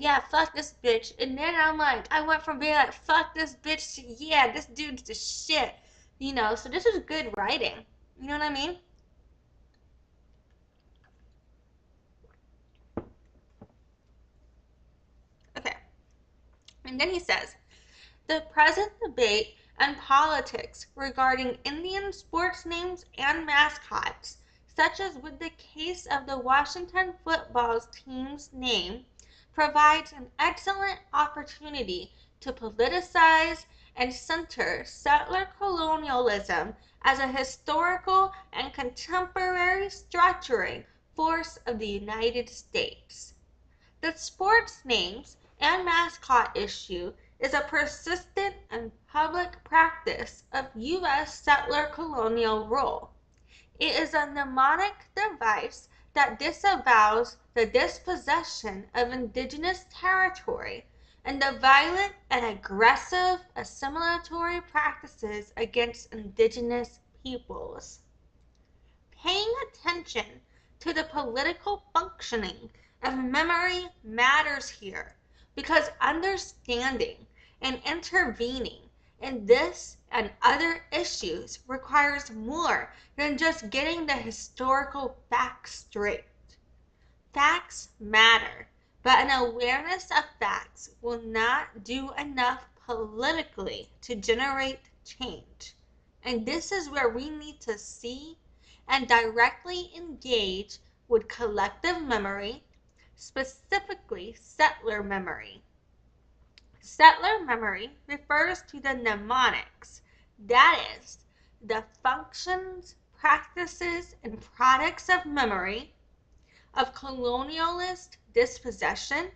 yeah, fuck this bitch. And then I went from being like, fuck this bitch to, yeah, this dude's the shit. So this is good writing. You know what I mean? Okay. And then he says, the present debate and politics regarding Indian sports names and mascots, such as with the case of the Washington football team's name, provides an excellent opportunity to politicize and center settler colonialism as a historical and contemporary structuring force of the United States. The sports names and mascot issue is a persistent and public practice of U.S. settler colonial rule. It is a mnemonic device that disavows the dispossession of indigenous territory and the violent and aggressive assimilatory practices against indigenous peoples. Paying attention to the political functioning of memory matters here, because understanding and intervening in this and other issues requires more than just getting the historical facts straight. Facts matter, but an awareness of facts will not do enough politically to generate change. And this is where we need to see and directly engage with collective memory, specifically settler memory. Settler memory refers to the mnemonics, that is, the functions, practices, and products of memory, of colonialist dispossession,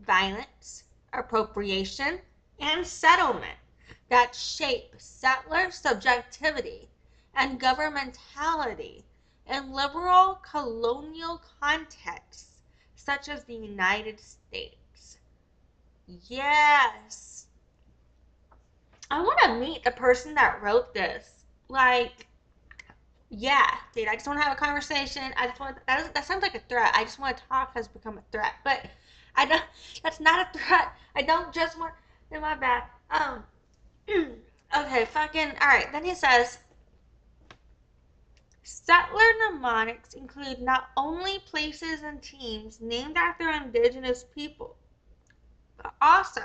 violence, appropriation, and settlement that shape settler subjectivity and governmentality in liberal colonial contexts such as the United States. Yes. I want to meet the person that wrote this. Like, yeah, dude, I just want to have a conversation. I just want that sounds like a threat. I just want to talk has become a threat. But I don't that's not a threat. I don't just want in my bad. Okay, fucking all right. Then he says settler mnemonics include not only places and teams named after indigenous people, but also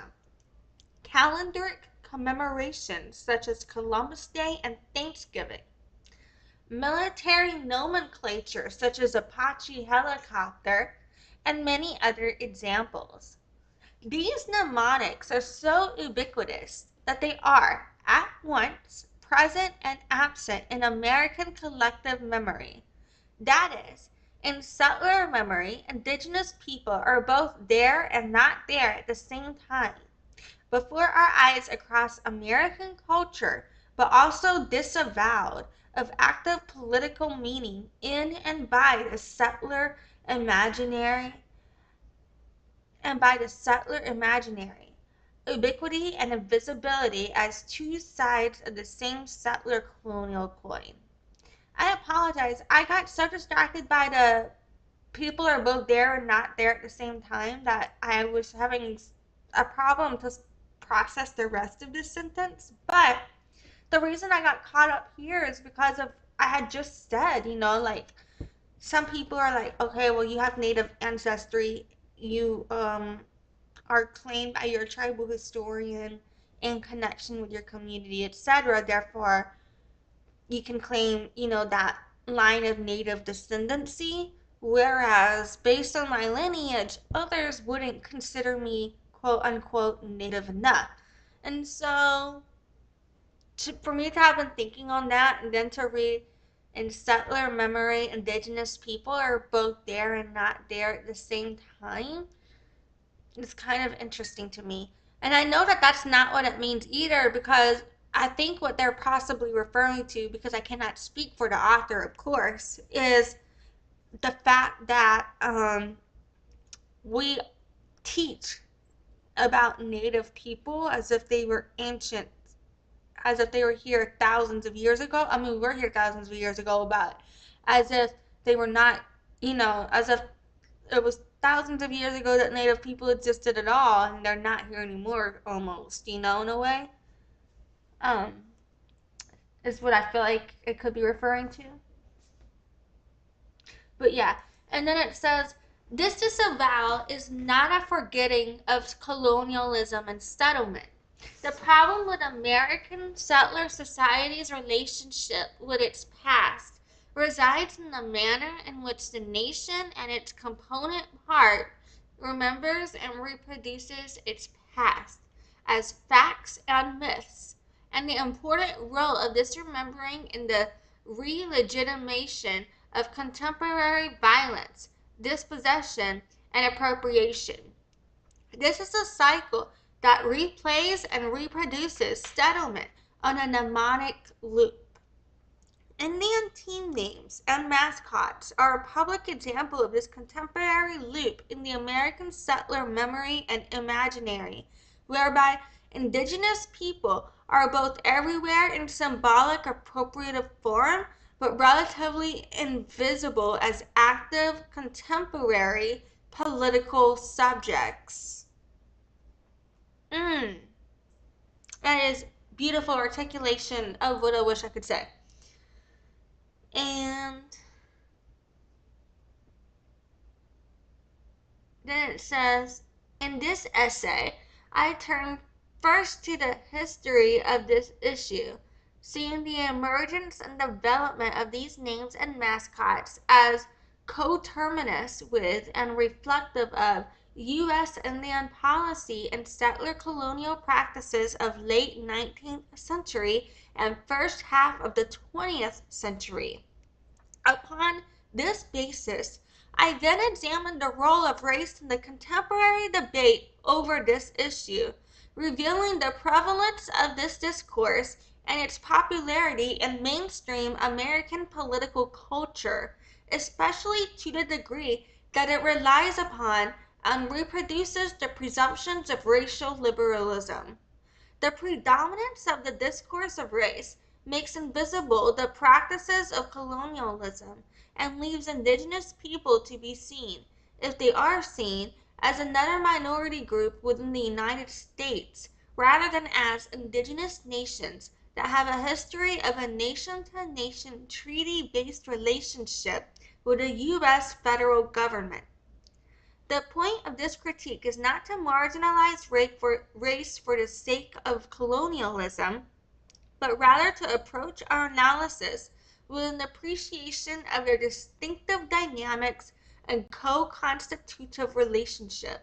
calendaric commemorations such as Columbus Day and Thanksgiving, military nomenclature such as Apache helicopter, and many other examples. These mnemonics are so ubiquitous that they are, at once, present and absent in American collective memory. That is, in settler memory, indigenous people are both there and not there at the same time, before our eyes across American culture, but also disavowed of active political meaning in and by the settler imaginary ubiquity and invisibility as two sides of the same settler colonial coin. I apologize. I got so distracted by the people are both there and not there at the same time that I was having a problem to process the rest of this sentence. But the reason I got caught up here is because of I had just said, like some people are like, okay, well you have native ancestry, you are claimed by your tribal historian in connection with your community, etc. Therefore, you can claim, that line of native descendancy, whereas based on my lineage, others wouldn't consider me quote unquote native enough. And so for me to have been thinking on that and then to read in settler memory, indigenous people are both there and not there at the same time, it's kind of interesting to me. And I know that that's not what it means either, because I think what they're possibly referring to, because I cannot speak for the author, of course, is the fact that we teach about native people as if they were ancient, as if they were here thousands of years ago. I mean, we're here thousands of years ago, but as if they were not, as if it was thousands of years ago that native people existed at all, and they're not here anymore, almost, in a way. Is what I feel like it could be referring to. But yeah, and then it says, this disavowal is not a forgetting of colonialism and settlement. The problem with American settler society's relationship with its past resides in the manner in which the nation and its component part remembers and reproduces its past as facts and myths, and the important role of this remembering in the re-legitimation of contemporary violence, dispossession, and appropriation. This is a cycle that replays and reproduces settlement on a mnemonic loop. Indian team names and mascots are a public example of this contemporary loop in the American settler memory and imaginary, whereby indigenous people are both everywhere in symbolic appropriative form, but relatively invisible as active contemporary political subjects. That is beautiful articulation of what I wish I could say. And then it says, in this essay, I turn first to the history of this issue, seeing the emergence and development of these names and mascots as coterminous with and reflective of U.S. Indian policy and settler colonial practices of late 19th century and first half of the 20th century. Upon this basis, I then examined the role of race in the contemporary debate over this issue, revealing the prevalence of this discourse and its popularity in mainstream American political culture, especially to the degree that it relies upon and reproduces the presumptions of racial liberalism. The predominance of the discourse of race makes invisible the practices of colonialism and leaves indigenous people to be seen, if they are seen, as another minority group within the United States, rather than as indigenous nations that have a history of a nation-to-nation treaty-based relationship with the U.S. federal government. The point of this critique is not to marginalize race for the sake of colonialism, but rather to approach our analysis with an appreciation of their distinctive dynamics and co-constitutive relationship.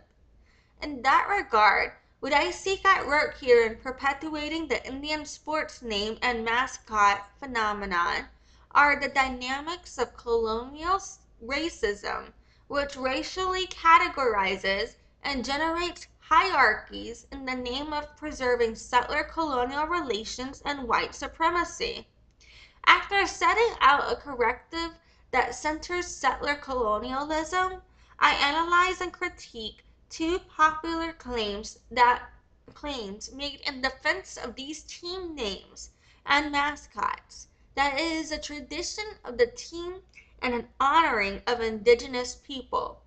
In that regard, what I seek at work here in perpetuating the Indian sports name and mascot phenomenon are the dynamics of colonial racism, which racially categorizes and generates hierarchies in the name of preserving settler colonial relations and white supremacy. After setting out a corrective that centers settler colonialism, I analyze and critique two popular claims made in defense of these team names and mascots, that it is a tradition of the team and an honoring of indigenous people.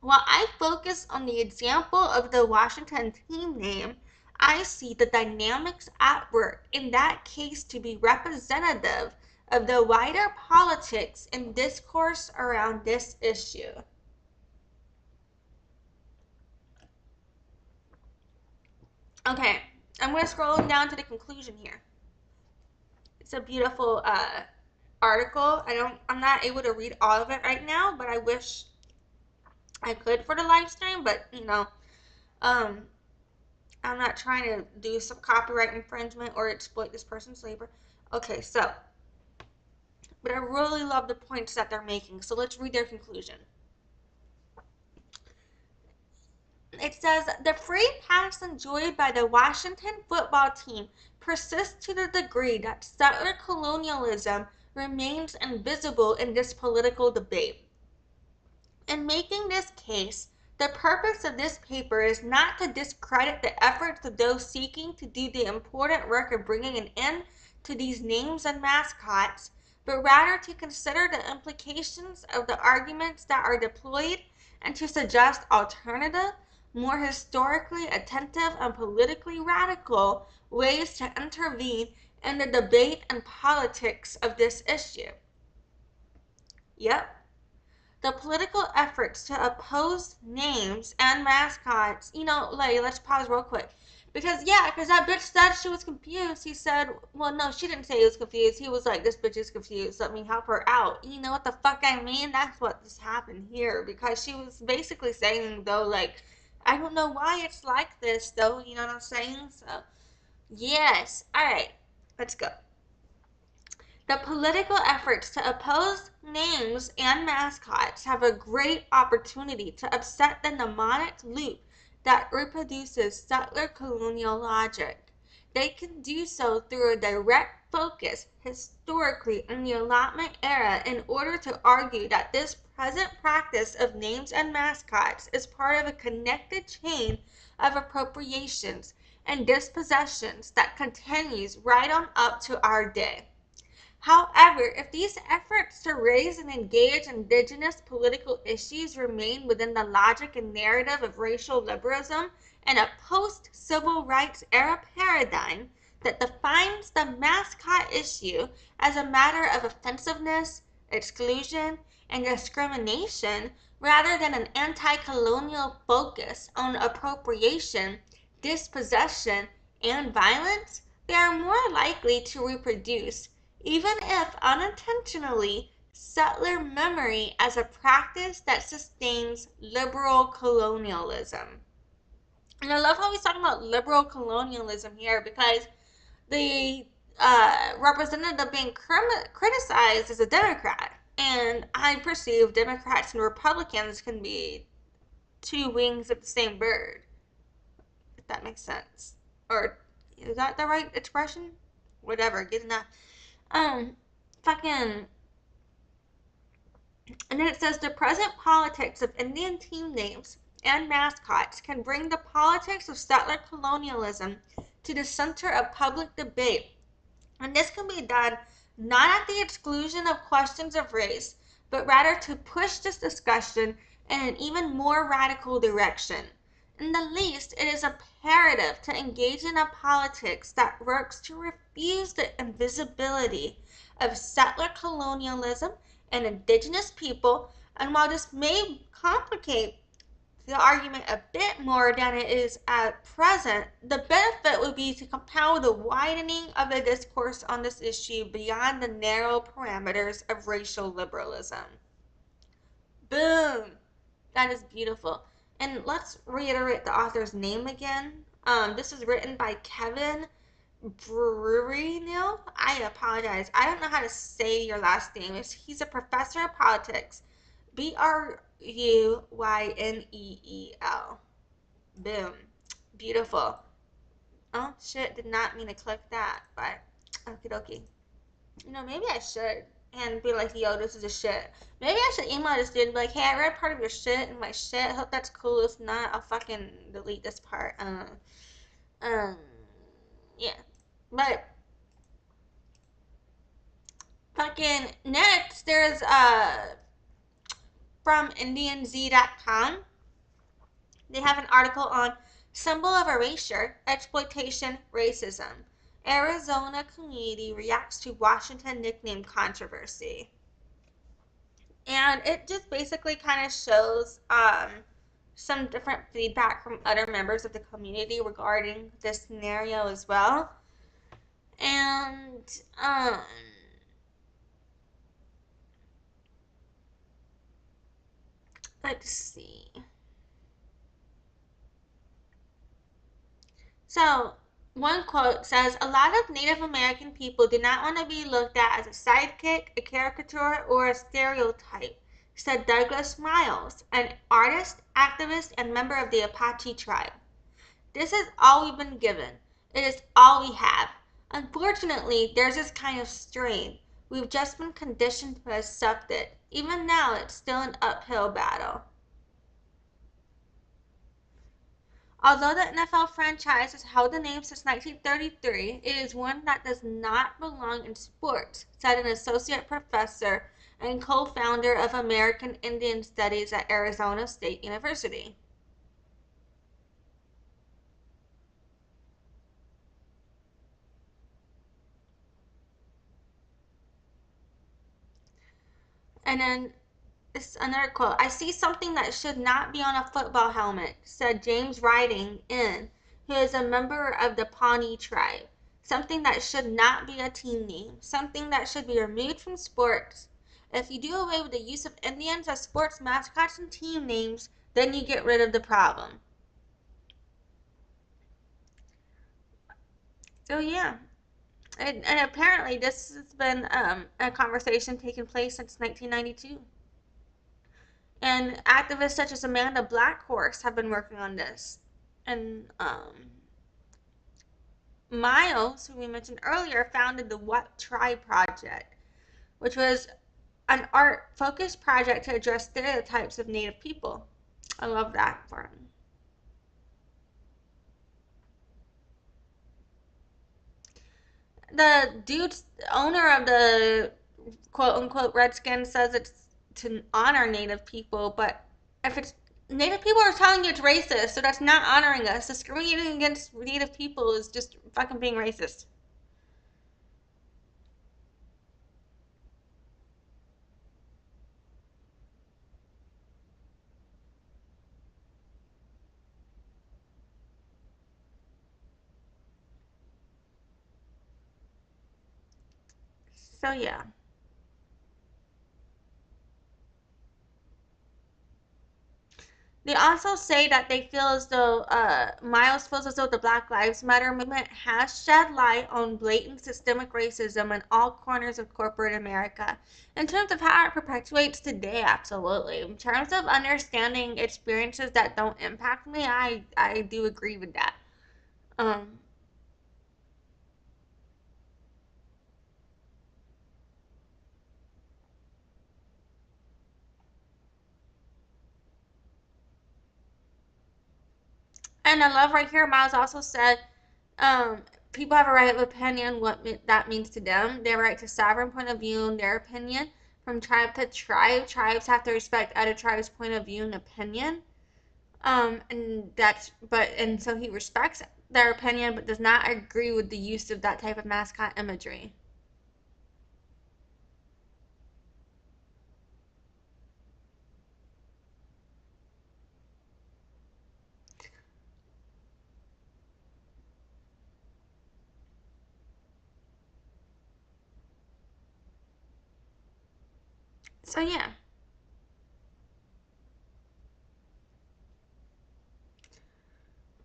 While I focus on the example of the Washington team name, I see the dynamics at work in that case to be representative of the wider politics and discourse around this issue. Okay, I'm going to scroll down to the conclusion here. It's a beautiful article. I'm not able to read all of it right now, but I wish I could for the live stream, but I'm not trying to do some copyright infringement or exploit this person's labor. Okay, so, but I really love the points that they're making, so let's read their conclusion. It says, the free pass enjoyed by the Washington football team persists to the degree that settler colonialism remains invisible in this political debate. In making this case, the purpose of this paper is not to discredit the efforts of those seeking to do the important work of bringing an end to these names and mascots, but rather to consider the implications of the arguments that are deployed and to suggest alternative, more historically attentive and politically radical ways to intervene in the debate and politics of this issue. Yep. The political efforts to oppose names and mascots, let's pause real quick. Because that bitch said she was confused. He said, well, no, she didn't say he was confused. He was like, this bitch is confused. Let me help her out. You know what the fuck I mean? That's what just happened here. Because she was basically saying, though, like, I don't know why it's like this, though. You know what I'm saying? So, yes. All right. Let's go. The political efforts to oppose names and mascots have a great opportunity to upset the mnemonic loop that reproduces settler colonial logic. They can do so through a direct focus historically in the allotment era in order to argue that this present practice of names and mascots is part of a connected chain of appropriations and dispossessions that continues right on up to our day. However, if these efforts to raise and engage indigenous political issues remain within the logic and narrative of racial liberalism and a post-civil rights era paradigm that defines the mascot issue as a matter of offensiveness, exclusion, and discrimination rather than an anti-colonial focus on appropriation, dispossession, and violence, they are more likely to reproduce, even if unintentionally, settler memory as a practice that sustains liberal colonialism. And I love how he's talking about liberal colonialism here, because the representative being criticized is a Democrat. And I perceive Democrats and Republicans can be two wings of the same bird, if that makes sense. Or is that the right expression? Whatever, get enough. Fucking. And then it says the present politics of Indian team names and mascots can bring the politics of settler colonialism to the center of public debate. And this can be done not at the exclusion of questions of race, but rather to push this discussion in an even more radical direction. In the least, it is imperative to engage in a politics that works to refuse the invisibility of settler colonialism and indigenous people. And while this may complicate the argument a bit more than it is at present, the benefit would be to compel the widening of the discourse on this issue beyond the narrow parameters of racial liberalism. Boom! That is beautiful. And let's reiterate the author's name again. This is written by Kevin Bruyneil. I apologize. I don't know how to say your last name. He's a professor of politics. Bruyneel. Boom. Beautiful. Oh, shit. Did not mean to click that, but okie dokie. You know, maybe I should. And be like, yo, this is a shit. Maybe I should email this dude and be like, hey, I read part of your shit and my shit. Hope that's cool. If not, I'll fucking delete this part. Yeah. But fucking next, there's from IndianZ.com. They have an article on symbol of erasure, exploitation, racism. Arizona community reacts to Washington nickname controversy. And it just basically kind of shows some different feedback from other members of the community regarding this scenario as well. And let's see. So, one quote says, a lot of Native American people do not want to be looked at as a sidekick, a caricature, or a stereotype, said Douglas Miles, an artist, activist, and member of the Apache tribe. This is all we've been given. It is all we have. Unfortunately, there's this kind of strain. We've just been conditioned to accept it. Even now, it's still an uphill battle. Although the NFL franchise has held the name since 1933, it is one that does not belong in sports, said an associate professor and co-founder of American Indian Studies at Arizona State University. And then this another quote. I see something that should not be on a football helmet, said James Riding In, who is a member of the Pawnee tribe. Something that should not be a team name. Something that should be removed from sports. If you do away with the use of Indians as sports mascots and team names, then you get rid of the problem. So yeah. And apparently this has been a conversation taking place since 1992. And activists such as Amanda Blackhorse have been working on this. And Miles, who we mentioned earlier, founded the What Try Project, which was an art-focused project to address stereotypes of Native people. I love that for him. The dude's owner of the quote-unquote Redskin says it's to honor Native people, but if it's Native people are telling you it's racist, so that's not honoring us. Discriminating against Native people is just fucking being racist. So yeah. They also say that they feel as though, Miles feels as though the Black Lives Matter movement has shed light on blatant systemic racism in all corners of corporate America. In terms of how it perpetuates today, absolutely. In terms of understanding experiences that don't impact me, I do agree with that. Um, And I love right here, Miles also said, um, people have a right of opinion, what that means to them. Their right to sovereign point of view and their opinion. From tribe to tribe, tribes have to respect other tribes' point of view and opinion. And so he respects their opinion, but does not agree with the use of that type of mascot imagery. So yeah.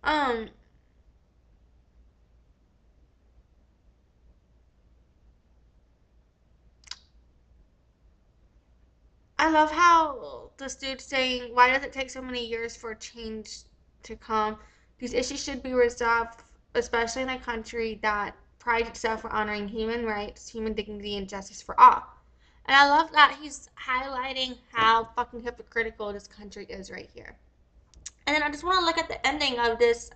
Um, I love how this dude's saying, why does it take so many years for change to come? These issues should be resolved, especially in a country that prides itself on honoring human rights, human dignity, and justice for all. And I love that he's highlighting how fucking hypocritical this country is right here. And then I just want to look at the ending of this.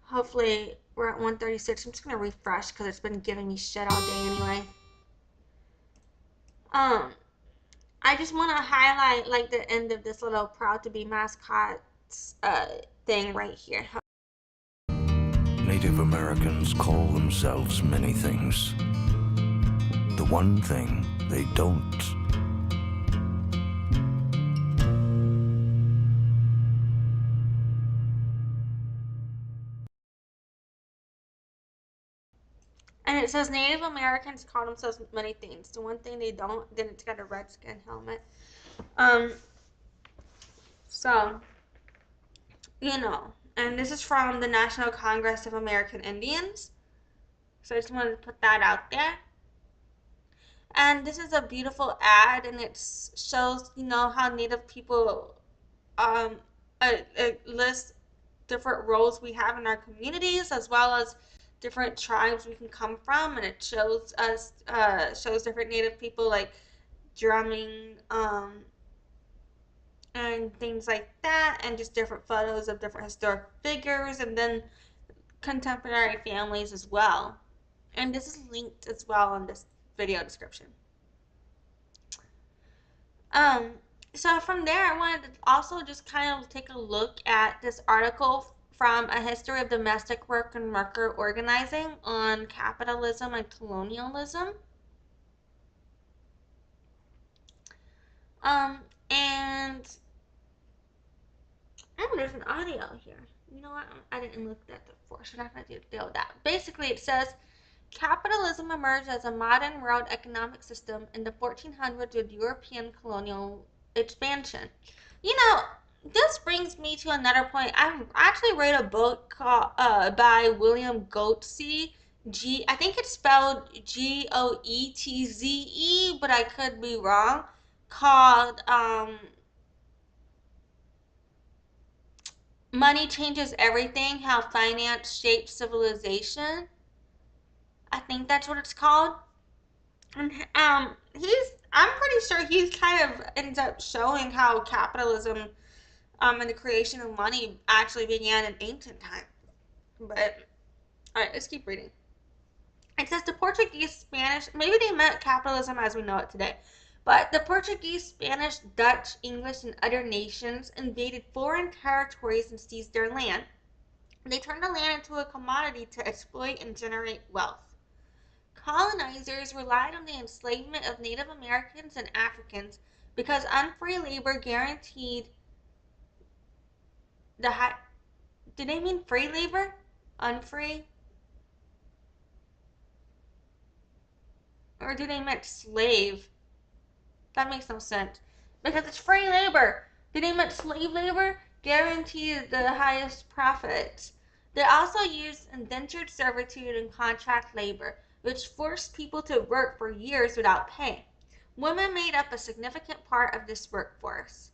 Hopefully, we're at 136. I'm just going to refresh because it's been giving me shit all day anyway. Um, I just want to highlight like the end of this little proud to be mascots thing right here. Native Americans call themselves many things. The one thing they don't. And it says Native Americans call themselves many things. The one thing they don't, then it's got a redskin helmet. So, and this is from the National Congress of American Indians. So I just wanted to put that out there. And this is a beautiful ad, and it shows, how Native people, it lists different roles we have in our communities, as well as different tribes we can come from, and it shows us, shows different Native people like drumming, and things like that, and just different photos of different historic figures, and then contemporary families as well. And this is linked as well in this video description. So from there, I wanted to also just kind of take a look at this article from A History of Domestic Work and Worker Organizing on Capitalism and Colonialism. And there's an audio here. You know what? I didn't look at that before, so I'm not going to deal with that. Basically, it says, capitalism emerged as a modern world economic system in the 1400s with European colonial expansion. This brings me to another point. I actually read a book called, by William Goetze. I think it's spelled Goetze, but I could be wrong. Called Money Changes Everything: How Finance Shapes Civilization. I think that's what it's called. And I'm pretty sure he kind of ends up showing how capitalism, and the creation of money actually began in ancient times. But all right, let's keep reading. It says the Portuguese, Spanish, maybe they meant capitalism as we know it today, but the Portuguese, Spanish, Dutch, English, and other nations invaded foreign territories and seized their land. They turned the land into a commodity to exploit and generate wealth. Colonizers relied on the enslavement of Native Americans and Africans because unfree labor guaranteed the high. Did they mean free labor? Unfree? Or do they mean slave? That makes no sense. Because it's free labor. Pretty much slave labor guaranteed the highest profits. They also used indentured servitude and contract labor, which forced people to work for years without pay. Women made up a significant part of this workforce.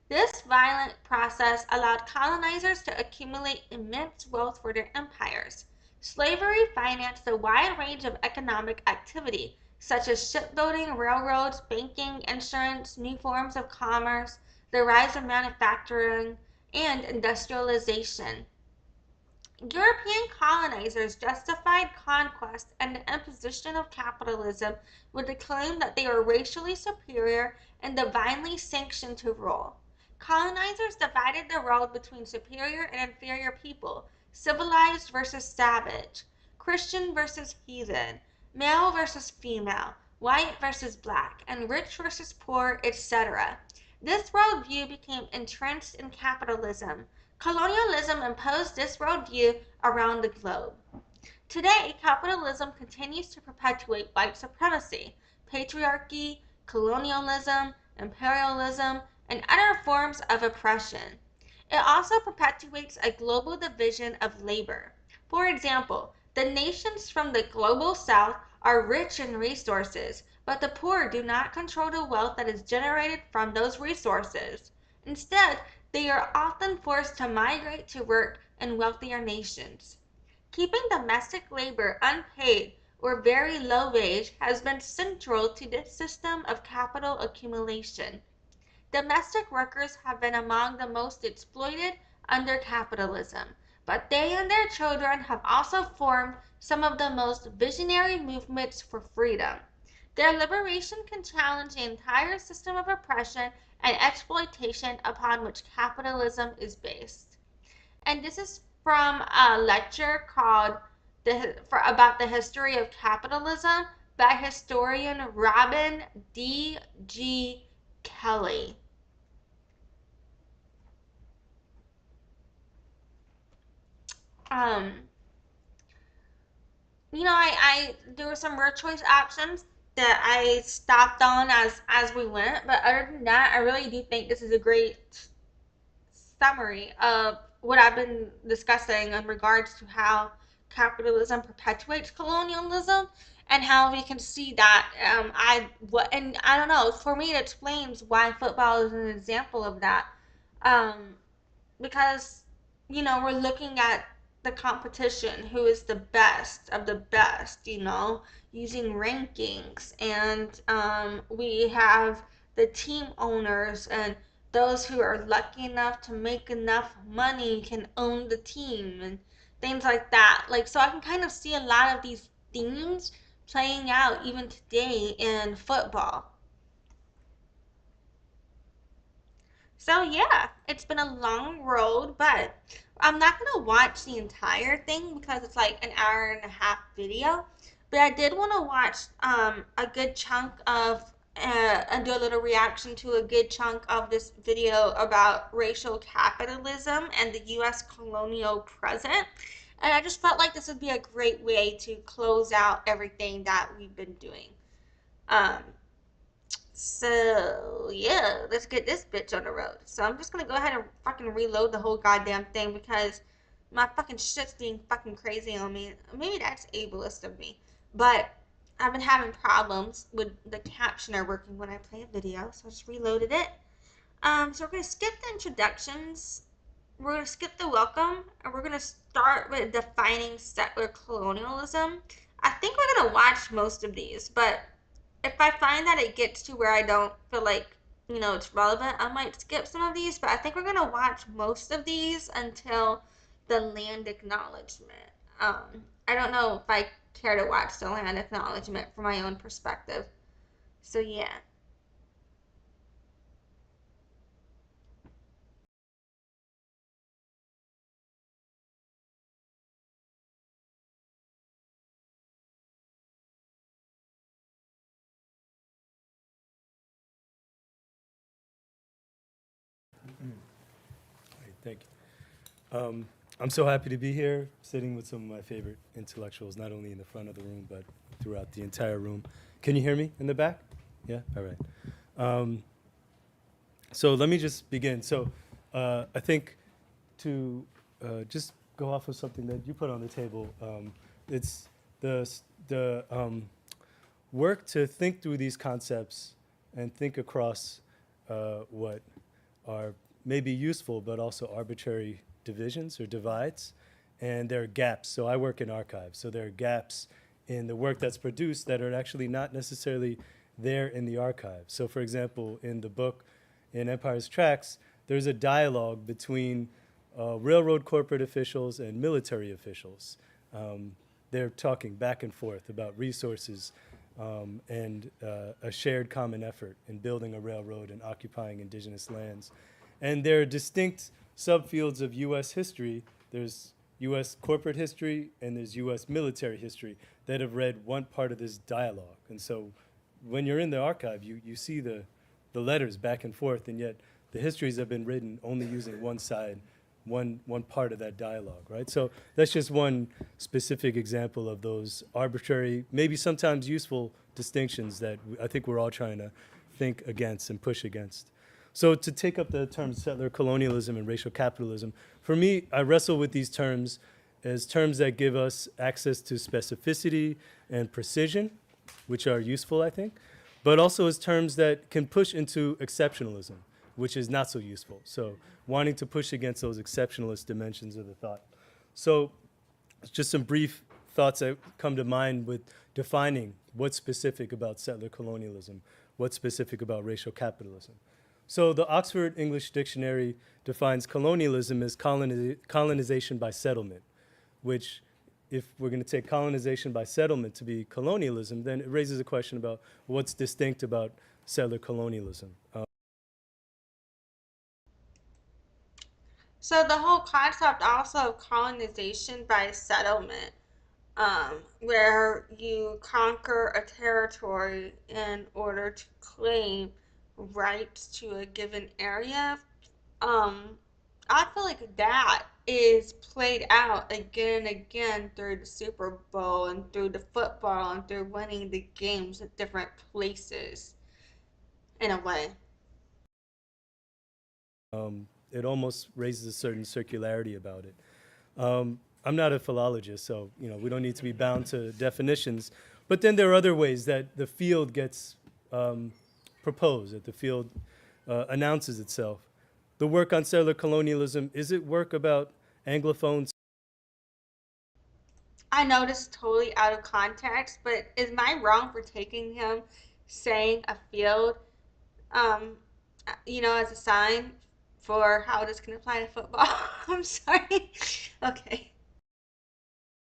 This violent process allowed colonizers to accumulate immense wealth for their empires. Slavery financed a wide range of economic activity, such as shipbuilding, railroads, banking, insurance, new forms of commerce, the rise of manufacturing, and industrialization. European colonizers justified conquest and the imposition of capitalism with the claim that they were racially superior and divinely sanctioned to rule. Colonizers divided the world between superior and inferior people, civilized versus savage, Christian versus heathen, male versus female, white versus black, and rich versus poor, etc. This worldview became entrenched in capitalism. Colonialism imposed this worldview around the globe. Today, capitalism continues to perpetuate white supremacy, patriarchy, colonialism, imperialism, and other forms of oppression. It also perpetuates a global division of labor. For example, the nations from the global south are rich in resources, but the poor do not control the wealth that is generated from those resources. Instead, they are often forced to migrate to work in wealthier nations. Keeping domestic labor unpaid or very low wage has been central to this system of capital accumulation. Domestic workers have been among the most exploited under capitalism, but they and their children have also formed some of the most visionary movements for freedom. Their liberation can challenge the entire system of oppression and exploitation upon which capitalism is based. And this is from a lecture called about the history of capitalism by historian Robin D. G. Kelly. Um, I there were some real choice options that I stopped on as we went, but other than that, I really do think this is a great summary of what I've been discussing in regards to how capitalism perpetuates colonialism and how we can see that I don't know, for me it explains why football is an example of that. Um, because we're looking at the competition, who is the best of the best, using rankings, and we have the team owners, and those who are lucky enough to make enough money can own the team and things like that. Like, so I can kind of see a lot of these themes playing out even today in football. So yeah, it's been a long road, but I'm not gonna watch the entire thing because it's like an hour and a half video. But I did want to watch a good chunk of and do a little reaction to a good chunk of this video about racial capitalism and the U.S. colonial present. And I just felt like this would be a great way to close out everything that we've been doing. Um, so yeah, let's get this bitch on the road. So I'm just gonna go ahead and fucking reload the whole goddamn thing because my fucking shit's being fucking crazy on me. Maybe that's ableist of me, but I've been having problems with the captioner working when I play a video, so I just reloaded it. So we're gonna skip the introductions. We're gonna skip the welcome, and we're gonna start with defining settler colonialism. I think we're gonna watch most of these, but if I find that it gets to where I don't feel like, it's relevant, I might skip some of these, but I think we're going to watch most of these until the land acknowledgement. I don't know if I care to watch the land acknowledgement from my own perspective. So yeah. Thank you. I'm so happy to be here, sitting with some of my favorite intellectuals, not only in the front of the room, but throughout the entire room. Can you hear me in the back? Yeah? All right. So let me just begin. So I think to just go off of something that you put on the table, it's the work to think through these concepts and think across what are maybe useful but also arbitrary divisions or divides, and there are gaps. So I work in archives, so there are gaps in the work that's produced that are actually not necessarily there in the archive. So for example, in the book, in Empire's Tracks, there's a dialogue between railroad corporate officials and military officials. They're talking back and forth about resources and a shared common effort in building a railroad and occupying indigenous lands. And there are distinct subfields of US history. There's US corporate history and there's US military history that have read one part of this dialogue. And so when you're in the archive, you see the letters back and forth, and yet the histories have been written only using one side, one part of that dialogue, right? So that's just one specific example of those arbitrary, maybe sometimes useful distinctions that I think we're all trying to think against and push against. So to take up the terms settler colonialism and racial capitalism, for me, I wrestle with these terms as terms that give us access to specificity and precision, which are useful, I think, but also as terms that can push into exceptionalism, which is not so useful. So wanting to push against those exceptionalist dimensions of the thought. So just some brief thoughts that come to mind with defining what's specific about settler colonialism, what's specific about racial capitalism. So the Oxford English Dictionary defines colonialism as colonization by settlement, which if we're going to take colonization by settlement to be colonialism, then it raises a question about what's distinct about settler colonialism. So the whole concept also of colonization by settlement, where you conquer a territory in order to claim rights to a given area, I feel like that is played out again and again through the Super Bowl and through the football and through winning the games at different places in a way. It almost raises a certain circularity about it. I'm not a philologist, so we don't need to be bound to definitions. But then there are other ways that the field gets proposed, that the field announces itself. The work on settler colonialism, is it work about Anglophones? I know this is totally out of context, but is my wrong for taking him saying a field, as a sign for how this can apply to football? I'm sorry. Okay.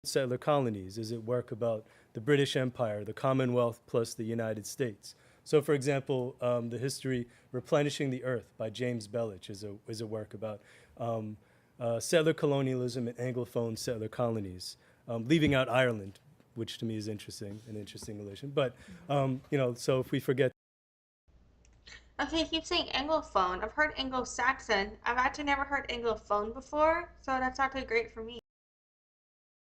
Settler colonies, is it work about the British Empire, the Commonwealth plus the United States? So for example, the history Replenishing the Earth by James Belich is a work about settler colonialism and Anglophone settler colonies, leaving out Ireland, which to me is interesting, an interesting relation. But, so if we forget. Okay, you keep saying Anglophone. I've heard Anglo-Saxon. I've actually never heard Anglophone before, so that's actually great for me.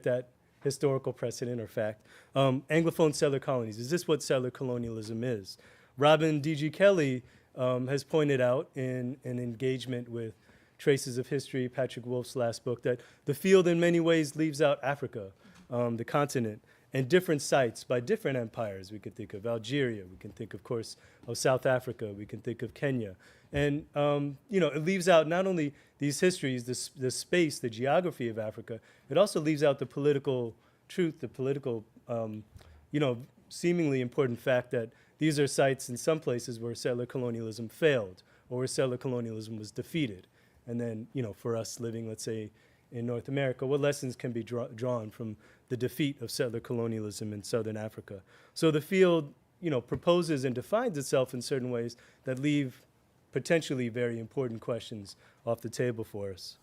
That historical precedent or fact. Anglophone settler colonies, is this what settler colonialism is? Robin D.G. Kelly has pointed out in an engagement with Traces of History, Patrick Wolf's last book, that the field in many ways leaves out Africa, the continent, and different sites by different empires. We could think of Algeria, we can think, of course, of South Africa, we can think of Kenya. And, it leaves out not only these histories, the space, the geography of Africa, it also leaves out the political truth, the political, seemingly important fact that these are sites in some places where settler colonialism failed or where settler colonialism was defeated. And then, for us living, let's say, in North America, what lessons can be drawn from the defeat of settler colonialism in Southern Africa? So the field, proposes and defines itself in certain ways that leave potentially very important questions off the table for us.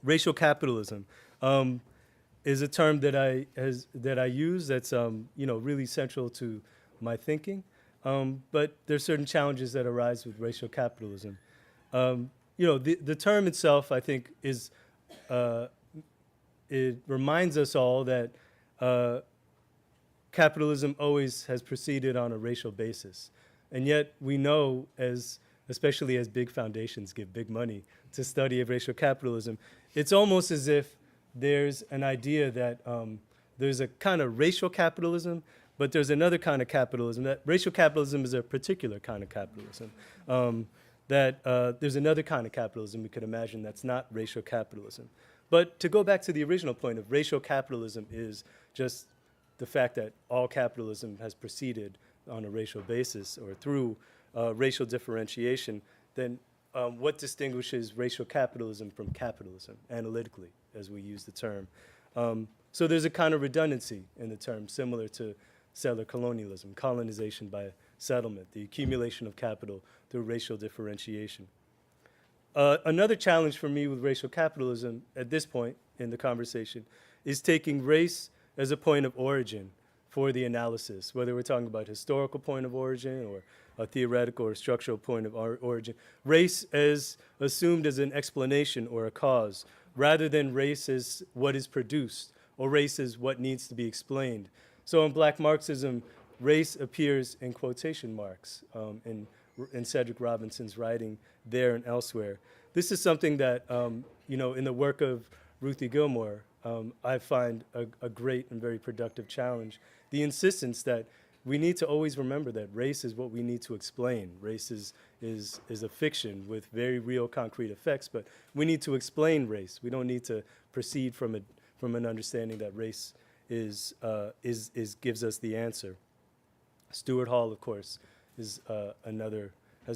Racial capitalism is a term that I use that's really central to my thinking, but there's certain challenges that arise with racial capitalism. The term itself, I think, is it reminds us all that capitalism always has proceeded on a racial basis. And yet we know as especially as big foundations give big money to study of racial capitalism, it's almost as if there's an idea that there's a kind of racial capitalism, but there's another kind of capitalism. That racial capitalism is a particular kind of capitalism. There's another kind of capitalism we could imagine that's not racial capitalism. But to go back to the original point of racial capitalism is just the fact that all capitalism has proceeded on a racial basis or through racial differentiation, then what distinguishes racial capitalism from capitalism analytically, as we use the term? So there's a kind of redundancy in the term, similar to settler colonialism, colonization by settlement, the accumulation of capital through racial differentiation. Another challenge for me with racial capitalism at this point in the conversation is taking race as a point of origin for the analysis, whether we're talking about historical point of origin or a theoretical or structural point of origin. Race as assumed as an explanation or a cause, rather than race as what is produced, or race as what needs to be explained. So in Black Marxism, race appears in quotation marks in Cedric Robinson's writing there and elsewhere. This is something that, in the work of Ruthie Gilmore, I find a great and very productive challenge. The insistence that we need to always remember that race is what we need to explain. Race is a fiction with very real concrete effects, but we need to explain race. We don't need to proceed from an understanding that race gives us the answer. Stuart Hall, of course, has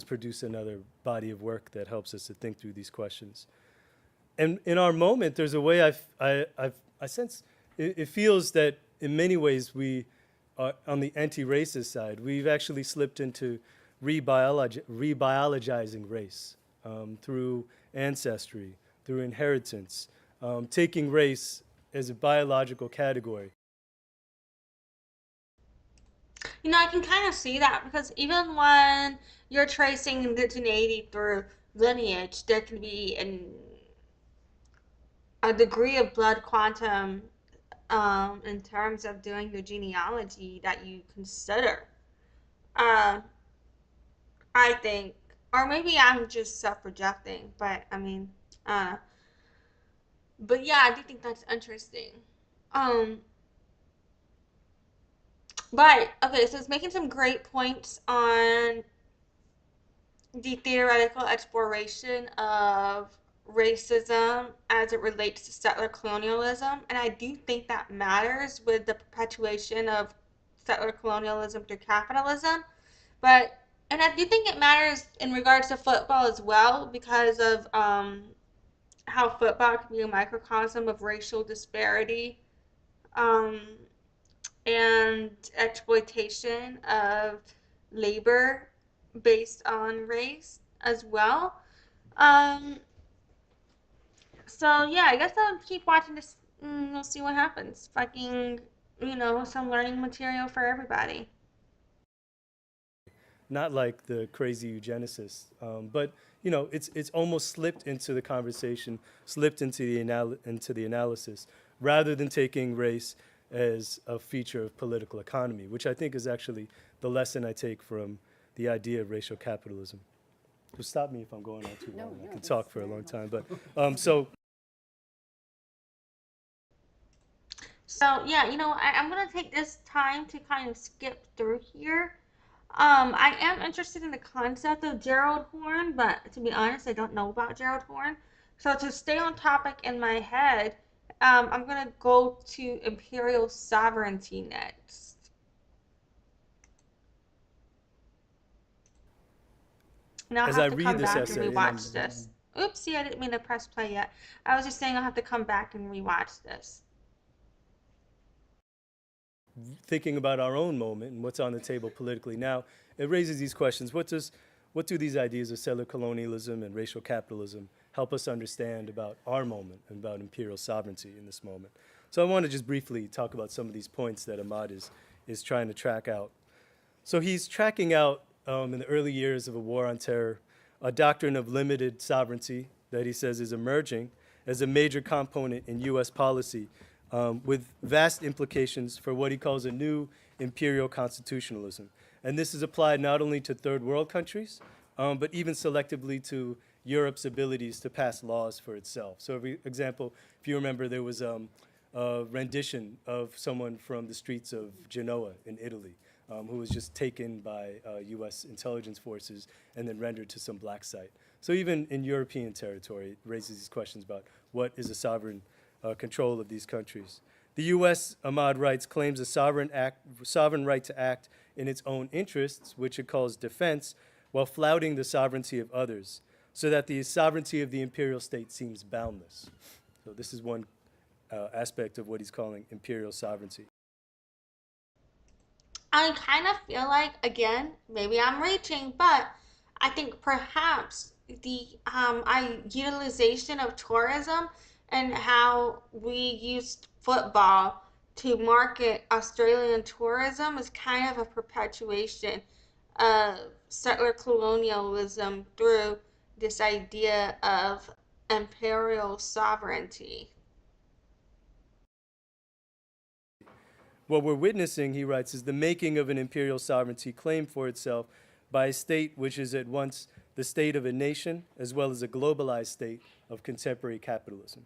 produced another body of work that helps us to think through these questions. And in our moment, there's a way I sense it feels that in many ways we are on the anti-racist side. We've actually slipped into rebiologizing race through ancestry, through inheritance, taking race as a biological category. I can kind of see that because even when you're tracing indigeneity through lineage, there can be a degree of blood quantum in terms of doing the genealogy that you consider. I think, or maybe I'm just self-projecting, but I mean, but yeah, I do think that's interesting. But okay, so it's making some great points on the theoretical exploration of racism as it relates to settler colonialism, and I do think that matters with the perpetuation of settler colonialism through capitalism. And I do think it matters in regards to football as well because of how football can be a microcosm of racial disparity and exploitation of labor based on race as well. So yeah, I guess I'll keep watching this. We'll see what happens. Some learning material for everybody. Not like the crazy eugenicists, but it's almost slipped into the conversation, slipped into the analysis, rather than taking race as a feature of political economy, which I think is actually the lesson I take from the idea of racial capitalism. So stop me if I'm going on too long. I can talk for a long time, but So yeah, I'm gonna take this time to kind of skip through here. I am interested in the concept of Gerald Horne, but to be honest, I don't know about Gerald Horne. So to stay on topic in my head, I'm gonna go to imperial sovereignty next. Now I'll have to come back and rewatch this. Oopsie, I didn't mean to press play yet. I was just saying I'll have to come back and rewatch this. Thinking about our own moment and what's on the table politically now, it raises these questions. What do these ideas of settler colonialism and racial capitalism help us understand about our moment and about imperial sovereignty in this moment? So I want to just briefly talk about some of these points that Ahmad is trying to track out. So he's tracking out, in the early years of a war on terror, a doctrine of limited sovereignty that he says is emerging as a major component in U.S. policy, with vast implications for what he calls a new imperial constitutionalism. And this is applied not only to third world countries, but even selectively to Europe's abilities to pass laws for itself. So, for example, if you remember, there was a rendition of someone from the streets of Genoa in Italy who was just taken by US intelligence forces and then rendered to some black site. So even in European territory, it raises these questions about what is a sovereign control of these countries. The US, Ahmad writes, claims a sovereign right to act in its own interests, which it calls defense, while flouting the sovereignty of others, so that the sovereignty of the imperial state seems boundless. So this is one aspect of what he's calling imperial sovereignty. I kind of feel like, again, maybe I'm reaching, but I think perhaps the utilization of tourism and how we used football to market Australian tourism is kind of a perpetuation of settler colonialism through this idea of imperial sovereignty. What we're witnessing, he writes, is the making of an imperial sovereignty claimed for itself by a state which is at once the state of a nation as well as a globalized state of contemporary capitalism.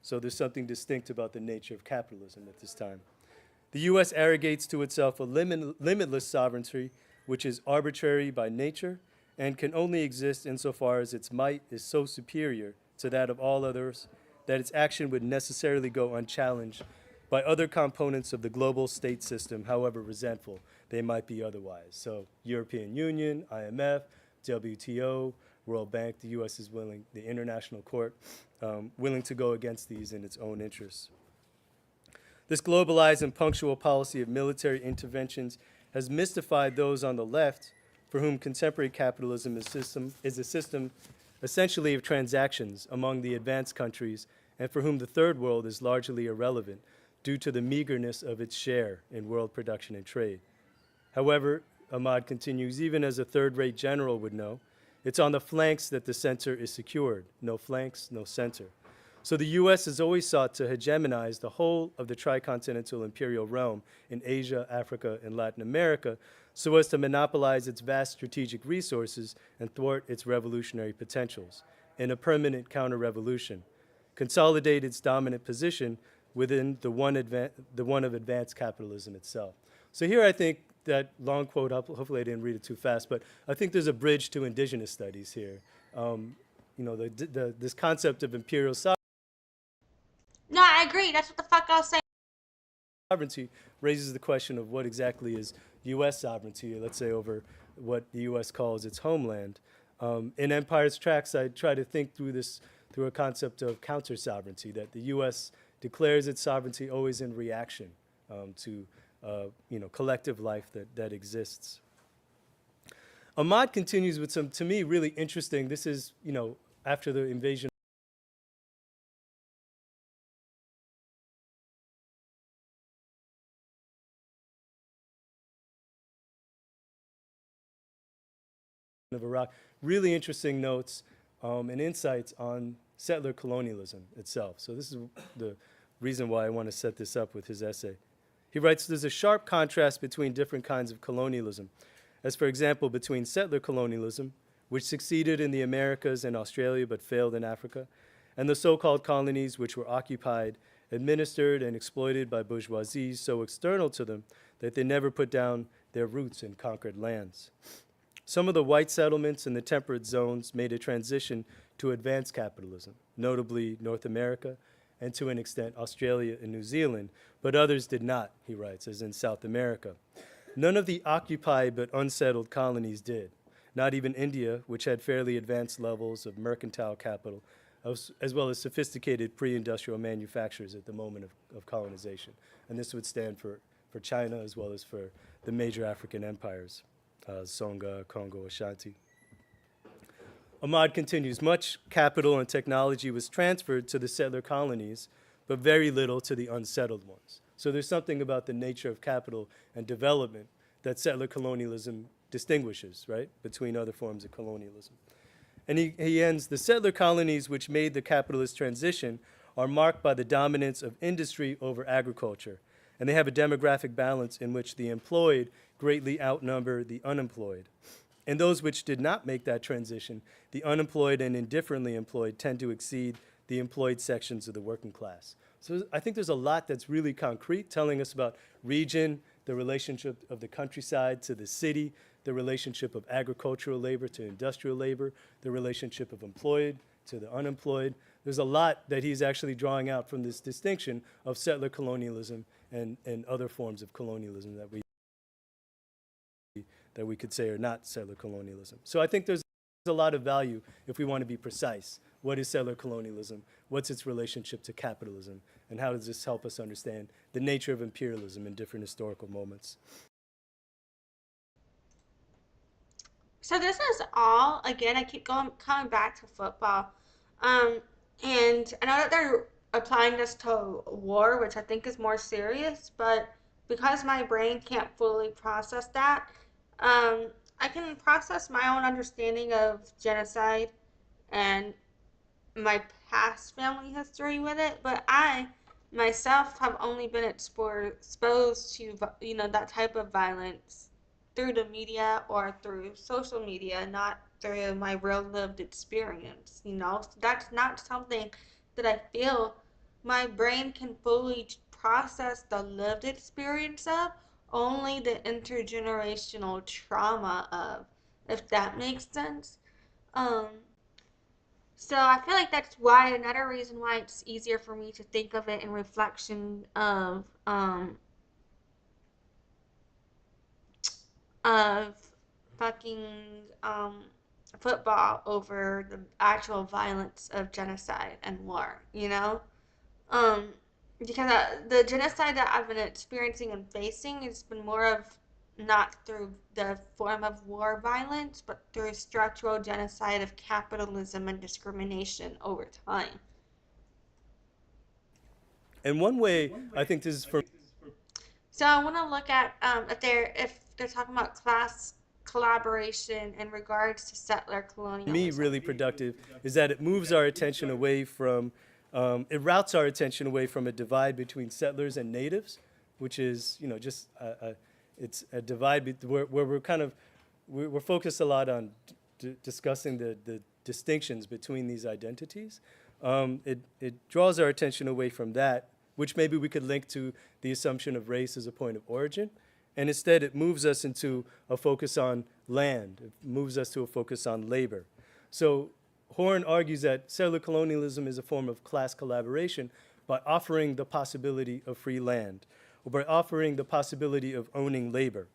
So there's something distinct about the nature of capitalism at this time. The US arrogates to itself a limitless sovereignty which is arbitrary by nature and can only exist insofar as its might is so superior to that of all others that its action would necessarily go unchallenged by other components of the global state system, however resentful they might be otherwise. So European Union, IMF, WTO, World Bank, the US is willing, the International Court, willing to go against these in its own interests. This globalized and punctual policy of military interventions has mystified those on the left for whom contemporary capitalism is a system essentially of transactions among the advanced countries and for whom the third world is largely irrelevant due to the meagerness of its share in world production and trade. However, Ahmad continues, even as a third-rate general would know, it's on the flanks that the center is secured. No flanks, no center. So the US has always sought to hegemonize the whole of the tricontinental imperial realm in Asia, Africa, and Latin America so as to monopolize its vast strategic resources and thwart its revolutionary potentials in a permanent counter-revolution, consolidate its dominant position within the one of advanced capitalism itself. So here I think that long quote, hopefully I didn't read it too fast, but I think there's a bridge to indigenous studies here. This concept of imperial sovereignty. No, I agree. That's what the fuck I was saying. Sovereignty raises the question of what exactly is U.S. sovereignty, let's say over what the U.S. calls its homeland. In Empire's Tracks, I try to think through this through a concept of counter-sovereignty, that the U.S. declares its sovereignty always in reaction to collective life that exists. Ahmad continues with some, to me, really interesting, this is, after the invasion of Iraq, really interesting notes and insights on settler colonialism itself. So this is the reason why I want to set this up with his essay. He writes, there's a sharp contrast between different kinds of colonialism, as for example, between settler colonialism, which succeeded in the Americas and Australia but failed in Africa, and the so-called colonies which were occupied, administered, and exploited by bourgeoisies so external to them that they never put down their roots in conquered lands. Some of the white settlements in the temperate zones made a transition to advanced capitalism, notably North America, and to an extent Australia and New Zealand, but others did not, he writes, as in South America. None of the occupied but unsettled colonies did, not even India, which had fairly advanced levels of mercantile capital, as well as sophisticated pre-industrial manufacturers at the moment of colonization. And this would stand for China as well as for the major African empires. Songa, Congo, Ashanti. Ahmad continues, much capital and technology was transferred to the settler colonies, but very little to the unsettled ones. So there's something about the nature of capital and development that settler colonialism distinguishes, right, between other forms of colonialism. And he ends, the settler colonies which made the capitalist transition are marked by the dominance of industry over agriculture, and they have a demographic balance in which the employed greatly outnumber the unemployed. And those which did not make that transition, the unemployed and indifferently employed, tend to exceed the employed sections of the working class. So I think there's a lot that's really concrete, telling us about region, the relationship of the countryside to the city, the relationship of agricultural labor to industrial labor, the relationship of employed to the unemployed. There's a lot that he's actually drawing out from this distinction of settler colonialism and other forms of colonialism that we could say are not settler colonialism. So I think there's a lot of value if we want to be precise. What is settler colonialism? What's its relationship to capitalism? And how does this help us understand the nature of imperialism in different historical moments? So this is all, again, I keep coming back to football. And I know that they're applying this to war, which I think is more serious, but because my brain can't fully process that, I can process my own understanding of genocide and my past family history with it, but I myself have only been exposed to, that type of violence through the media or through social media, not through my real lived experience. So that's not something that I feel my brain can fully process the lived experience of, only the intergenerational trauma of, if that makes sense. So I feel like that's why, another reason why it's easier for me to think of it in reflection of fucking football over the actual violence of genocide and war. Um, because the genocide that I've been experiencing and facing has been more of not through the form of war violence, but through structural genocide of capitalism and discrimination over time. And one way, I think this is for... So I want to look at if they're talking about class collaboration in regards to settler colonialism. Me, really productive is that it moves our attention away from, it routes our attention away from a divide between settlers and natives, which is, just it's a divide where we're focused a lot on discussing the distinctions between these identities. It draws our attention away from that, which maybe we could link to the assumption of race as a point of origin. And instead, it moves us into a focus on land. It moves us to a focus on labor. So Horn argues that settler colonialism is a form of class collaboration by offering the possibility of free land, or by offering the possibility of owning labor,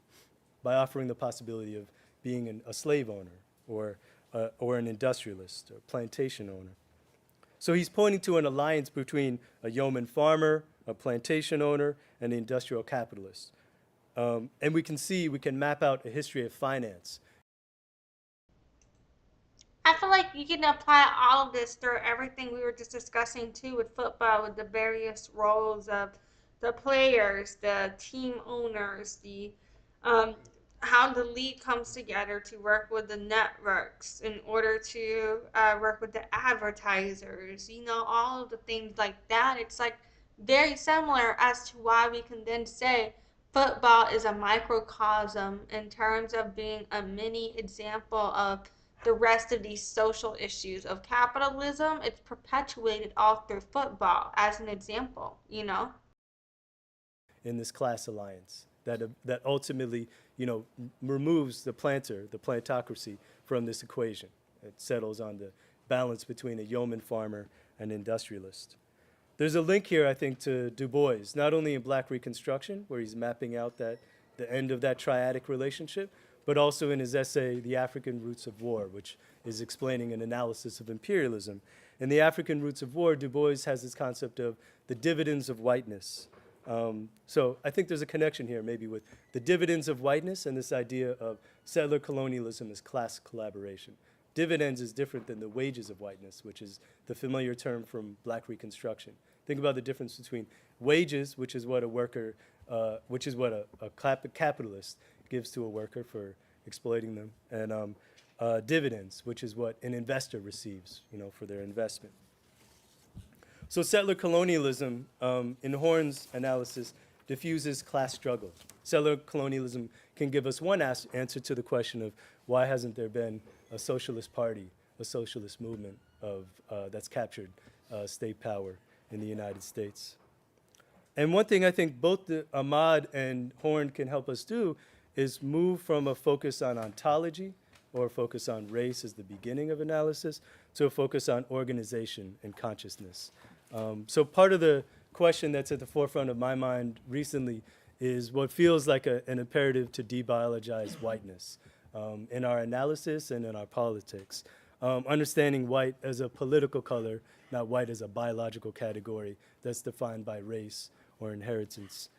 by offering the possibility of being a slave owner or an industrialist or plantation owner. So he's pointing to an alliance between a yeoman farmer, a plantation owner, and an industrial capitalist. And we can map out a history of finance. I feel like you can apply all of this through everything we were just discussing too with football, with the various roles of the players, the team owners, the how the league comes together to work with the networks in order to work with the advertisers, all of the things like that. It's like very similar as to why we can then say football is a microcosm in terms of being a mini example of the rest of these social issues of capitalism. It's perpetuated all through football as an example, In this class alliance that ultimately, removes the planter, the plantocracy from this equation. It settles on the balance between a yeoman farmer and industrialist. There's a link here, I think, to Du Bois, not only in Black Reconstruction, where he's mapping out the end of that triadic relationship, but also in his essay, The African Roots of War, which is explaining an analysis of imperialism. In The African Roots of War, Du Bois has this concept of the dividends of whiteness. So I think there's a connection here maybe with the dividends of whiteness and this idea of settler colonialism as class collaboration. Dividends is different than the wages of whiteness, which is the familiar term from Black Reconstruction. Think about the difference between wages, which is what a worker, which is what a capitalist gives to a worker for exploiting them, and dividends, which is what an investor receives, for their investment. So settler colonialism, in Horn's analysis, diffuses class struggle. settler colonialism can give us one answer to the question of why hasn't there been a socialist party, a socialist movement that's captured state power in the United States. And one thing I think both Ahmad and Horn can help us do is move from a focus on ontology or a focus on race as the beginning of analysis to a focus on organization and consciousness. So part of the question that's at the forefront of my mind recently is what feels like an imperative to debiologize whiteness in our analysis and in our politics. Understanding white as a political color, not white as a biological category that's defined by race or inheritance.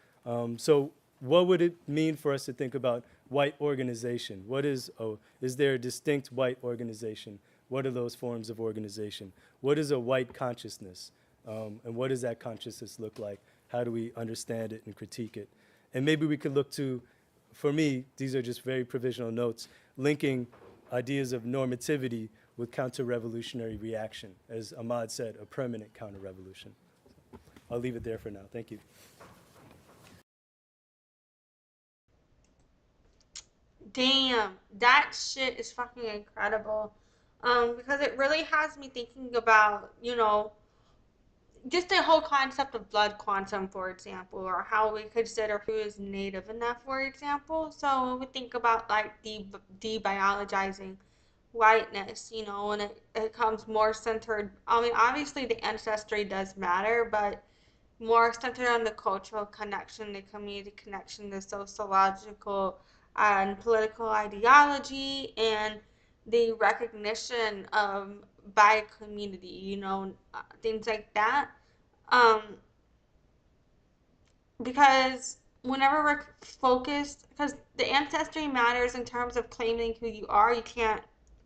So what would it mean for us to think about white organization? Is there a distinct white organization? What are those forms of organization? What is a white consciousness? And what does that consciousness look like? How do we understand it and critique it? And maybe we could look to, for me, these are just very provisional notes, linking ideas of normativity with counter-revolutionary reaction, as Ahmad said, a permanent counter-revolution. I'll leave it there for now. Thank you. Damn, that shit is fucking incredible. Because it really has me thinking about, just the whole concept of blood quantum, for example, or how we consider who is native enough, for example. So when we think about like debiologizing whiteness, when it comes more centered, I mean, obviously the ancestry does matter, but more centered on the cultural connection, the community connection, the sociological and political ideology, and the recognition by community, things like that. Because whenever we're focused, because the ancestry matters in terms of claiming who you are, you can't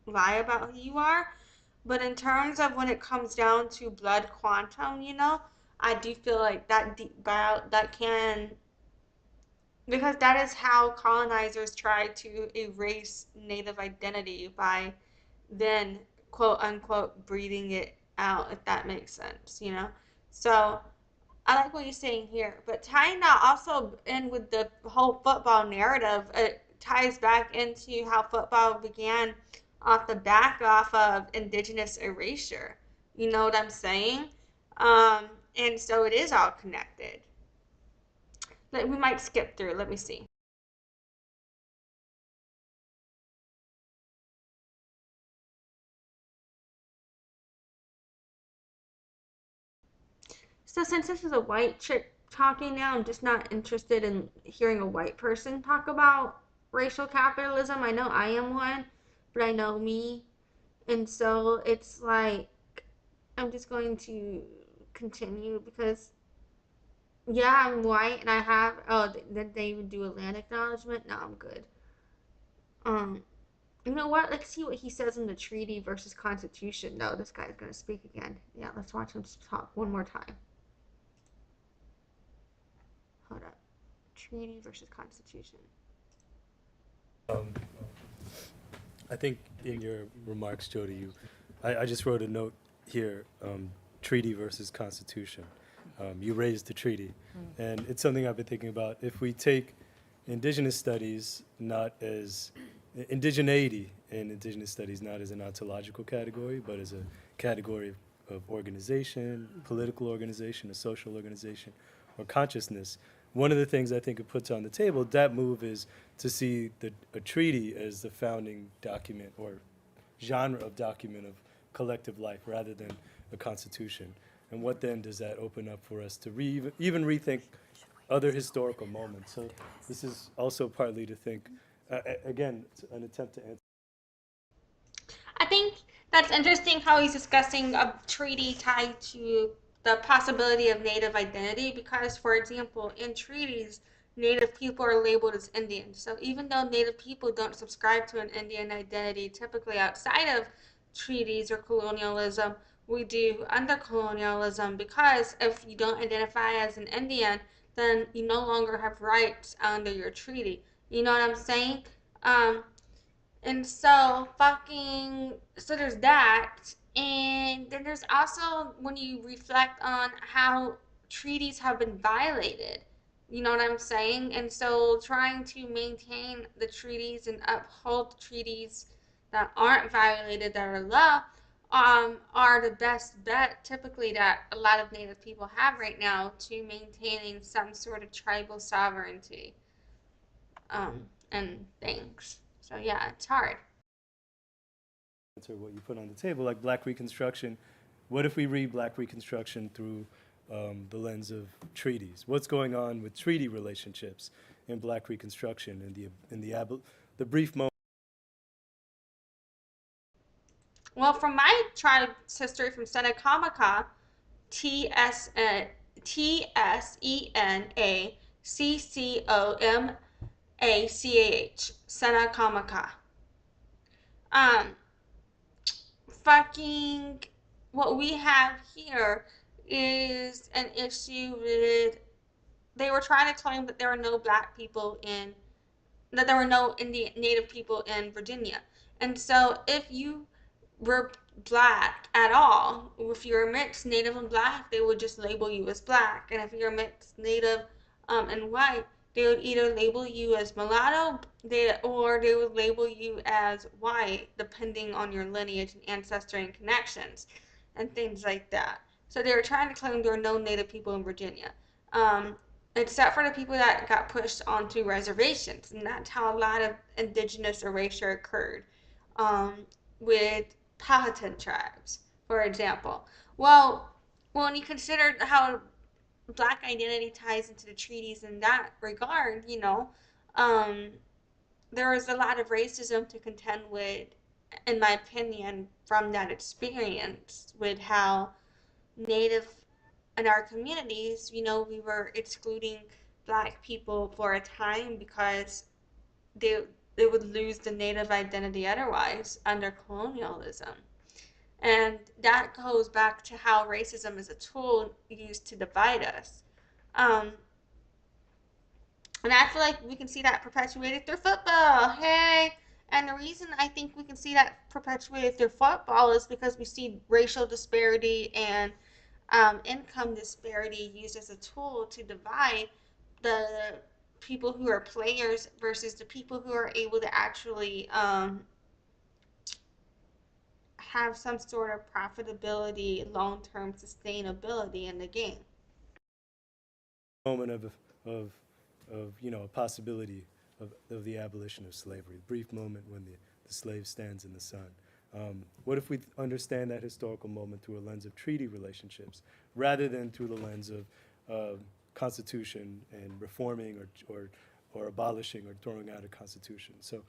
lie about who you are. But in terms of when it comes down to blood quantum, I do feel like that can, because that is how colonizers try to erase native identity by then quote unquote breathing it out, if that makes sense, So I like what you're saying here, but tying that also in with the whole football narrative, it ties back into how football began off the back off of indigenous erasure. You know what I'm saying? And so it is all connected. We might skip through. Let me see. So since this is a white chick talking now, I'm just not interested in hearing a white person talk about racial capitalism. I know I am one, but I know me. And so it's like, I'm just going to continue because, yeah, I'm white and I have, did they even do a land acknowledgement? No, I'm good. You know what? Let's see what he says in the treaty versus constitution. No, this guy's going to speak again. Yeah, let's watch him talk one more time. Hold up. Treaty versus constitution. I think in your remarks, Jody, I just wrote a note here, treaty versus constitution. You raised the treaty. And it's something I've been thinking about. If we take indigenous studies not as, indigeneity in indigenous studies not as an ontological category, but as a category of organization, political organization, a social organization, or consciousness, one of the things I think it puts on the table, that move, is to see a treaty as the founding document or genre of document of collective life rather than a constitution. And what then does that open up for us to even rethink other historical moments? So this is also partly to think, again, it's an attempt to answer. I think that's interesting how he's discussing a treaty tied to the possibility of native identity, because, for example, in treaties, native people are labeled as Indians. So even though native people don't subscribe to an Indian identity typically outside of treaties or colonialism, we do under colonialism, because if you don't identify as an Indian, then you no longer have rights under your treaty. You know what I'm saying? And so so there's that. And then there's also when you reflect on how treaties have been violated, You know what I'm saying? And so trying to maintain the treaties and uphold the treaties that aren't violated, that are law, are the best bet typically that a lot of Native people have right now to maintaining some sort of tribal sovereignty and things. So yeah, it's hard. Answer what you put on the table, like Black Reconstruction. What if we read Black Reconstruction through the lens of treaties? What's going on with treaty relationships in Black Reconstruction in the brief moment? Well, from my tribe's history from Senecomaka, Tsenacomach, Senecomaka. Um, fucking, what we have here is an issue with, they were trying to claim that there were no black people that there were no Indian Native people in Virginia. And so if you were black at all, if you're mixed Native and black, they would just label you as black. And if you're mixed Native and white, they would either label you as mulatto, or they would label you as white, depending on your lineage and ancestry and connections, and things like that. So they were trying to claim there were no Native people in Virginia, except for the people that got pushed onto reservations, and that's how a lot of indigenous erasure occurred, with Powhatan tribes, for example. Well, when you consider how black identity ties into the treaties in that regard, there was a lot of racism to contend with, in my opinion, from that experience with how Native in our communities, we were excluding black people for a time because they would lose the Native identity otherwise under colonialism. And that goes back to how racism is a tool used to divide us. And I feel like we can see that perpetuated through football. Hey! And the reason I think we can see that perpetuated through football is because we see racial disparity and income disparity used as a tool to divide the people who are players versus the people who are able to actually have some sort of profitability, long-term sustainability in the game. Moment of a possibility of the abolition of slavery, the brief moment when the slave stands in the sun. What if we understand that historical moment through a lens of treaty relationships rather than through the lens of constitution and reforming or abolishing or throwing out a constitution? So,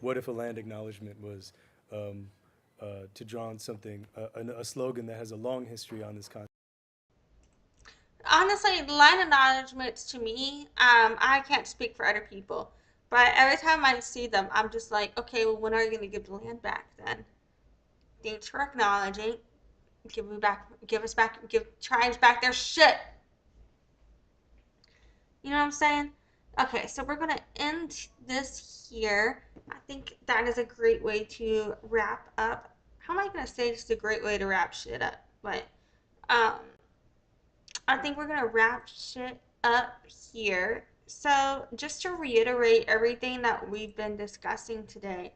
what if a land acknowledgement was to draw on something, a slogan that has a long history on this concept? Honestly, land acknowledgements to me, I can't speak for other people, but every time I see them, I'm just like, okay, well, when are you going to give the land back then? Thanks for acknowledging. Give tribes back their shit. You know what I'm saying? Okay, so we're going to end this here. I think that is a great way to wrap up. How am I going to say this is a great way to wrap shit up? But, I think we're going to wrap shit up here. So just to reiterate everything that we've been discussing today,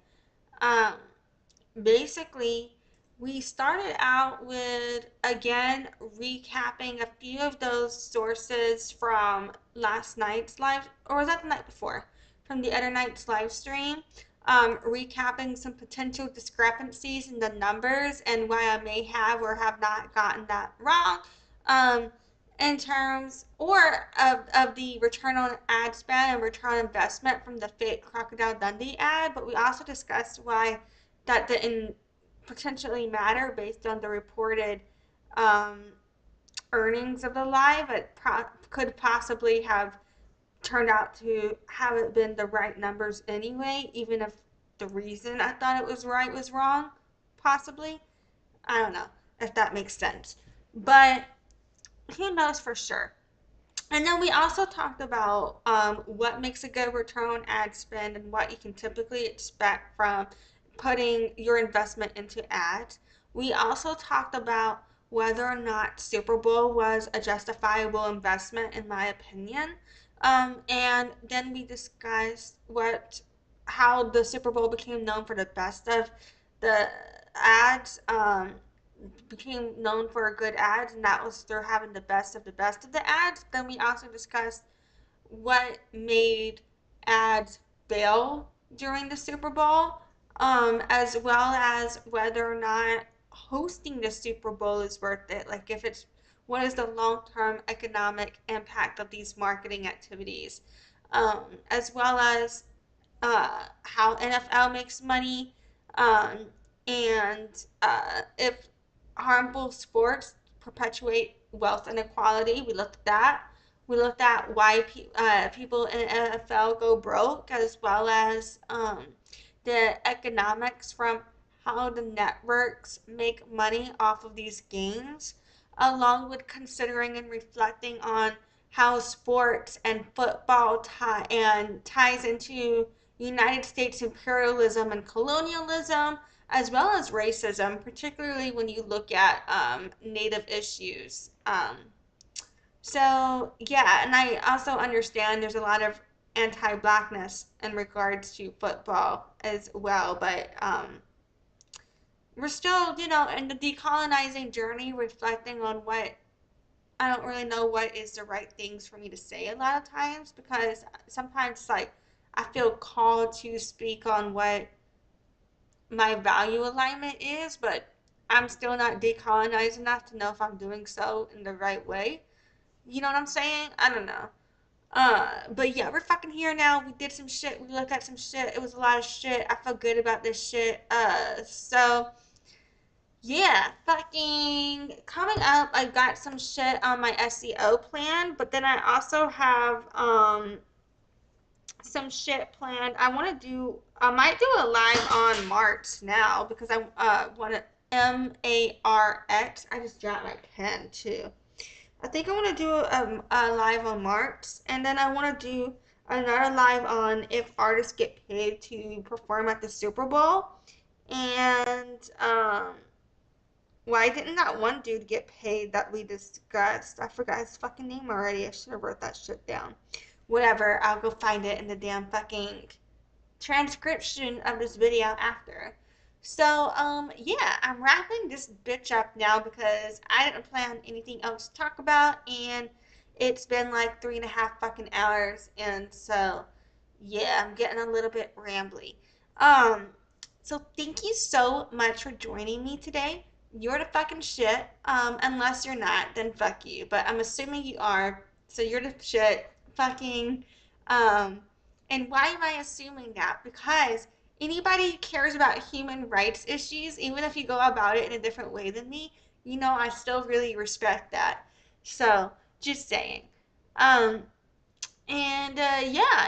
basically, we started out with, again, recapping a few of those sources from last night's live, or was that the night before? From the other night's live stream, recapping some potential discrepancies in the numbers and why I may have or have not gotten that wrong. In terms of the return on ad spend and return on investment from the fake Crocodile Dundee ad, but we also discussed why that didn't potentially matter based on the reported earnings of the live. It could possibly have turned out to haven't been the right numbers anyway, even if the reason I thought it was right was wrong, possibly. I don't know if that makes sense, but who knows for sure. And then we also talked about what makes a good return on ad spend and what you can typically expect from putting your investment into ads. We also talked about whether or not Super Bowl was a justifiable investment, in my opinion. And then we discussed how the Super Bowl became known for the best of the ads, became known for good ads, and that was through having the best of the ads. Then we also discussed what made ads fail during the Super Bowl, as well as whether or not hosting the Super Bowl is worth it. Like, what is the long-term economic impact of these marketing activities, as well as how NFL makes money, and if harmful sports perpetuate wealth inequality. We looked at that. We looked at why people in the NFL go broke, as well as the economics from how the networks make money off of these games, along with considering and reflecting on how sports and football ties into United States imperialism and colonialism, as well as racism, particularly when you look at Native issues. So yeah, and I also understand there's a lot of anti-blackness in regards to football as well, but we're still, in the decolonizing journey, reflecting on what I don't really know what is the right things for me to say a lot of times, because sometimes like I feel called to speak on what my value alignment is, but I'm still not decolonized enough to know if I'm doing so in the right way. You know what I'm saying? I don't know. But yeah, we're fucking here now. We did some shit. We looked at some shit. It was a lot of shit. I feel good about this shit. So yeah, fucking coming up, I got some shit on my SEO plan, but then I also have some shit planned. I might do a live on March now, because I want to MARX. I just dropped my pen too. I think I want to do a live on March, and then I want to do another live on if artists get paid to perform at the Super Bowl. And why didn't that one dude get paid that we discussed? I forgot his fucking name already. I should have wrote that shit down. Whatever, I'll go find it in the damn fucking transcription of this video after. So, yeah, I'm wrapping this bitch up now because I didn't plan anything else to talk about, and it's been like 3.5 fucking hours, and so, yeah, I'm getting a little bit rambly. So thank you so much for joining me today. You're the fucking shit. Unless you're not, then fuck you. But I'm assuming you are, so you're the shit. Fucking, and why am I assuming that? Because anybody who cares about human rights issues, even if you go about it in a different way than me, I still really respect that. So, just saying. Yeah,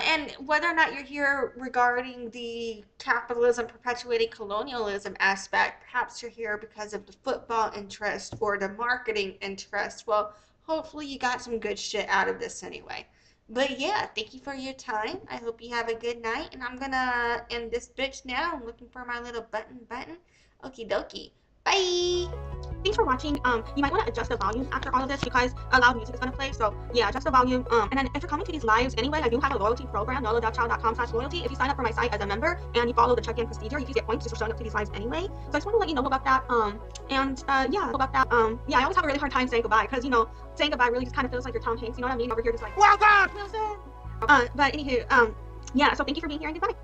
and whether or not you're here regarding the capitalism perpetuating colonialism aspect, perhaps you're here because of the football interest or the marketing interest. Well, hopefully you got some good shit out of this anyway. But yeah, thank you for your time. I hope you have a good night, and I'm gonna end this bitch now. I'm looking for my little button. Okie dokie. Bye! Thanks for watching. You might want to adjust the volume after all of this because a loud music is going to play. So yeah, adjust the volume. And then if you're coming to these lives anyway, I do have a loyalty program, yolodeafchild.com/loyalty. If you sign up for my site as a member and you follow the check-in procedure, you can get points just for showing up to these lives anyway. So I just want to let you know about that. Yeah, I always have a really hard time saying goodbye because, saying goodbye really just kind of feels like you're Tom Hanks. You know what I mean? Over here just like, well done, Wilson! But anywho, yeah, so thank you for being here and goodbye.